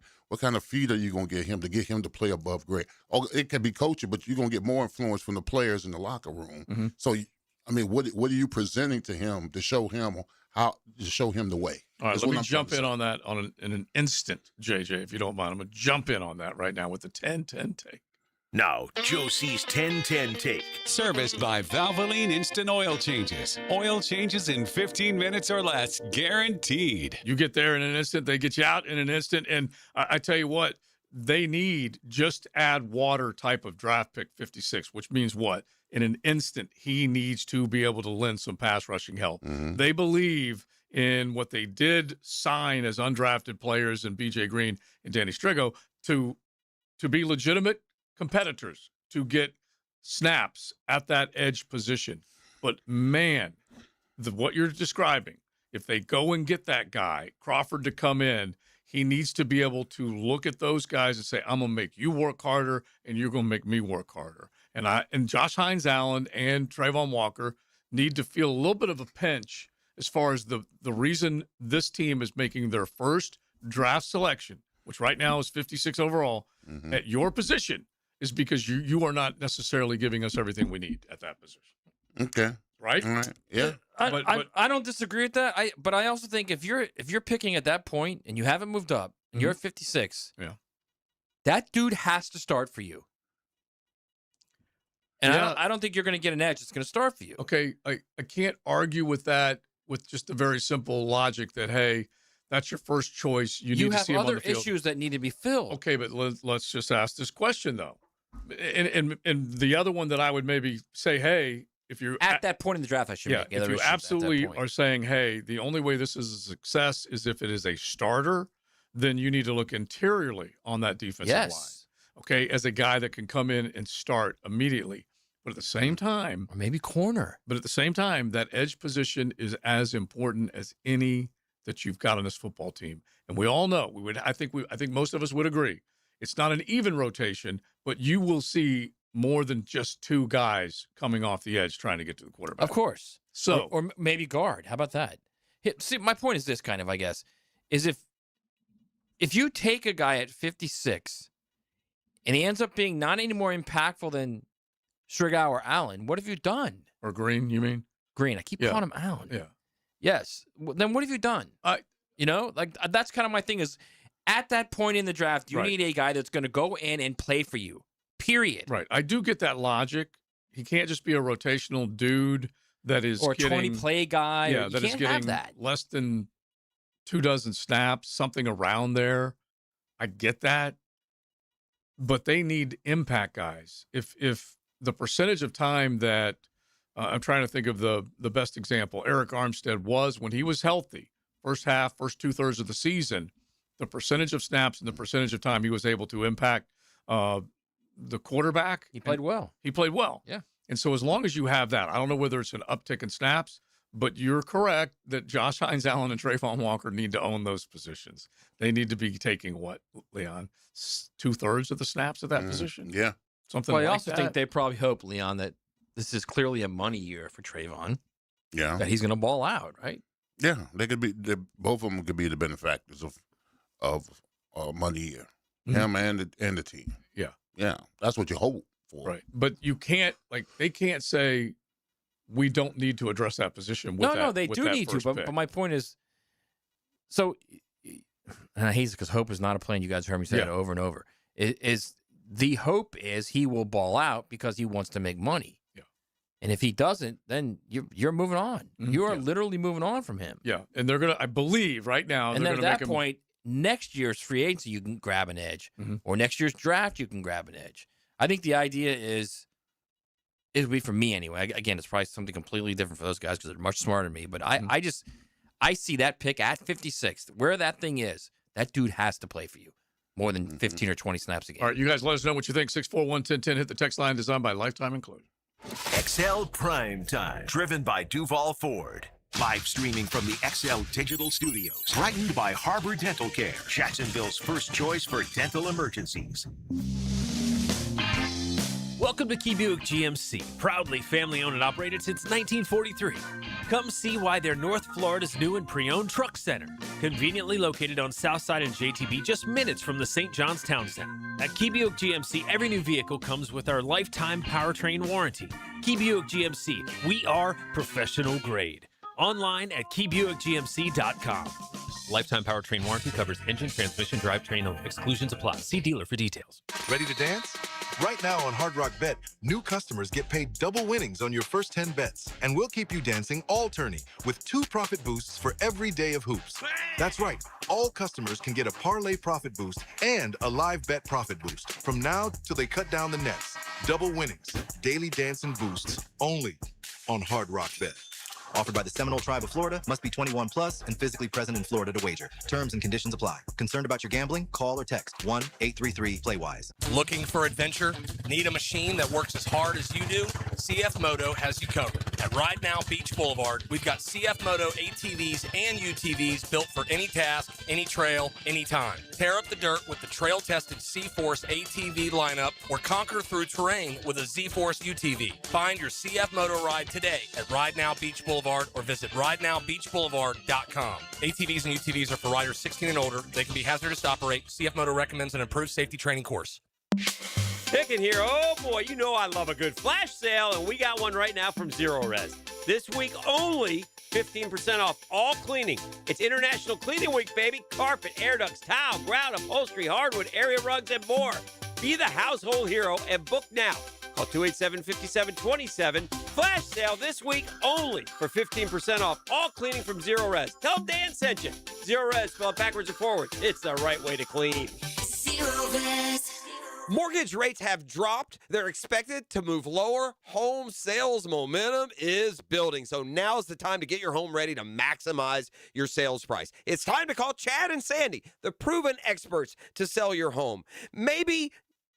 Speaker 4: of feed are you going to get him to play above grade? Oh, it could be coaching, but you're going to get more influence from the players in the locker room. So, I mean, what are you presenting to him to show him the way?
Speaker 1: All right, let me jump in on that in an instant, JJ, if you don't mind. I'm going to jump in on that right now with the 10-10 take.
Speaker 13: Now, Josie's 10-10 take.
Speaker 7: Serviced by Valvoline Instant Oil Changes. Oil changes in 15 minutes or less, guaranteed.
Speaker 1: You get there in an instant, they get you out in an instant. And I tell you what, they need just add water type of draft pick 56, which means what? In an instant, he needs to be able to lend some pass rushing help. They believe in what they did sign as undrafted players in B.J. Green and Danny Strigo to be legitimate competitors, to get snaps at that edge position. But, man, what you're describing, if they go and get that guy, Crawford, to come in, he needs to be able to look at those guys and say, I'm going to make you work harder, and you're going to make me work harder. And Josh Hines-Allen and Trayvon Walker need to feel a little bit of a pinch as far as the reason this team is making their first draft selection, which right now is 56 overall, at your position, is because you are not necessarily giving us everything we need at that position.
Speaker 4: Okay.
Speaker 1: Right?
Speaker 4: All right. Yeah.
Speaker 6: I don't disagree with that. But I also think if you're picking at that point and you haven't moved up and you're at 56, that dude has to start for you. And I don't think you're going to get an edge that's going to start for you.
Speaker 1: Okay, I can't argue with that with just the very simple logic that, hey, that's your first choice. You need to see him on the field.
Speaker 6: You have other issues that need to be filled.
Speaker 1: Okay, but let's just ask this question, though. And the other one that I would maybe say, hey, if you're
Speaker 6: at that point in the draft, I should make
Speaker 1: if you absolutely are saying, hey, the only way this is a success is if it is a starter, then you need to look interiorly on that defensive line. Okay, as a guy that can come in and start immediately. But at the same time,
Speaker 6: or maybe corner.
Speaker 1: But at the same time, that edge position is as important as any that you've got on this football team. And we all know, I think most of us would agree. It's not an even rotation, but you will see more than just two guys coming off the edge trying to get to the quarterback.
Speaker 6: Of course.
Speaker 1: So
Speaker 6: or maybe guard. How about that? See, my point is this kind of, I guess, is if you take a guy at 56 and he ends up being not any more impactful than Strigo or Allen, what have you done?
Speaker 1: Or Green, you mean?
Speaker 6: Green. I keep calling him Allen.
Speaker 1: Yeah.
Speaker 6: Yes. Then what have you done? That's kind of my thing is at that point in the draft, you need a guy that's going to go in and play for you, period.
Speaker 1: Right. I do get that logic. He can't just be a rotational dude that is
Speaker 6: or a
Speaker 1: getting,
Speaker 6: 20-play guy.
Speaker 1: Yeah,
Speaker 6: you
Speaker 1: that
Speaker 6: can't
Speaker 1: is getting
Speaker 6: have that.
Speaker 1: less than 24 snaps, something around there. I get that. But they need impact guys. If the percentage of time that I'm trying to think of the best example, Eric Armstead was when he was healthy, first 2/3 of the season, the percentage of snaps and the percentage of time he was able to impact the quarterback.
Speaker 6: He played well.
Speaker 1: He played well.
Speaker 6: Yeah.
Speaker 1: And so as long as you have that, I don't know whether it's an uptick in snaps, but you're correct that Josh Hines-Allen and Trayvon Walker need to own those positions. They need to be taking what, Leon, 2/3 of the snaps of that position?
Speaker 4: Yeah.
Speaker 1: Something
Speaker 6: well,
Speaker 1: like
Speaker 6: I also
Speaker 1: that.
Speaker 6: think they probably hope, Leon, that this is clearly a money year for Trayvon.
Speaker 4: Yeah.
Speaker 6: That he's going to ball out, right?
Speaker 4: Yeah. They could be. Both of them could be the benefactors of money year. Him and the team.
Speaker 1: Yeah.
Speaker 4: Yeah. That's what you hope for.
Speaker 1: Right. But you can't, they can't say we don't need to address that position with
Speaker 6: No, they do need to. But my point is, so, and I hate it because hope is not a plan. You guys heard me say it over and over. The hope is he will ball out because he wants to make money.
Speaker 1: Yeah.
Speaker 6: And if he doesn't, then you're moving on. You are literally moving on from him.
Speaker 1: Yeah. And they're going to, I believe right now,
Speaker 6: and
Speaker 1: they're
Speaker 6: then
Speaker 1: going to
Speaker 6: at that point, next year's free agency, you can grab an edge. Or next year's draft, you can grab an edge. I think the idea is, it would be for me anyway. Again, it's probably something completely different for those guys because they're much smarter than me. But I see that pick at 56, where that thing is, that dude has to play for you. More than 15 or 20 snaps a game.
Speaker 1: All right, you guys let us know what you think. 641-1010. Hit the text line designed by Lifetime Included.
Speaker 13: XL Prime Time, driven by Duval Ford. Live streaming from the XL Digital Studios. Brightened by Harbor Dental Care, Jacksonville's first choice for dental emergencies.
Speaker 9: Welcome to Key Buick GMC, proudly family-owned and operated since 1943. Come see why they're North Florida's new and pre-owned truck center, conveniently located on Southside and JTB, just minutes from the St. John's Town Center. At Key Buick GMC, every new vehicle comes with our lifetime powertrain warranty. Key Buick GMC, we are professional grade. Online at keybuickgmc.com. Lifetime powertrain warranty covers engine, transmission, drivetrain only. Exclusions apply. See dealer for details.
Speaker 10: Ready to dance? Right now on Hard Rock Bet, new customers get paid double winnings on your first 10 bets. And we'll keep you dancing all tourney with 2 profit boosts for every day of hoops. That's right. All customers can get a parlay profit boost and a live bet profit boost from now till they cut down the nets. Double winnings, daily dancing boosts, only on Hard Rock Bet.
Speaker 11: Offered by the Seminole Tribe of Florida. Must be 21 plus and physically present in Florida to wager. Terms and conditions apply. Concerned about your gambling? Call or text 1-833-PLAY-WISE.
Speaker 12: Looking for adventure? Need a machine that works as hard as you do? CF Moto has you covered. At Ride Now Beach Boulevard, we've got CF Moto ATVs and UTVs built for any task, any trail, anytime. Tear up the dirt with the trail-tested C-Force ATV lineup or conquer through terrain with a Z-Force UTV. Find your CF Moto ride today at Ride Now Beach Boulevard or visit ridenowbeachboulevard.com. ATVs and UTVs are for riders 16 and older. They can be hazardous to operate. CF Moto recommends an improved safety training course.
Speaker 15: Picking here, oh boy, you know I love a good flash sale, and we got one right now from Zero Res. This week only 15% off all cleaning. It's International Cleaning Week, baby. Carpet, air ducts, tile, grout, upholstery, hardwood, area rugs, and more. Be the household hero and book now. Call 287-5727. Flash sale this week only for 15% off all cleaning from Zero Res. Tell them Dan sent you. Zero Res, spelled backwards and forwards. It's the right way to clean. Zero Res.
Speaker 18: Mortgage rates have dropped. They're expected to move lower. Home sales momentum is building. So now's the time to get your home ready to maximize your sales price. It's time to call Chad and Sandy, the proven experts to sell your home. Maybe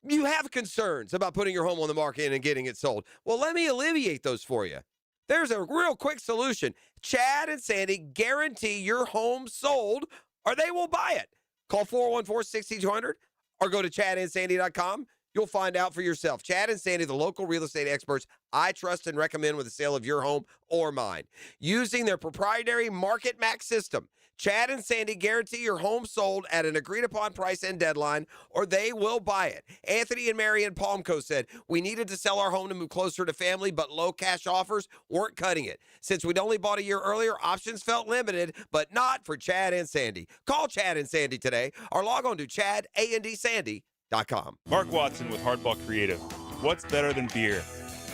Speaker 18: you have concerns about putting your home on the market and getting it sold. Well, let me alleviate those for you. There's a real quick solution. Chad and Sandy guarantee your home sold or they will buy it. Call 414-6200. Or go to chadandsandy.com. You'll find out for yourself. Chad and Sandy, the local real estate experts I trust and recommend with the sale of your home or mine. Using their proprietary Market Max system, Chad and Sandy guarantee your home sold at an agreed-upon price and deadline, or they will buy it. Anthony and Mary in Palmco said, we needed to sell our home to move closer to family, but low cash offers weren't cutting it. Since we'd only bought a year earlier, options felt limited, but not for Chad and Sandy. Call Chad and Sandy today, or log on to chadandsandy.com.
Speaker 20: Mark Watson with Hardball Creative. What's better than beer?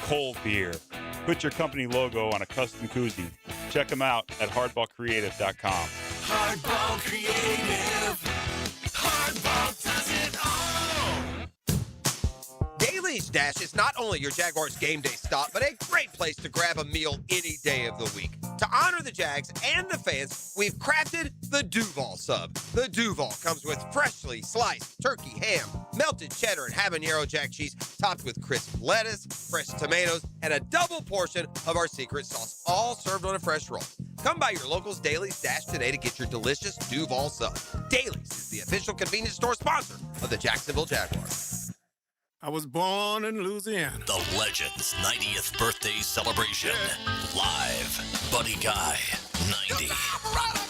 Speaker 20: Cold beer. Put your company logo on a custom koozie. Check them out at hardballcreative.com.
Speaker 23: Hardball Creative. Hardball does it all.
Speaker 18: Daly's Dash is not only your Jaguars game day stop, but a great place to grab a meal any day of the week. To honor the Jags and the fans, we've crafted the Duval sub. The Duval comes with freshly sliced turkey ham, melted cheddar and habanero jack cheese, topped with crisp lettuce, fresh tomatoes, and a double portion of our secret sauce, all served on a fresh roll. Come by your local's Daly's Dash today to get your delicious Duval sub. Daly's is the official convenience store sponsor of the Jacksonville Jaguars.
Speaker 27: I was born in Louisiana.
Speaker 28: The Legends 90th birthday celebration. Live. Buddy Guy, 90.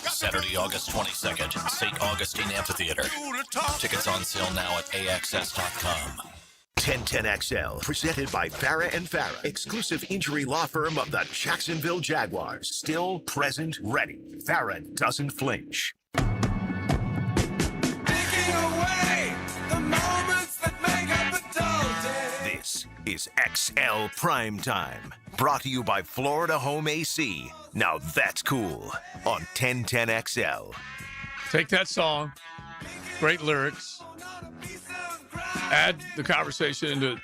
Speaker 28: Saturday, August 22nd, St. Augustine Amphitheater. Tickets on sale now at AXS.com.
Speaker 13: 1010XL, presented by Farah and Farah, exclusive injury law firm of the Jacksonville Jaguars. Still present, ready. Farah doesn't flinch. This is XL Prime Time, brought to you by Florida Home AC. Now that's cool on 1010XL.
Speaker 1: Take that song, great lyrics, add the conversation into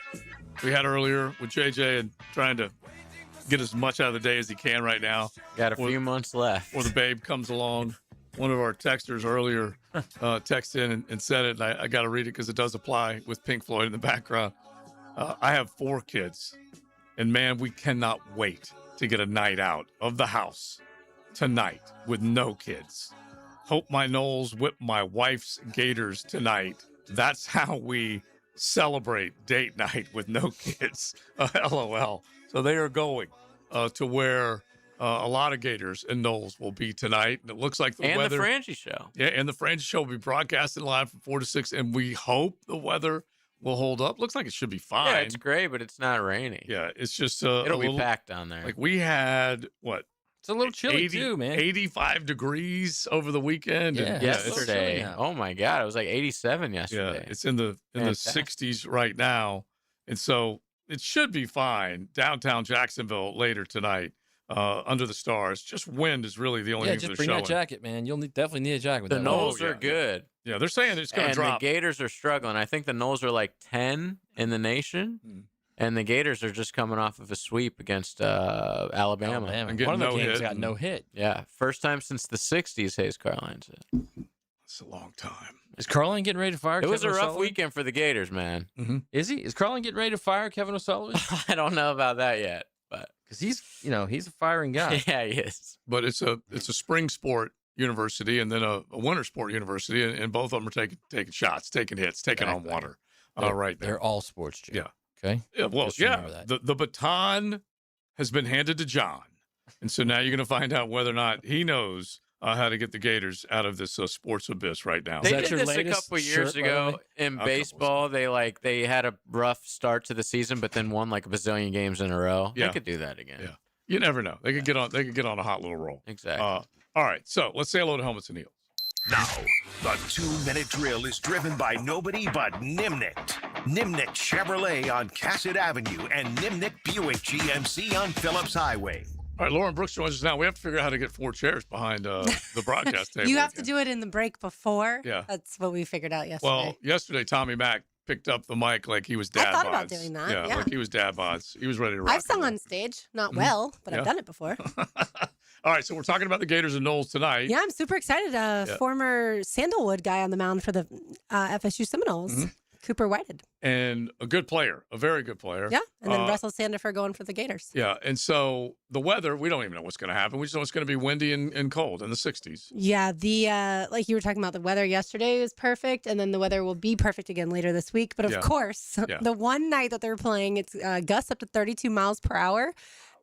Speaker 1: we had earlier with JJ and trying to get as much out of the day as he can right now.
Speaker 5: Got a few months left.
Speaker 1: Or the babe comes along. One of our texters earlier texted in and said it, and I got to read it because it does apply with Pink Floyd in the background. I have 4 kids, and man, we cannot wait to get a night out of the house tonight with no kids. Hope my Knowles whip my wife's Gators tonight. That's how we celebrate date night with no kids. LOL. So they are going to where a lot of Gators and Knowles will be tonight. And it looks like the weather.
Speaker 5: And the Frangie Show.
Speaker 1: Yeah, and the Frangie Show will be broadcasted live from 4 to 6. And we hope the weather will hold up. Looks like it should be fine.
Speaker 5: Yeah, it's gray, but it's not rainy.
Speaker 1: Yeah, it's just
Speaker 5: it'll be packed down there.
Speaker 1: Like we had what?
Speaker 6: It's a little chilly too, man.
Speaker 1: 85 degrees over the weekend.
Speaker 5: Yeah, yesterday. Oh my God, it was like 87 yesterday.
Speaker 1: Yeah, it's in the 60s right now, and so it should be fine. Downtown Jacksonville later tonight, under the stars. Just wind is really the only thing
Speaker 6: just
Speaker 1: they're
Speaker 6: bring
Speaker 1: showing.
Speaker 6: that jacket, man. You'll definitely need a jacket with
Speaker 5: The
Speaker 6: that.
Speaker 5: Knowles are good.
Speaker 1: Yeah, they're saying it's going to drop.
Speaker 5: And the Gators are struggling. I think the Knowles are like 10 in the nation. And the Gators are just coming off of a sweep against Alabama.
Speaker 6: And one of the games got no hit.
Speaker 5: Yeah, first time since the 60s, Hayes Carline said.
Speaker 3: It's a long time.
Speaker 6: Is Carline getting ready to fire
Speaker 5: It was
Speaker 6: Kevin
Speaker 5: a rough
Speaker 6: O'Sullivan?
Speaker 5: weekend for the Gators, man.
Speaker 3: Mm-hmm.
Speaker 6: Is he? Is Carline getting ready to fire Kevin O'Sullivan?
Speaker 5: I don't know about that yet, but
Speaker 6: because he's a firing guy.
Speaker 5: Yeah, he is.
Speaker 3: But it's a spring sport university and then a winter sport university, and both of them are taking shots, taking hits, taking on water. Right there.
Speaker 6: They're all sports, Jim.
Speaker 3: Yeah.
Speaker 6: Okay.
Speaker 3: Yeah, well,
Speaker 6: Just
Speaker 3: yeah.
Speaker 6: remember that.
Speaker 3: The baton has been handed to John, and so now you're going to find out whether or not he knows how to get the Gators out of this sports abyss right now.
Speaker 5: They did this a couple years ago in baseball. They had a rough start to the season, but then won like a bazillion games in a row.
Speaker 3: Yeah.
Speaker 5: They could do that again.
Speaker 3: Yeah. You never know. They could get on a hot little roll.
Speaker 5: Exactly.
Speaker 3: All right. So let's say hello to Helmets and Heels.
Speaker 13: Now, the 2-minute drill is driven by nobody but Nimnicht. Nimnicht Chevrolet on Cassett Avenue and Nimnicht Buick GMC on Phillips Highway.
Speaker 3: All right, Lauren Brooks joins us now. We have to figure out how to get 4 chairs behind the broadcast table.
Speaker 16: You have to do it in the break before.
Speaker 3: Yeah.
Speaker 16: That's what we figured out yesterday.
Speaker 3: Well, yesterday, Tommy Mack picked up the mic like he was dad
Speaker 16: I thought about
Speaker 3: bods.
Speaker 16: doing that,
Speaker 3: Yeah,
Speaker 16: yeah.
Speaker 3: like he was dad bods. He was ready to rock.
Speaker 16: I've sung on stage, not well, but
Speaker 3: Yeah.
Speaker 16: I've done it before.
Speaker 3: All right, so we're talking about the Gators and Knowles tonight.
Speaker 16: Yeah, I'm super excited. Former Sandalwood guy on the mound for the FSU Seminoles,
Speaker 3: Mm-hmm.
Speaker 16: Cooper Whitehead.
Speaker 3: And a good player, a very good player.
Speaker 16: Yeah, and then Russell Sandifer going for the Gators.
Speaker 3: Yeah, and so the weather, we don't even know what's going to happen. We just know it's going to be windy and cold in the 60s.
Speaker 16: Yeah, the like you were talking about, the weather yesterday was perfect, and then the weather will be perfect again later this week. But of
Speaker 3: Yeah.
Speaker 16: course,
Speaker 3: Yeah.
Speaker 16: the one night that they're playing, it's gusts up to 32 miles per hour.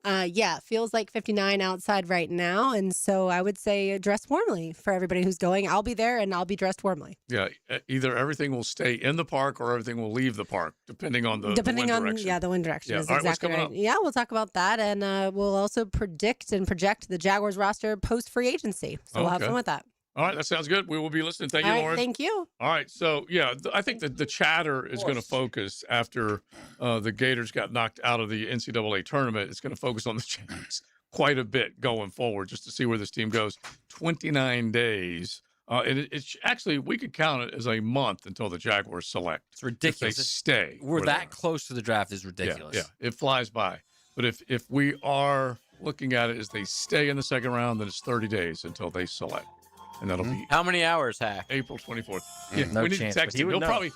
Speaker 16: Yeah, it feels like 59 outside right now, and so I would say dress warmly for everybody who's going. I'll be there, and I'll be dressed warmly.
Speaker 3: Yeah, either everything will stay in the park or everything will leave the park, depending on the wind direction.
Speaker 16: The wind direction
Speaker 3: Yeah.
Speaker 16: is
Speaker 3: All right, what's
Speaker 16: exactly
Speaker 3: coming
Speaker 16: right.
Speaker 3: up?
Speaker 16: Yeah, we'll talk about that, and we'll also predict and project the Jaguars roster post free agency. So we'll have
Speaker 3: Okay.
Speaker 16: fun with that.
Speaker 3: All right, that sounds good. We will be listening. Thank you,
Speaker 16: All right,
Speaker 3: Lauren.
Speaker 16: thank you.
Speaker 3: All right, so yeah, I think that the chatter is going to focus after the Gators got knocked out of the NCAA tournament. It's going to focus on the Jags quite a bit going forward, just to see where this team goes. 29 days. And it's actually, we could count it as a month until the Jaguars select.
Speaker 6: It's ridiculous.
Speaker 3: If they stay.
Speaker 6: We're
Speaker 3: where they
Speaker 6: that
Speaker 3: are.
Speaker 6: close to the draft is ridiculous.
Speaker 3: Yeah, it flies by. But if we are looking at it as they stay in the second round, then it's 30 days until they select. And that'll be
Speaker 5: How many hours, Hack?
Speaker 3: April 24th.
Speaker 6: Yeah, no
Speaker 3: we need
Speaker 6: chance,
Speaker 3: to text
Speaker 6: but he
Speaker 3: him.
Speaker 6: would
Speaker 3: He'll
Speaker 6: know.
Speaker 3: probably,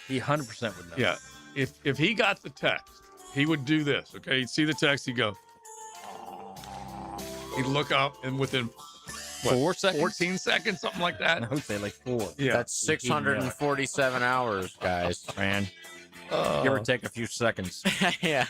Speaker 6: He 100% would know.
Speaker 3: yeah. If he got the text, he would do this. Okay, he'd see the text, he'd go. He'd look up, and within
Speaker 6: 4 seconds,
Speaker 3: 14 seconds, something like that.
Speaker 6: I would say like 4.
Speaker 3: Yeah.
Speaker 5: That's 647 hours, guys.
Speaker 6: Man, give or take a few seconds.
Speaker 5: Yeah.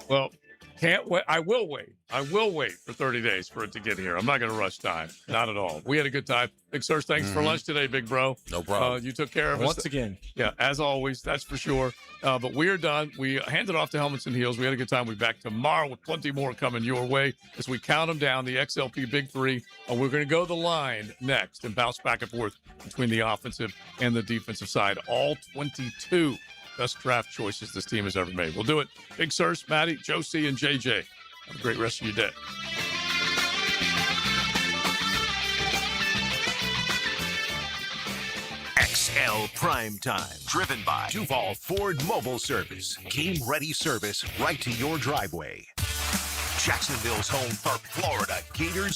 Speaker 3: Well, can't wait. I will wait. I will wait for 30 days for it to get here. I'm not going to rush time. Not at all. We had a good time. Big Sirs, thanks for lunch today, big bro.
Speaker 4: No problem.
Speaker 3: You took care of us.
Speaker 6: Once again.
Speaker 3: Yeah, as always, that's for sure. But we are done. We handed off to Helmets and Heels. We had a good time. We'll be back tomorrow with plenty more coming your way as we count them down, the XLP Big Three. We're going to go the line next and bounce back and forth between the offensive and the defensive side. All 22 best draft choices this team has ever made. We'll do it. Big Sirs, Maddie, Josie, and JJ. Have a great rest of your day.
Speaker 13: XL Prime Time, driven by Duval Ford Mobile Service. Game ready service right to your driveway. Jacksonville's home for Florida Gators